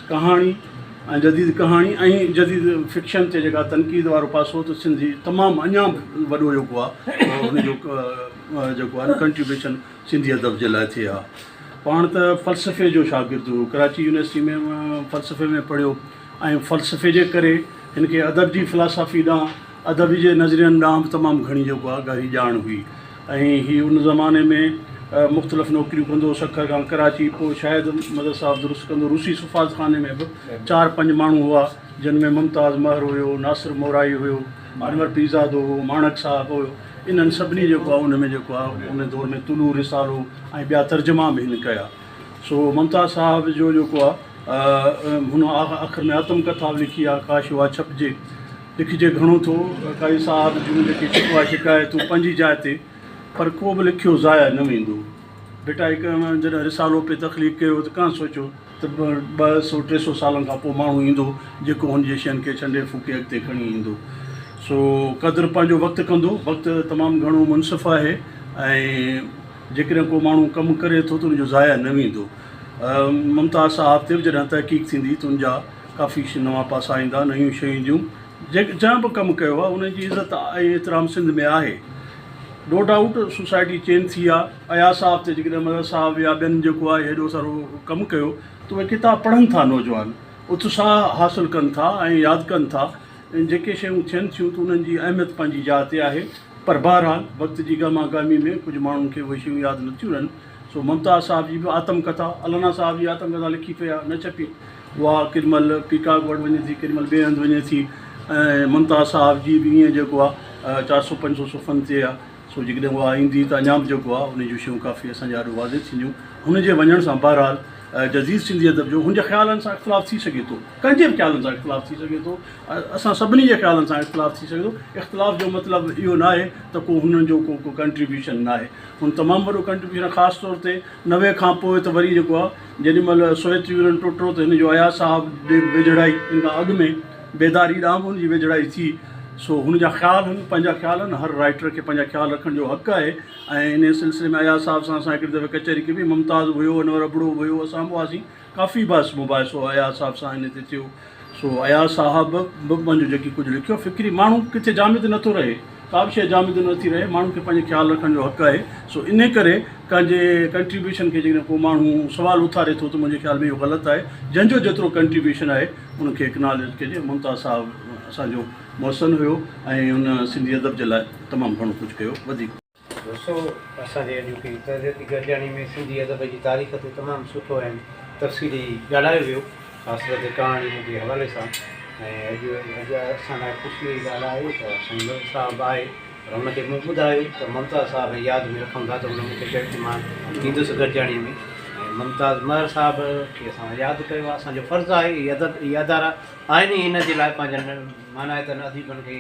कहाणी ऐं जदीद कहाणी ऐं जदीद फिक्शन ते जेका तनक़ीद वारो पासो, त सिंधी तमामु अञा वॾो जेको आहे हुनजो जेको आहे कंट्रीब्यूशन सिंधी अदब जे लाइ थिए हा। पाण त फ़लसफ़े जो शागिर्दु हुओ, कराची यूनिवर्सिटी में फ़लसफ़े में पढ़ियो ऐं फ़लसफ़े जे करे हिन खे अदब जी फ़िलासफ़ी ॾांहुं, अदब जे नज़रियनि ॾांहुं बि तमामु घणी जेको आहे गहरी ॼाण हुई। ऐं हीअ उन ज़माने में मुख़्तलिफ़ नौकरियूं कंदो, सखर खां कराची, पोइ शायदि मदद साहब दुरुस्त कंदो। रूसी सुफ़ाज़ खाने में बि 4-5 माण्हू हुआ, जिन में मुमताज़ महर हुयो, नासिर मोराई हुयो, अनवर पीज़ाद हो, माणक साहब हुयो। इन्हनि सभिनी जेको आहे उन में जेको आहे उन दौर में तुलू रिसालो ऐं ॿिया तर्जुमा बि हिन कया। सो मुमताज़ साहब जो जेको आहे हुन आख़िर में आत्म कथा लिखी आहे, काश उहा छपिजे, लिखिजे घणो थो। काई साहब जूं जेके शिकवा शिकायतूं पंहिंजी जाइ ते, पर को बि लिखियो ज़ाया न वेंदो। बेटा हिकु जॾहिं रिसालो पे तख़लीक़ कयो त कान सोचियो त 200-300 सालनि खां पोइ माण्हू ईंदो जेको हुनजे शयुनि खे छंडे फूके अॻिते खणी ईंदो। सो क़दुरु पंहिंजो वक़्तु कंदो, वक़्तु तमामु घणो मुनसिफ़ आहे ऐं जेकॾहिं को माण्हू कमु करे थो त उनजो ज़ाया न वेंदो। मुमताज़ साहब ते बि जॾहिं तहक़ीक़ थींदी त उनजा काफ़ी नवां पासा ईंदा, नयूं शयूं जूं जंहिं बि कमु कयो आहे उनजी इज़त ऐं एतिराम सिंध में आहे। नो डाउट सोसाइटी चेंज थी आहे। अयाज़ साहब ते जेकॾहिं मदद साहब या ॿियनि जेको आहे हेॾो सारो कमु कयो, त उहे किताब पढ़नि था नौजवान, उत्साह हासिलु कनि था ऐं यादि कनि था। जेके शयूं थियनि थियूं त उन्हनि जी अहमियत पंहिंजी जाइ ते आहे, पर बहरहाल वक़्त जी गमागामी में कुझु माण्हुनि खे उहे शयूं यादि नथियूं रहनि। सो मुमताज़ साहब जी बि आत्मकथा, अलाना साहब जी आत्मकथा लिखी पिया, न छपी, उहा केॾीमहिल पीकाक वटि वञे थी, केॾीमहिल ॿिए हंधि वञे थी। ऐं मुमताज़ साहब जी बि ईअं जेको आहे 400-500 सुफ़नि ते आहे। सो जेकॾहिं उहा ईंदी त अञा बि जेको आहे उन जूं शयूं काफ़ी असांजे ॾाढो वाज़े थींदियूं। हुनजे वञण सां बहरहाल जदीद सिंधी अदब जो हुनजे ख़्यालनि सां इख़्तिलाफ़ु थी सघे थो, कंहिंजे बि ख़्यालनि सां इख़्तिलाफ़ु थी सघे थो, असां सभिनी जे ख़्यालनि सां इख़्तिलाफ़ु थी सघे थो। इख़्तिलाफ़ जो मतिलबु इहो न आहे त को हुननि जो को कंट्रीब्यूशन न आहे। हुन तमामु वॾो कंट्रीब्यूशन आहे, ख़ासि तौर ते 90 खां पोइ त वरी जेको आहे जेॾीमहिल सोवियत यूनियन टुटो त हिन जो अयाज़ साहब वेझड़ाई, इन खां अॻु में बेदारी ॾांहुं हुनजी वेझड़ाई थी। सो हुनजा ख़्याल आहिनि, पंहिंजा ख़्याल आहिनि, हर राइटर खे पंहिंजा ख़्याल रखण जो हक़ु आहे। ऐं इन सिलसिले में अयाज़ साहब सां असां हिकिड़ी दफ़े कचहरी की बि मुमताज़ हुयो, अनवर अबड़ो हुयो, असां बि हुआसीं, काफ़ी बहस मुबाहिसो अयाज़ साहब सां हिन ते थियो। सो अयाज़ साहब बि पंहिंजो जेकी कुझु लिखियो, फ़िक्री माण्हू किथे जामिद नथो रहे, का बि शइ जामिद नथी रहे, माण्हू खे पंहिंजे ख़्याल रखण जो हक़ु आहे। सो इन करे पंहिंजे कंट्रीब्यूशन खे जेकॾहिं को माण्हू सुवालु उथारे थो त मुंहिंजे ख़्याल में इहो ग़लति आहे। जंहिंजो जेतिरो कंट्रीब्यूशन आहे उनखे एक्नॉलेज कजे। मुमताज़ साहब असांजो मौसन हुयो ऐं हुन सिंधी अदब जे लाइ तमामु घणो कुझु कयो। वधीक दोस्तो असांजे अॼोकी तहज़ीती गॾिजाणी में सिंधी अदब जी तारीख़ ते तमामु सुठो ऐं तफ़सीली ॻाल्हायो वियो, ख़ासि तौर ते कहाणीअ जे हवाले सां। ऐं अॼु असां लाइ ख़ुशीअ जी ॻाल्हि आहे त असांजो मदद साहब आहे, पर हुनखे मूं ॿुधायो त मुमताज़ साहब यादि में रखूं था, त हुन मूंखे चयो कि मां ईंदुसि गॾिजाणीअ में। ऐं मुमताज़ महर साहब खे असां यादि कयो आहे, असांजो फ़र्ज़ु आहे। इहे अदारा आहिनि ई इन जे लाइ पंहिंजनि मानायतनि अदीबनि खे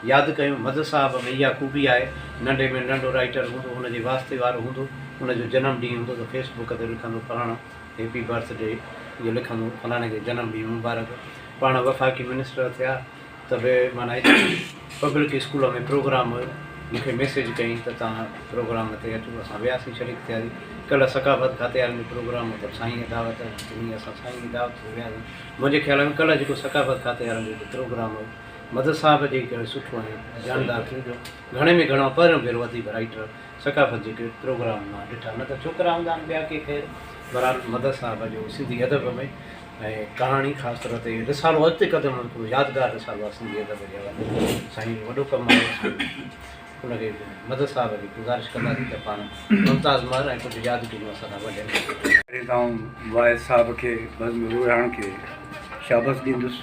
यादि कयूं। मदद साहब में इहा ख़ूबी आहे, नंढे में नंढो राइटर हूंदो, हुनजे वास्ते वारो हूंदो, हुनजो जनमु ॾींहुं हूंदो त फेसबुक ते लिखंदो फलाणो हैप्पी बर्थडे, इहो लिखंदो फलाणे खे जनमु ॾींहुं मुबारक। पाण वफ़ाक़ी मिनिस्टर थिया त बि माना पब्लिक स्कूल में प्रोग्राम हुयो, मूंखे मैसेज कई त तव्हां प्रोग्राम ते अचो। असां वियासीं, शरीक थियासीं। कल्ह सकाफ़त खाते वारनि जो प्रोग्राम हो त साईं जी दावत, असां साईं जी दावत ते वियासीं। मुंहिंजे ख़्याल में कल्ह जेको सकाफ़त खाते वारनि जो प्रोग्राम हो, मदद साहब जे करे सुठो ऐं जानदार थियो जो घणे में घणो पहिरियों भेरो वधीक राइटर सकाफ़त जेके प्रोग्राम मां ॾिठा, न त छोकिरा हूंदा आहिनि ॿिया के ख़ैर। बहरहाल मदद साहब जो सिंधी अदब में ऐं कहाणी ख़ासि तौर ते रिसालो अॻिते क़दम हिकिड़ो यादगार रिसालो आहे सिंधी अदब जे हवाले साईं जो वॾो कमु आहे। उनखे मदद साहिब खे गुज़ारिश कंदासीं त पाण मुमताज़ महर ऐं कुझु यादगिरियूं असां सां वॾनि वाहिद साहब खे बज़म रुहान खे शाबाश ॾींदुसि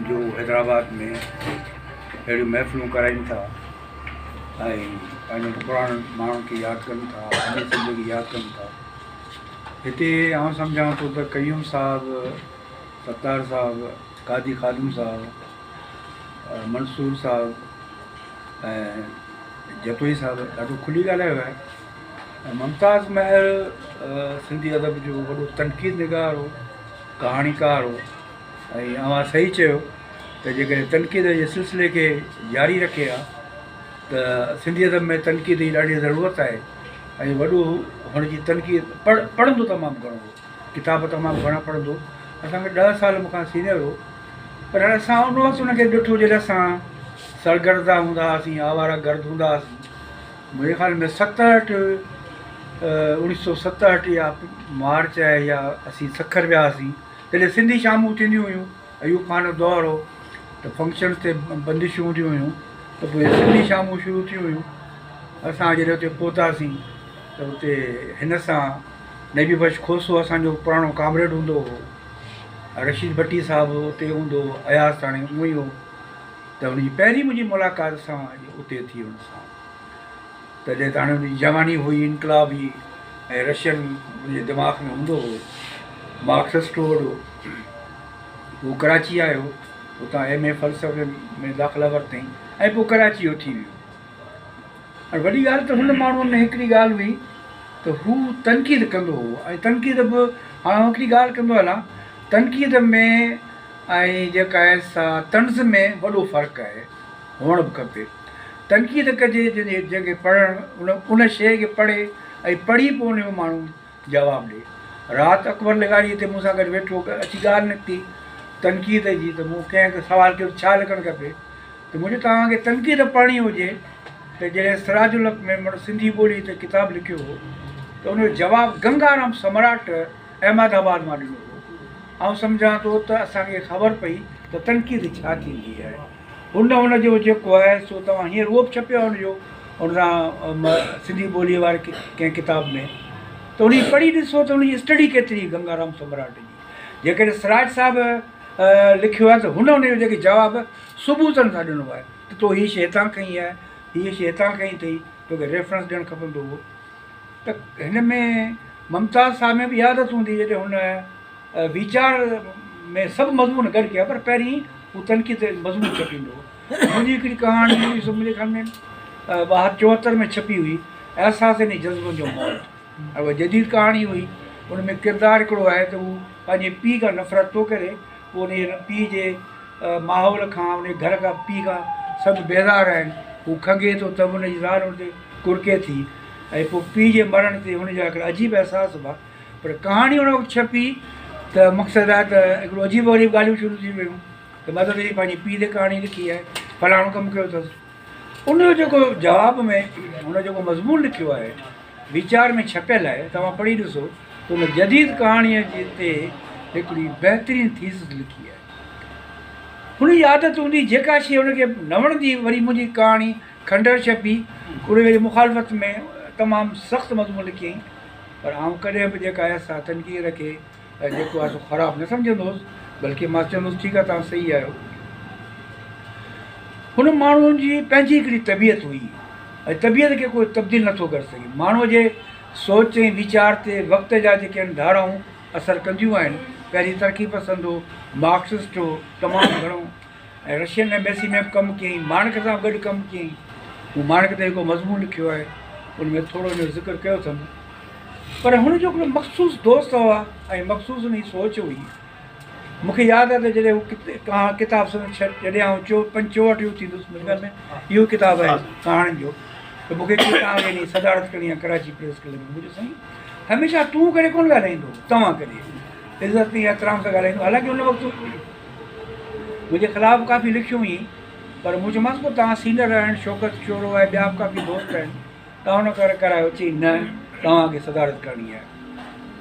जो हैदराबाद में अहिड़ियूं महफ़िलूं कराइनि था ऐं पंहिंजे पुराणनि माण्हुनि खे यादि कनि था, पंहिंजी ज़िंदगी यादि कनि था। हिते आउं सम्झां थो त कयूम साहब, सत्तार साहब, कादी ख़ादिम साहब, मंसूर साहब ऐं जतोई साहब ॾाढो खुली ॻाल्हायो आहे। ऐं मुमताज़ महर सिंधी अदब जो वॾो तनक़ीद निगार हो, कहाणीकार हो। ऐं अवां सही चयो त जेकॾहिं तनक़ीद जे सिलसिले खे जारी रखे आहे त सिंधी अदब में तनक़ीद जी ॾाढी ज़रूरत आहे। ऐं वॾो हुनजी तनक़ीद पढ़ंदो तमामु घणो हो, किताब तमामु घणा पढ़ंदो। असांखे 10 साल मूंखां सीनियर हो, पर असां उन वक़्तु हुनखे ॾिठो जॾहिं असां सरगर्दा हूंदा हुआसीं, आवारा गर्द हूंदा हुआसीं। मुंहिंजे ख़्याल में 1967 या मार्च आहे या असीं सखर विया हुआसीं, तॾहिं सिंधी शामूं थींदियूं हुयूं। अयूब खान जो दौर हो त फंक्शन ते बंदिशूं हूंदियूं हुयूं, त पोइ सिंधी शामूं शुरू थियूं हुयूं। असां जॾहिं हुते पहुतासीं त हुते हिन सां नबी बख्श खोसो असांजो पुराणो कामरेड हूंदो हो, रशीद भट्टी साहिबु हुते हूंदो हो, अयास हाणे उहो ई हो। त हुनजी पहिरीं मुंहिंजी मुलाक़ात सां उते थी हुन सां, तॾहिं त हाणे हुनजी जवानी हुई, इनकलाब हुई ऐं रशियन मुंहिंजे दिमाग़ में हूंदो हो। मार्क्सिस्ट हो, उहो कराची आयो, उतां MA फ़लसफ़े में दाख़िला वरितईं ऐं पोइ कराची जो थी वियो। हाणे वॾी ॻाल्हि त हुन माण्हुनि में हिकिड़ी ॻाल्हि हुई त हू तनक़ीद कंदो हो। ऐं तनक़ीद बि हाणे हिकिड़ी ॻाल्हि कंदो हलां, तनक़ीद में ऐं जेका आहे सा तंज़ में वॾो फ़र्क़ु आहे, हुअणु बि खपे। तनक़ीद कजे जंहिंखे पढ़णु उन शइ खे पढ़े ऐं पढ़ी पोइ उनजो माण्हू जवाबु ॾिए। राति अकबर लगाड़ी हिते मूंसां गॾु वेठो, अची ॻाल्हि निकिती तनक़ीद जी, त मूं कंहिं सवाल कयो छा लिखणु खपे, त मुंहिंजो तव्हांखे तनक़ीद पढ़णी हुजे त जॾहिं सिराजुल में सिंधी ॿोली ते किताबु लिखियो हो त उनजो जवाबु गंगाराम सम्राट अहमदाबाद मां ॾिनो हो। ऐं सम्झां थो त असांखे ख़बर पई त तनक़ीद छा थींदी आहे। हुनजो जेको आहे सो तव्हां हींअर उहो बि छपियो आहे हुनजो, हुन सां सिंधी ॿोलीअ वारे कंहिं किताब में, त उनजी पढ़ी ॾिसो त उनजी स्टडी केतिरी गंगाराम सम्राट जी। जेकॾहिं सिराज साहिबु लिखियो आहे त हुनजो जेके जवाबु सबूतनि सां ॾिनो आहे त तो हीअ शइ हितां कई आहे, हीअ शइ हितां कई अथई, तोखे रेफरेंस ॾियणु खपंदो हो। त हिन में मुमताज़ साहिब में बि आदत हूंदी जॾहिं हुन वीचार में सभु मज़मून गॾु कया, पर पहिरीं हू तनक़ीद मज़मून छपींदो हो। मुंहिंजी हिकिड़ी कहाणी हुई सो मुंहिंजे ख़्याल में 72 में छपी हुई, एहसास इन जज़्बनि जो मौत। उहा जदीद कहाणी हुई, उन में किरदारु हिकिड़ो आहे त हू पंहिंजे पीउ खां नफ़रत थो करे, पोइ उन पीउ जे माहौल खां, उन घर खां, पीउ खां सभु बेज़ार आहिनि। हू खंघे थो त हुनजी ज़ाल हुन ते कुड़के थी, ऐं पोइ पीउ जे मरण ते हुनजा हिकिड़ा अजीब अहसास हुआ। पर कहाणी हुन वक़्तु छपी त मक़सदु आहे त हिकिड़ो अजीब वरीब ॻाल्हियूं शुरू थी वियूं त मदद जी पंहिंजी पीउ ते कहाणी लिखी आहे, फलाणो कमु कयो अथसि। उनजो जेको जवाब में हुन जेको मज़मून लिखियो आहे, वीचार में छपियल आहे, तव्हां पढ़ी ॾिसो त हुन जदीद कहाणीअ जे ते हिकिड़ी बहितरीनु थीसिस लिखी आहे। हुनजी आदत हूंदी जेका शइ हुनखे न वणंदी, वरी मुंहिंजी कहाणी खंडर छपी, उनजे मुखालफ़त में तमामु सख़्तु मज़मून लिखियईं। पर आउं कॾहिं बि जेका आहे असां तनक़ीद खे जेको आहे सो ख़राबु न सम्झंदो हुउसि, बल्कि मां चवंदुसि ठीकु आहे तव्हां सही आहियो। हुन माण्हुनि जी पंहिंजी हिकिड़ी तबियत हुई ऐं तबियत खे कोई तब्दील नथो करे सघे। माण्हूअ जे सोच ऐं वीचार ते वक़्त जा जेके आहिनि धाराऊं असरु कंदियूं आहिनि। पहिरीं तरक़ी पसंदि हो, मार्क्सिस्ट हो तमामु घणो, ऐं रशियन एम्बेसी में बि कमु कयईं, माणक सां गॾु कमु कयईं। हू माणक ते जेको मज़मून लिखियो आहे उन में थोरो हिन जो ज़िक्र कयो अथमि। पर हुनजो हिकिड़ो मख़सूसु दोस्त हुआ ऐं मख़सूसु हुनजी सोच हुई। मूंखे यादि आहे त जॾहिं हू किताब जॾहिं आउं 64 थींदुसि मुंहिंजे घर में इहो किताबु आहे कहाणियुनि जो, त मूंखे तव्हांखे ॾिनी सदारत करणी आहे कराची प्रेस क्लब में। मुंहिंजो साईं हमेशह तूं करे कोन ॻाल्हाईंदो, तव्हां करे इज़त ऐं एतिराम सां ॻाल्हाईंदो। हालांकि हुन वक़्तु मुंहिंजे ख़िलाफ़ु काफ़ी लिखियूं हुई, पर मूं चयोमांसि पोइ तव्हां सीनियर आहिनि, शौकत चोरो आहे, ॿिया बि काफ़ी दोस्त आहिनि, तव्हां हुन करे करायो। चई न, तव्हांखे सदारत करणी आहे।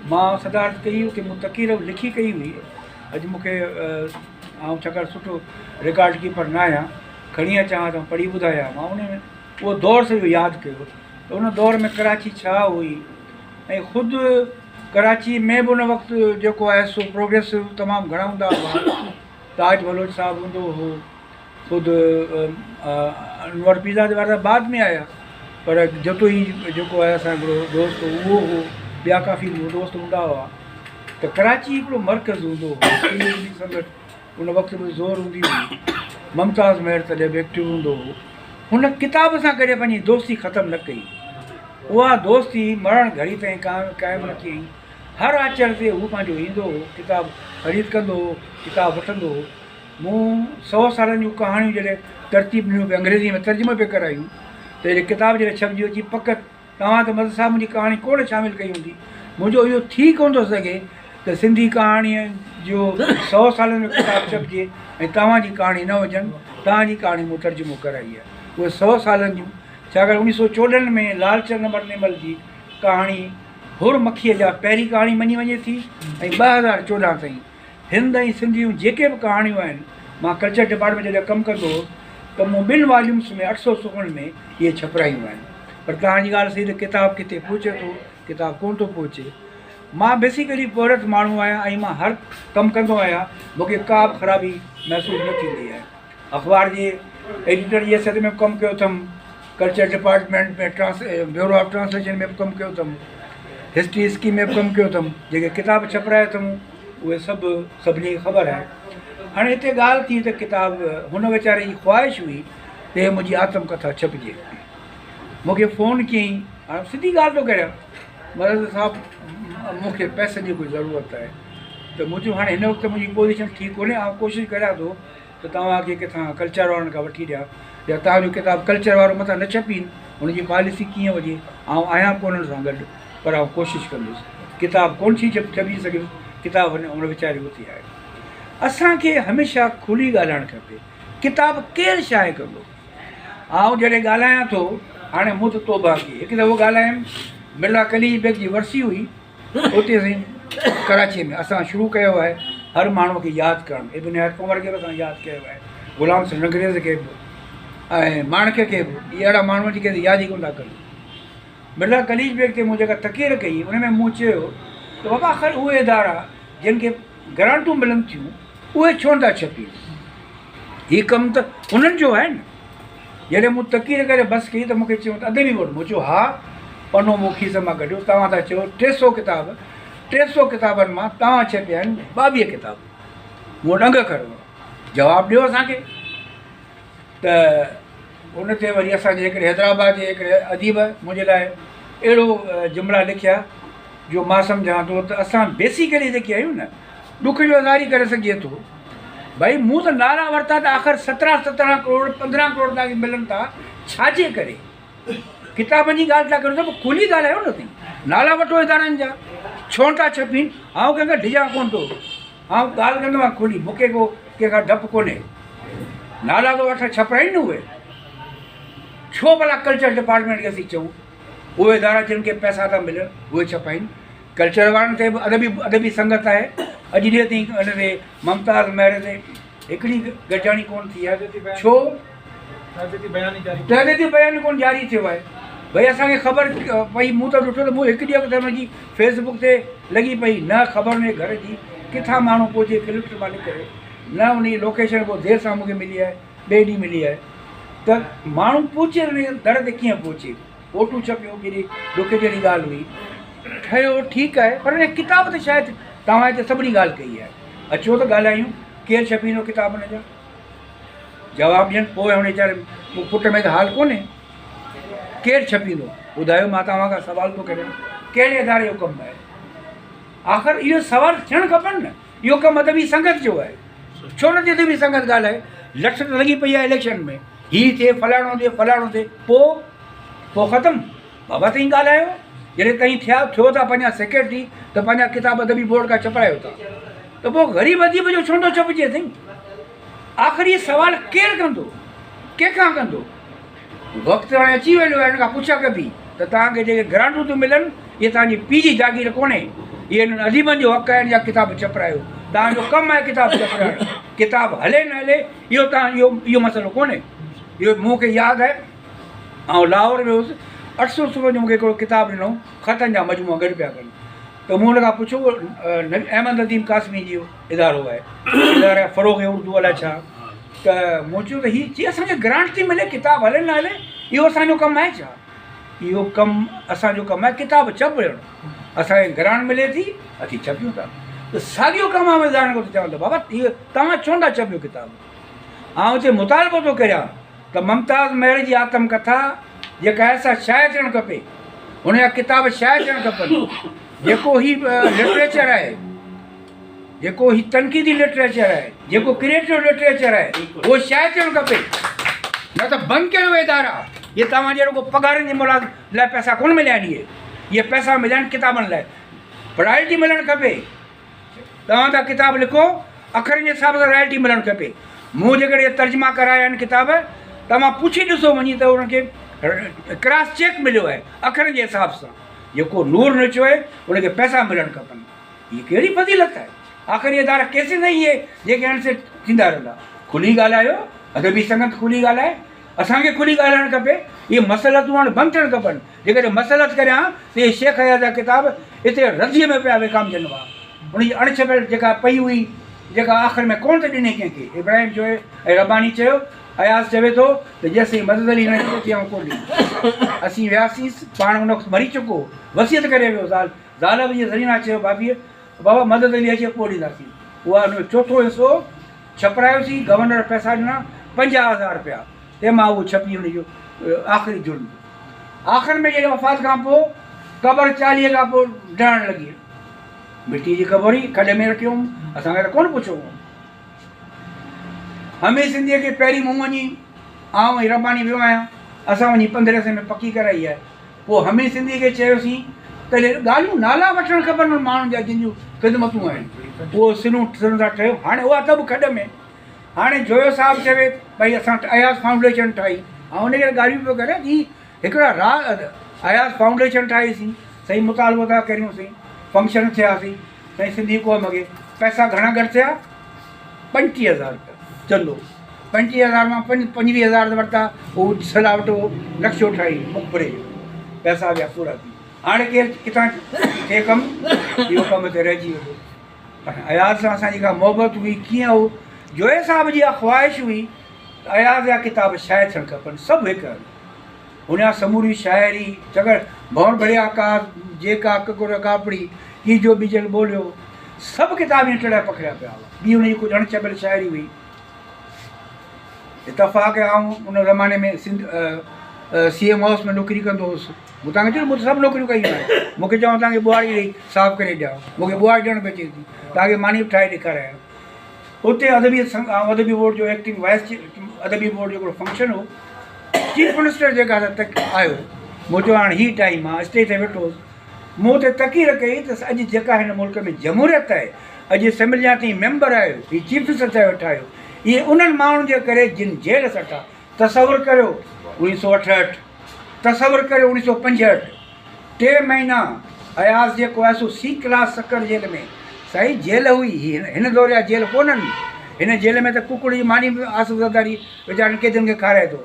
मां सदारत कई, उते मूं तक़ीर लिखी कई हुई। अॼु मूंखे आउं छाकाणि सुठो रिकॉर्ड कीपर न आहियां, खणी अचां त पढ़ी ॿुधायां। मां उन में उहो दौर से यादि कयो त उन दौर में कराची छा हुई ऐं ख़ुदि कराची में बि उन वक़्तु जेको आहे सो प्रोग्रेसिव तमामु घणा हूंदा हुआ। ताज बलोच साहबु हूंदो हो, ख़ुदि अनवर पीज़ा जे वारा बाद में आया, पर जेको ई जेको आहे असांजो दोस्त उहो हो, ॿिया काफ़ी दोस्त हूंदा हुआ। त कराची हिकिड़ो मर्कज़ हूंदो हो, संगत उन वक़्तु बि ज़ोर हूंदी हुई। मुमताज़ महर तॾहिं बि एक्टिव हूंदो हो। हुन किताब सां कॾहिं पंहिंजी दोस्ती ख़तमु न कई। उहा दोस्ती मरण घड़ी ताईं क़ाइमु रखी। हर आचर ते हू पंहिंजो ईंदो हो, किताब ख़रीद कंदो हो, किताब वठंदो हो। मूं 100 सालनि जूं कहाणियूं जॾहिं तरतीब ॾिनियूं पिए, अंग्रेज़ी में तर्जुमो पिए करायूं, त जॾहिं किताब जॾहिं छपिजी अची पक तव्हां त मदद साहब मुंहिंजी कहाणी कोन शामिलु कई हूंदी। मुंहिंजो इहो थी कोन थो सघे त सिंधी कहाणीअ जो 100 सालनि में किताब छपिजे ऐं तव्हांजी कहाणी न हुजनि। तव्हांजी कहाणी मूं तर्जुमो कराई आहे, उहे 100 सालनि जूं। छाकाणि 1914 में लालचंद मरनेमल जी कहाणी हुर मखीअ जा पहिरीं कहाणी मञी वञे थी ऐं 2014 ताईं हिंद ऐं सिंधियूं जेके बि कहाणियूं आहिनि, मां कल्चर डिपार्टमेंट जॾहिं कमु कंदो हो त मूं 2 वॉल्यूम्स में 800 सुखनि में इहे छपरायूं आहिनि। पर तव्हांजी ॻाल्हि सही त किताब किथे पहुचे थो, किताब कोन थो पहुचे। मां बेसिकली पढ़त माण्हू आहियां ऐं मां हर कमु कंदो आहियां, मूंखे का बि ख़राबी महसूसु न थींदी आहे। अख़बार जे एडिटर जी हैसियत में बि कमु कयो अथमि, कल्चर डिपार्टमेंट में ब्यूरो ऑफ ट्रांसलेशन में बि कमु कयो अथमि, हिस्ट्री स्कीम में बि कमु कयो अथमि। जेके किताब छपराया अथमि उहे सभु सभिनी खे ख़बर आहे। हाणे हिते ॻाल्हि थी त किताब हुन वीचारे जी ख़्वाहिश हुई त मुंहिंजी आत्मकथा छपिजे। मूंखे फ़ोन कयईं, हाणे सिधी ॻाल्हि थो करियां, मदद साहब मूंखे पैसनि जी कोई ज़रूरत आहे। त मुंहिंजो हाणे हिन वक़्तु मुंहिंजी पोज़ीशन ठीकु कोन्हे। आउं कोशिशि करियां थो त तव्हांखे किथां कल्चर वारनि खां वठी ॾियां, या तव्हांजो किताब कल्चर वारो मथां न छपीनि, हुनजी पॉलिसी कीअं हुजे। आउं आहियां कोन हुन सां गॾु, पर आउं कोशिशि कंदुसि। किताब कोन थी छपी सघियुसि, किताब हुन वीचारे उथी आहे। असांखे हमेशह खुली ॻाल्हाइणु खपे। किताब केरु छाहे कंदो? आउं जॾहिं ॻाल्हायां थो, हाणे मूं त तौबा कई। हिकु दफ़ो ॻाल्हायमि, मिर्ज़ा कलीज बेग जी वरसी हुई उते असीं कराची में। असां शुरू कयो आहे हर माण्हूअ खे यादि करणु। इब्न हयात कुंवर खे बि असां यादि कयो आहे, ग़ुलाम सिंह अंग्रेज़ खे बि ऐं माणिक खे बि। अहिड़ा माण्हू जी कंहिंखे यादि ई कोन था कनि। मिर्ज़ा कलीज बेग ते मूं जेका तकीर कई, उन में मूं चयो त बाबा आख़िर उहे इदारा जिन खे ग्रांटूं मिलनि थियूं उहे छो नथा छपीनि? हीउ कमु त उन्हनि जो आहे न। जॾहिं मूं तकीर करे बसि कई त मूंखे चयो त अदबी वठि। मूं चयो हा, पनो मूं खीस मां कढियो। तव्हां था चयो 300 किताब, 300 किताबनि मां तव्हां छपिया आहिनि 22 किताब। मूं ॾंग खणो, जवाबु ॾियो असांखे। त उन ते वरी असांजे हिकिड़े हैदराबाद जे हिकिड़े अदीब मुंहिंजे लाइ अहिड़ो जुमिला लिखिया जो मां सम्झां थो त असां बेसिकली जेके आहियूं न, ॾुख जो अज़ारी करे सघिजे थो। भई मूं त नाला वरिता त आख़िर 17 करोड़ 15 करोड़ तव्हांखे मिलनि था, छाजे करे? किताबनि जी ॻाल्हि था करियो त खुली ॻाल्हायो न। अथई नाला वठो इदारनि जा, छो नथा छपीनि? आउं कंहिंखां डिॼा कोन थो, आउं ॻाल्हि कंदो आहियां खुली। मूंखे को कंहिंखां डपु कोन्हे। नाला त वठ छपराइनि न उहे। छो भला कल्चर डिपार्टमेंट खे असीं चऊं उहे इदारा जिन खे पैसा था मिलनि उहे छपाइनि? कल्चर वारनि ते बि अदबी संगत आहे। अॼु ॾींहं ताईं हिन ते मुमताज़ महर ते हिकिड़ी गॾिजाणी कोन थी आहे। छो? तहरीती बयान कोन जारी थियो आहे। भई असांखे ख़बर पई, मूं त ॾिठो त मूं हिकु ॾींहुं अॻु हुनजी फेसबुक ते लॻी पई, न ख़बर हुन घर जी किथां माण्हू पहुचे फिल्म मां निकिरे, न उन जी लोकेशन को देरि सां मूंखे मिली आहे, ॿिए ॾींहुं मिली आहे। त माण्हू पहुचे हुन दर ते कीअं पहुचे? फोटू छपियो, कहिड़ी ॾुख जहिड़ी ॻाल्हि हुई। ठहियो ठीकु आहे, पर हिन किताब ते शायदि तव्हां हिते सभिनी ॻाल्हि कई आहे। अचो त ॻाल्हायूं, केरु छपींदो किताब हुन जा? जवाबु ॾियनि। पोइ हुन वीचारे पुट में त हाल कोन्हे, केरु छपींदो? ॿुधायो, मां तव्हां खां सुवाल थो करियां, कहिड़े इदारे जो कमु आहे? आख़िर इहो सवाल थियणु खपनि न। इहो कमु अदबी संगत जो आहे, छो न थी अदबी संगत ॻाल्हाए? लठ त लॻी पई आहे इलेक्शन में, हीअ थिए फलाणो थिए फलाणो थिए, पोइ ख़तमु। बाबा ताईं ॻाल्हायो। जॾहिं ताईं थियो था पंहिंजा सेक्रेटरी त पंहिंजा किताब अदबी बोर्ड खां छपायो था, त पोइ ग़रीब अदीब जो छो थो छपिजे अथई? आख़िर इहे सुवाल केरु कंदो? कंहिंखां कंदो? वक़्तु हाणे अची वियो आहे, हिन खां पुछा कबी त तव्हांखे जेके ग्रांटूं थियूं मिलनि इहे तव्हांजी पी जी जागीर कोन्हे, इहे हिननि अदीबनि जो हक़ आहिनि या किताब छपरायो। तव्हांजो कमु आहे किताब छपराइणु। किताब हले न हले इहो तव्हां इहो मसइलो कोन्हे। इहो मूंखे यादि आहे ऐं लाहौर में हुउसि 800 जो मूंखे हिकिड़ो किताबु ॾिनो ख़तनि जा मजमूआ गॾु पिया कनि त मूं हुन खां पुछो अहमद नदीम कासमी जो इदारो आहे इदारा फ़रोग़ उर्दू अलाए छा त मूं चयो त हीअ जीअं असांखे ग्रांट थी मिले किताबु हले न हले इहो असांजो कमु आहे छा इहो कमु असांजो कमु आहे किताबु छपिणो असांखे ग्रांट मिले थी असीं छपियूं था त साॻियो कमु आहे ॿुधाइण खां चवनि था बाबा इहो तव्हां छो था छपियो किताबु आउं हिते मुतालबो थो करियां त मुमताज़ महर जी आत्मकथा जेका आहे असां शाया थियणु खपे हुन जा किताब शाया थियणु खपनि जेको ही लिटरेचर आहे जेको ही तनक़ीदी लिटरेचर आहे जेको क्रिएटिव लिटरेचर आहे उहो शाया थियणु खपे न त बंदि कयो इदारा इहे तव्हां जहिड़ो को पघारनि जी मुलाज़ लाइ पैसा कोन मिलिया आहिनि इहे पैसा मिलिया आहिनि किताबनि लाइ रॉयल्टी मिलणु खपे तव्हां त किताब लिखो अखरनि जे हिसाब सां रॉयल्टी मिलणु खपे मूं जेकॾहिं तर्जुमा कराया आहिनि किताब तव्हां पुछी ॾिसो वञी त उनखे क्रॉस चेक मिलियो आहे अखरनि जे हिसाब सां जेको नूर नचो आहे उनखे पैसा मिलणु खपनि हीअ कहिड़ी फज़ीलत आहे आख़िर इहे दारा केस न इहे जेके हाणे से थींदा रहंदा खुली ॻाल्हायो अदबी संगत खुली ॻाल्हाए असांखे खुली ॻाल्हाइणु खपे इहे मसइलतूं हाणे बंदि थियणु खपनि जेकॾहिं मसइलत करियां त इहे शेख हयात जा किताब हिते रज़ीअ में पिया विकामजनि हुआ उनजी अणछपियल जेका पई हुई जेका आख़िर में कोन त ॾिने कंहिंखे इब्राहिम चयो ऐं रबानी चयो अयाज़ चवे थो त जेसीं मदद अली न थी ऐं कोन ॾिनी असीं वियासीं पाण हुन मरी चुको वसियत करे वियो ज़ाल बि ज़रीना चयो भाभीअ बाबा मदद अली अचे पोइ ॾींदासीं उहा हुन चोथों हिसो छपरायोसीं गवर्नर पैसा ॾिना 50,000 रुपया तंहिंमां उहो छपी हुनजो आख़िरी जुल्म आख़िर में जॾहिं वफ़ात खां पोइ क़बर 40 खां पोइ ॾहणु लॻी मिटी जी क़बर ई खॾे में रखियो असांखे त कोन पुछो हमें सिंधीअ खे पहिरीं मूं वञी आउं ऐं रबानी वियो आहियां असां वञी 1500 में पकी कराई आहे पोइ हमें सिंधीअ खे चयोसीं त ॻाल्हियूं नाला वठणु खपनि माण्हुनि जा जिन जूं ख़िदमतूं आहिनि उहो सिनूं था ठहियो हाणे उहा त बि खॾ में हाणे जोयो साहिबु चवे भई असां अयाज़ फाउंडेशन ठाही ऐं उनखे ॻाल्हियूं पियो करे की हिकिड़ा अयाज़ फाउंडेशन ठाहीसीं सही मुतालबो था करियूंसीं फंक्शन थियासीं साईं सिंधी क़ौम खे पैसा घणा घटि थिया 35,000 रुपया चलो 35,000 मां 25,000 वरिता उहो सजावट नक्शो ठाही मुखबरे जो पैसा विया पूरा थी हाणे केरु किथां थिए कमु इहो कमु हिते रहिजी वियो पर अयाज़ सां असांजी का मोहबत हुई कीअं हो जोए साहिब जी इहा ख़्वाहिश हुई अयाज़ जा किताब शाया थियणु खपनि सभु हिकु हुन जा समूरी शाइरी चगर भौर भरिया का जेका ककुर कापड़ी की जो बिजल ॿोलियो सभु किताब ईअं टिड़ा पकड़िया पिया हुआ ॿी हुनजी कुझु अणछपियल शाइरी हुई इतफ़ाक़ आउं उन ज़माने में सिंध CM हाउस में नौकिरी कंदो हुउसि मूं तव्हांखे चयो मूं सभु नौकिरियूं कयूं आहिनि मूंखे चवां तव्हांखे ॿुहारी ॾेई साफ़ु करे ॾियां मूंखे ॿुहारी ॾियण में अचे थी तव्हांखे मानी बि ठाहे ॾेखारियां हुते अदबी बोर्ड जो एक्टिंग वाइस अदबी बोर्ड जो हिकिड़ो फंक्शन हो चीफ मिनिस्टर जेका तक आयो मूं चयो हाणे हीअ टाइम आहे स्टेज ते वेठोसि मूं ते तकीर कई त अॼु जेका हिन मुल्क में जमूरियत आहे अॼु असेंबली जा ताईं मेंबर आहियो हीअ चीफ मिनिस्टर थिया वेठा आहियो इहे उन्हनि माण्हुनि जे करे जिन जेल सटा तसवुरु करियो 1968 तसवुरु करियो 1965 3 महीना अयाज़ जेको आहे सो C क्लास सकड़ जेल में साईं जेल हुई हिन दौर जा जेल कोन्हनि हिन जेल में त कुकड़ जी मानी बि आसूदारी वीचारनि कैदियुनि खे खाराए थो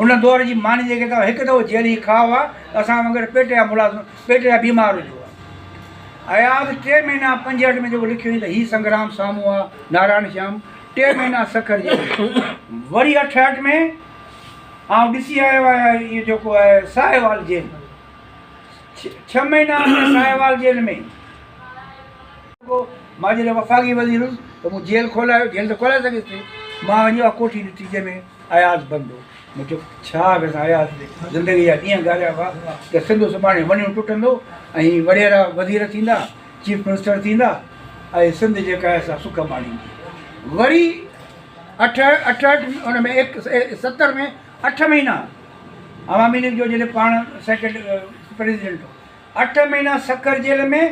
उन दौर जी मानी जेके तव्हां हिकु दफ़ो जेल ई खाओ आहे असां वांगुरु पेट जा मुलाज़िम पेट जा बीमार हुजो आहे अयाज़ 3 महीना 65 में जेको लिखियो त हीउ संग्राम साम्हूं आहे नारायण श्याम 3 महीना सखर जेल वरी 68 में आउं ॾिसी आयो आहियां इहो जेको आहे साहिवाल जेल 6 महीना साहिवाल जेल में मां जॾहिं वफ़ाक़ी वज़ीर हुयुसि त मूं जेल खोलायो जेल त खोलाए सघियसि थी मां वञी आहे कोठी ॾिठी जंहिंमें अयाज़ बंदि हो मूं चयो छा बसि अयाज़ ज़िंदगी जा ॾींहं ॻाल्हाया हुआ त सिंधु सुभाणे वञिणो टुटंदो ऐं वॾेरा वज़ीर थींदा चीफ मिनिस्टर थींदा ऐं सिंध जेका आहे असां सुख माणींदी वरी 68 हुन में 70 में 8 महीना अवामी लीग जो जॾहिं पाण सेक्रेटरी प्रेसिडेंट हो 8 महीना सखर जेल में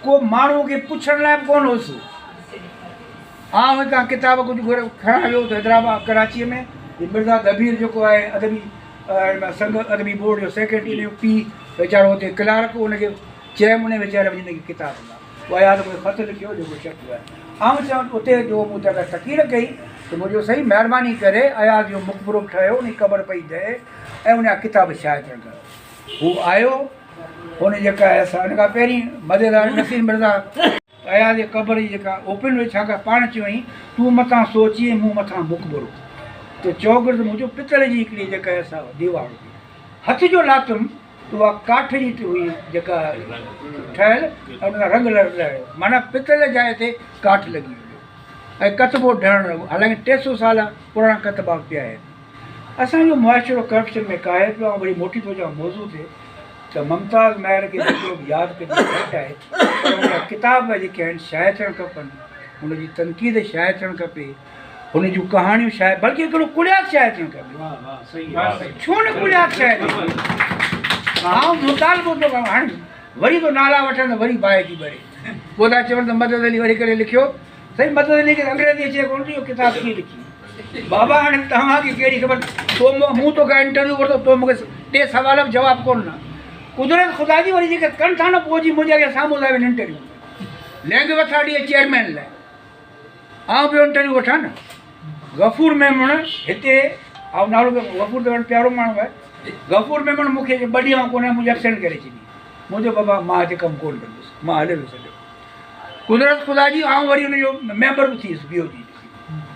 को माण्हू खे पुछण लाइ बि कोन हुउसि आउं हितां किताब कुझु खणा वियो त हैदराबाद कराचीअ में मिर्ज़ा दबीर जेको आहे संघ अदबी बोर्ड जो सेक्रेटरी पीउ वीचारो हुते क्लार्क हुनखे चयमि उन वीचारे वञी किताब उहो आया त कोई ख़त लिखियो जेको छपियो आहे आउं चवां उते जो मूं त तकीर कई त मुंहिंजो सही महिरबानी करे अयाज़ जो मुखबरो ठहियो उन ख़बर पई ॾे ऐं उन जा किताब शाया थियण था। हू आयो, हुन जेका आहे असां हुन खां पहिरीं मज़ेदार नसीम मिर्ज़ा अयाज़ जे क़बर जी जेका ओपन हुई, छाकाणि पाण चयईं तूं मथां सोची मूं मथां मुकबरो, त चौगिर्द मुंहिंजो पितल जी हिकिड़ी जेका आहे असां दीवार हुई, हथ जो लातुमि उहा काठ जी हुई जेका ठहियल, ऐं उन रंग लॻायो, माना पितल जाइ ते काठ लॻी हुई ऐं कतबो ढहण लॻो। हालांकि 300 साल पुराणा कतबा पिया आहिनि। असांजो मुआशिरो करप्शन में काहे पियो। ऐं वरी मोटी थो चवां मौज़ू ते त मुमताज़ महर खे जेतिरो बि यादि कजे घटि आहे, पर उन किताब जेके आहिनि शाया थियणु खपनि, हुनजी तनक़ीद शाया थियणु खपे, हुन जूं कहाणियूं शाया, बल्कि हिकिड़ो कुलियात शाया थियणु खपे। छो न कुलियात शाया थिए? आउं मुतालबो थो कयां, हाणे वरी तो नाला वठनि वरी बाहि थी भरे, पोइ था चवनि त मदद अली वरी करे लिखियो। सही, मदद अली खे अंग्रेज़ी अचे कोन थी, इहो किताब कीअं लिखी? बाबा हाणे तव्हांखे कहिड़ी ख़बर, तो मूं तोखां इंटरव्यू वरितो, तो मूंखे 2 सवाल बि जवाबु कोन न। कुदरत ख़ुदा जी वरी जेके कनि था न, पोइ जी मुंहिंजे अॻियां साम्हूं था वञनि इंटरव्यू। लैंग वठा ॾिए चेयरमैन लाइ, आउं पियो इंटरव्यू वठां न। गफ़ूर मेमण हिते, ऐं नालो गफ़ूर त वण प्यारो माण्हू आहे। गफ़ूर मेमण मूंखे 2 ॾींहं कोन मुंहिंजी एबसेंट करे छॾी, मुंहिंजो बाबा मां हिते कमु कोन कंदुसि, मां हले वियुसि। कुदरत ख़ुदा जी, ऐं वरी हुनजो मेंबर बि थियुसि बीओ जी।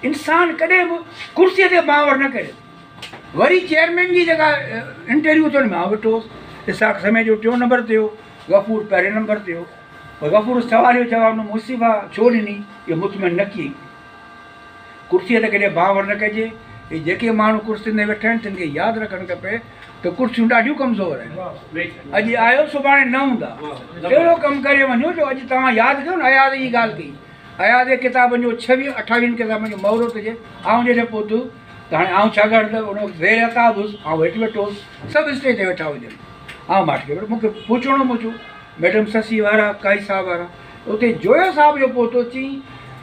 इंसानु कॾहिं बि कुर्सीअ ते बांवर न करे। वरी चेयरमैन जी जेका इंटरव्यू थियो, मां वेठोसि, इसाक समय जो 3 नंबर ते हो, गफ़ूर पहिरें नंबर ते हो। गफ़ूर सवाल जो जवाबु मुसीबा छो ॾिनी, इहो मुतमिन न कई। कुर्सीअ ते कॾहिं बांवर न कजे। हे जेके माण्हू कुर्सियुनि ते वेठा आहिनि, तिन खे यादि रखणु खपे त कुर्सियूं ॾाढियूं कमज़ोर आहिनि। अॼु आयो सुभाणे न हूंदा। अहिड़ो कमु करे वञो जो अॼु तव्हां यादि कयो न, अयाज़ जी ॻाल्हि कई, अयाज़ जे किताबनि जो 26-28 किताबनि जो मौरो हुजे। आउं जॾहिं पहुतो त हाणे आउं छाकाणि त उन ज़ेर अताब हुउसि, ऐं हेठि वेठो हुउसि, सभु स्टेज ते वेठा हुजनि। मां मूंखे पुछणो मुंहिंजो मैडम ससी वारा, काई साहब वारा, उते जोयो साहब जो पहुतो चई,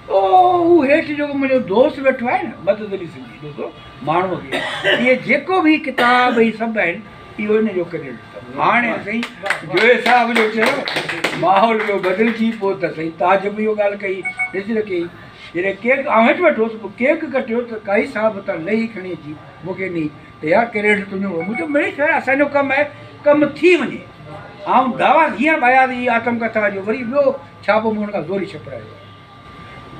ओ हू हेठि जेको मुंहिंजो दोस्त वेठो आहे न, मदद अली सिंधी दोस्तो माण्हूअ खे, इहे जेको बि किताब ई सभु आहिनि, इहो इन जो करे ॾिठो। हाणे साईं जोयो साहब जो चयो, माहौल जो बदिलजी पोइ त साईं ताज बि इहो ॻाल्हि कई, ॾिसी रखी। जॾहिं केक आउं हेठि वेठोसि, केक कटियो त काई साहब त लही खणी अची मूंखे ॾी त यार क्रेडिट तुंहिंजो। मुंहिंजो मिड़ी ख़ैर असांजो कमु आहे, कमु थी वञे। ऐं दावा हीअं बयाद जी आत्मकथा जो वरी ॿियो छापो मूं हुन खां ज़ोरी छपरायो।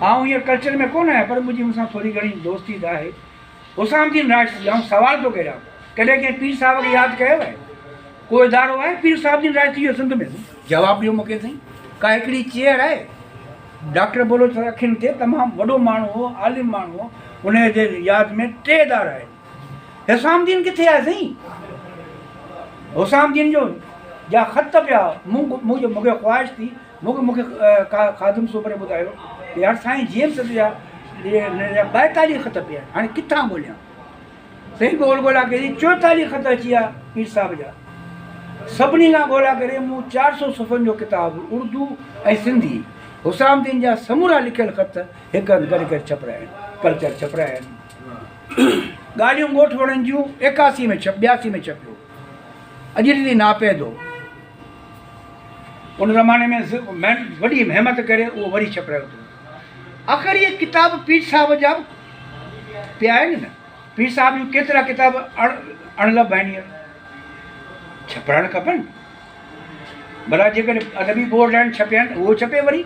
आउं हींअर कल्चर में कोन आहियां, पर मुंहिंजी मूंसां थोरी घणी दोस्ती त आहे। हुसामुद्दीन राशिदी, आउं सवाल थो करियां, कॾहिं कंहिं पीर साहिब खे यादि कयो आहे? को इदारो आहे पीर हुसामुद्दीन राशिदी जो सिंध में? जवाबु ॾियो मूंखे साईं। का हिकिड़ी चेयर आहे? डॉक्टर बलोच अखियुनि ते तमामु वॾो माण्हू हो, आलिम माण्हू हो, उन जे यादि में 3 इदारा आहिनि। हुसामुद्दीन किथे आहे साईं? हुसामुद्दीन जो जा ख़त पिया, मूंखे ख़्वाहिश थी, मूंखे ख़ादिम सोबरे ॿुधायो यार साईं जेम्स जा 42 ख़त पिया आहिनि। हाणे किथां ॻोल्हियां साईं? ॻोल्हा कई 44 ख़त अची विया पीर साहिब जा। सभिनी खां ॻोल्हा करे मूं 400 सुफ़नि जो किताबु उर्दू ऐं सिंधी हुसामुद्दीन जा समूरा लिखियल ख़त हिक हंधि गॾु करे छपराया आहिनि, कल्चर छपराया आहिनि। ॻाल्हियूं ॻोठ वणनि जूं 81 में 82 में छपियो, अॼु ॾींहुं नापैदो। उन ज़माने में वॾी महिमत करे उहो वरी छपरायो अथव। आख़िर इहे किताब पीर साहिब जा पिया आहिनि न। पीर साहिब जूं केतिरा किताब अणलभ आहिनि, छपणु खपनि। भला जेकॾहिं अदबी बोर्ड आहिनि छपिया आहिनि, उहो छपे। वरी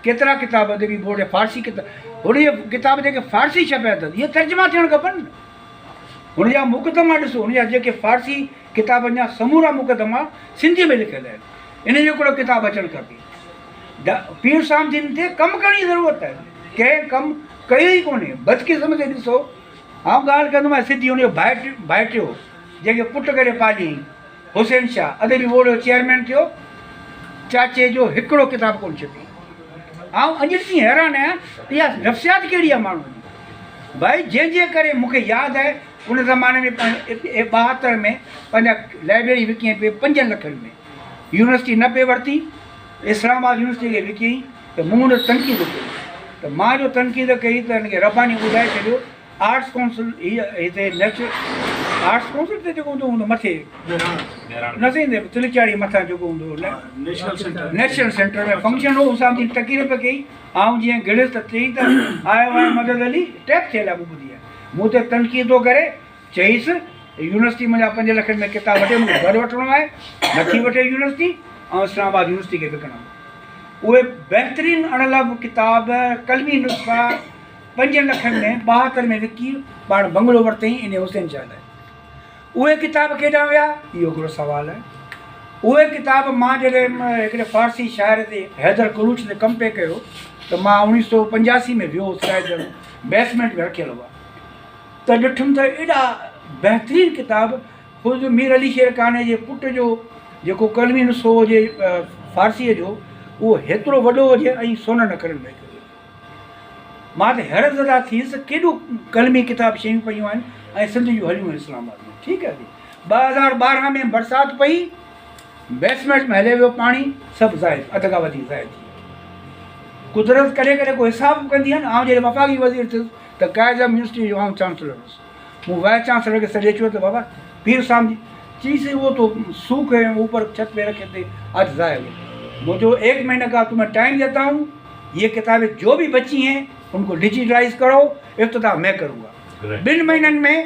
केतिरा किताब अदबी बोर्ड या फ़ारसी किताब, हुन इहे किताब जेके फ़ारसी छपिया अथनि, इहे तर्जुमा थियणु खपनि। हुनजा मुक़दमा ॾिसो, हुनजा जेके फ़ारसी किताबनि जा समूरा मुक़दमा सिंधी में लिखियल आहिनि। इन जो हिकिड़ो किताबु अचणु खपे। पीर हुसामुद्दीन ते कमु करण जी ज़रूरत आहे, कंहिं कमु कयो ई कोन्हे। बदकिस्मती ॾिसो, आउं ॻाल्हि कंदोमांइ सिधी, हुनजो भाइटियो जेके पुटु करे पालियईं, हुसैन शाह अदबी बोर्ड जो चेयरमैन थियो, चाचे जो हिकिड़ो किताबु कोन छपी। आउं अॼु ॾींहुं हैरान आहियां, इहा नफ़्सियात कहिड़ी आहे माण्हू जी। भाई जंहिंजे करे मूंखे यादि आहे उन ज़माने में 72 में पंहिंजा लाइब्रेरी विकियईं पे 5 लखनि में। यूनिवर्सिटी न पे वरिती, इस्लामाबाद यूनिवर्सिटी खे विकियईं, त मूं हुन तनक़ीद कई। त मां जो तनक़ीद कई त हिनखे रब्बानी ॿुधाए छॾियो, आर्ट्स काउंसिल हीअ हिते आर्ट्स काउंसिल ते जेको हूंदो हूंदो मथे न थींदे तिलचाड़ी मथां जेको हूंदो नेशनल सेंटर में फंक्शन हो, हुसामुद्दीन तक़रीर पे कई। आउं जीअं गिड़ियुसि त चई त आयो आहे मदद अली, टैप थियल आहे। मूं ॿुधी आहे, मूं ते तनक़ीद थो करे, चईसि यूनिवर्सिटी मुंहिंजा 5 लख में किताब वठे मूंखे घरु वठिणो आहे, नथी वठे यूनिवर्सिटी, ऐं इस्लामाबाद यूनिवर्सिटी खे विकिणा। उहे बहितरीनु अणलभ किताब कलमी नुस्ख़ा 5 लख में 72 में विकी पाण बंगलो वरितई इन हुसैन शाह लाइ। उहे किताब केॾां विया इहो हिकिड़ो सुवालु आहे। उहे किताब मां जॾहिं हिकिड़े फारसी शाइर ते हैदर कुलूच ते कमु पिए कयो त मां 1985 में वियो शायदि बेसमेंट में रखियल हुआ, त ॾिठुमि त एॾा बहितरीनु किताब ख़ुदि मीर अली शेर खाने जे पुट जो जेको कलमी नुस्ख़ो हुजे फारसीअ जो उहो हेतिरो वॾो हुजे ऐं सोन नकरनि में कयो। मां त हैरत ज़दा थियुसि केॾो कलमी किताब शयूं पयूं आहिनि ऐं सिंध जूं हलियूं आहिनि इस्लामाबाद में। ठीकु आहे जी। 2012 में बरसाति पई, बेसमेंट में हले वियो पाणी, सभु ज़ाइद, अध खां वधीक ज़ाइद थी। कुदरत कॾहिं कॾहिं को हिसाब कंदी आहे न। आउं जॾहिं वफ़ाक़ी वज़ीर थियुसि त काइद यूनिवर्सिटी जो आउं चांसलर हुउसि। मूं वाइस चांसलर खे सॾे चयो त बाबा पीर साहब जी चीज़ वो तो सूख है ऊपर छत पे रखे थे, आज ज़ाया हुए। वो जो 1 महीने का तुम्हें टाइम देता हूँ, ये किताबें जो भी बची हैं उनको डिजिटलाइज करो, इफ्तिताह मैं करूँगा। 2 महीननि में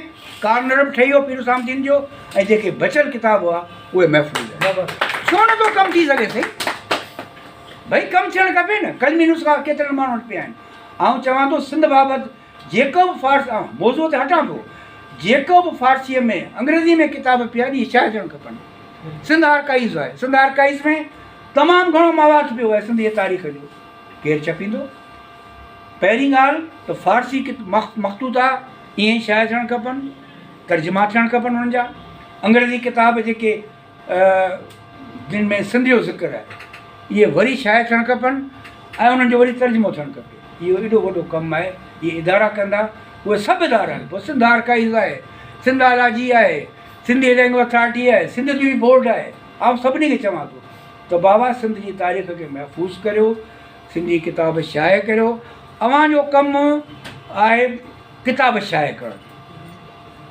कार्नर ठही वियो पीर साहब दिन जो, ऐं जेके बचियल किताब हुआ उहे महफ़ूज़ आहे। छो नथो कमु थी सघे सही? भई कमु थियणु खपे न। कलमी नुस्ख़ा केतिरनि माण्हुनि वटि पिया आहिनि। आउं चवां थो सिंध बाबति जेको बि फारस मौज़ूअ ते हटां थो, जेको बि फारसीअ में अंग्रेज़ी में किताब पिया आहिनि इहे छा थियणु खपनि। सिंध आर्काइव्स आहे, सिंध आर्काइव्स में तमामु घणो मवाद पियो आहे सिंधी तारीख़ जो। केरु छपींदो? पहिरीं ॻाल्हि त फारसी मख़तूता ईअं ई शाया थियणु खपनि, तर्जुमा थियणु खपनि उन्हनि जा। अंग्रेज़ी किताब जेके जिन में सिंध जो ज़िक्र आहे इहे वरी शाया थियणु खपनि ऐं उन्हनि जो वरी तर्जुमो थियणु खपे। इहो एॾो वॾो कमु आहे, इहे इदारा कंदा। उहे सभु इदारा आहिनि। पोइ सिंध आर्काइव्स आहे, सिंध आलाजी आहे, सिंधी लैंग्वेज अथॉरिटी आहे, सिंध जी बोर्ड आहे। आउं सभिनी खे चवां थो त बाबा सिंध जी तारीख़ खे महफ़ूज़ करियो, सिंधी किताब शाया करियो। अव्हांजो कमु आहे किताब शाया करणु।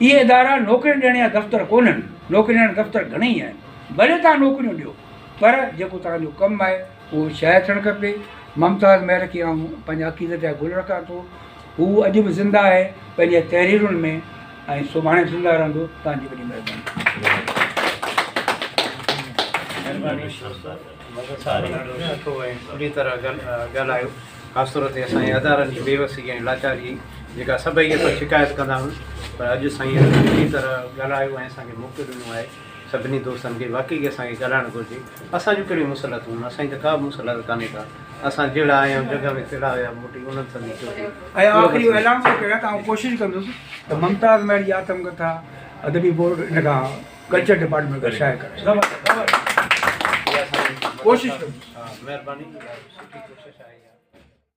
इहे इदारा नौकिरियूं ॾियण जा दफ़्तर कोन्हनि, नौकिरी ॾियण दफ़्तर घणेई आहिनि। भले तव्हां नौकिरियूं ॾियो, पर जेको तव्हांजो कमु आहे उहो शाया थियणु खपे। मुमताज़ महर खे आउं पंहिंजा अक़ीदत जा गुल रखां थो। हू अॼु बि ज़िंदा आहे पंहिंजे तहरीरुनि में, ऐं सुभाणे ज़िंदा रहंदो। तव्हांजी वॾी महिरबानी। पूरी तरह ॻाल्हायो। ख़ासि तौर ते असांजे अदारनि जी बेवसी ऐं लाचारी जेका सभई असां शिकायत कंदा आहियूं, पर अॼु साईं पूरी तरह ॻाल्हायो ऐं असांखे मौक़ो ॾिनो आहे। सभिनी दोस्तनि खे वाक़ई असांखे ॻाल्हाइणु घुरिजे। असांजूं कहिड़ियूं मुसलतूं आहिनि? असांजी त का बि मुसलत कान्हे का। असां जहिड़ा आहियूं जॻह में तहिड़ा हुया मोटी उन्हनि सां ऐं आख़िरी ऐलान थो कयां त आउं कोशिशि कंदुसि त मुमताज़ महर जी आत्मकथा अदबी बोर्ड इन खां कल्चर डिपार्टमेंट खां शाया करे। कोशिशि कंदुसि। महिरबानी, सुठी कोशिशि आहे।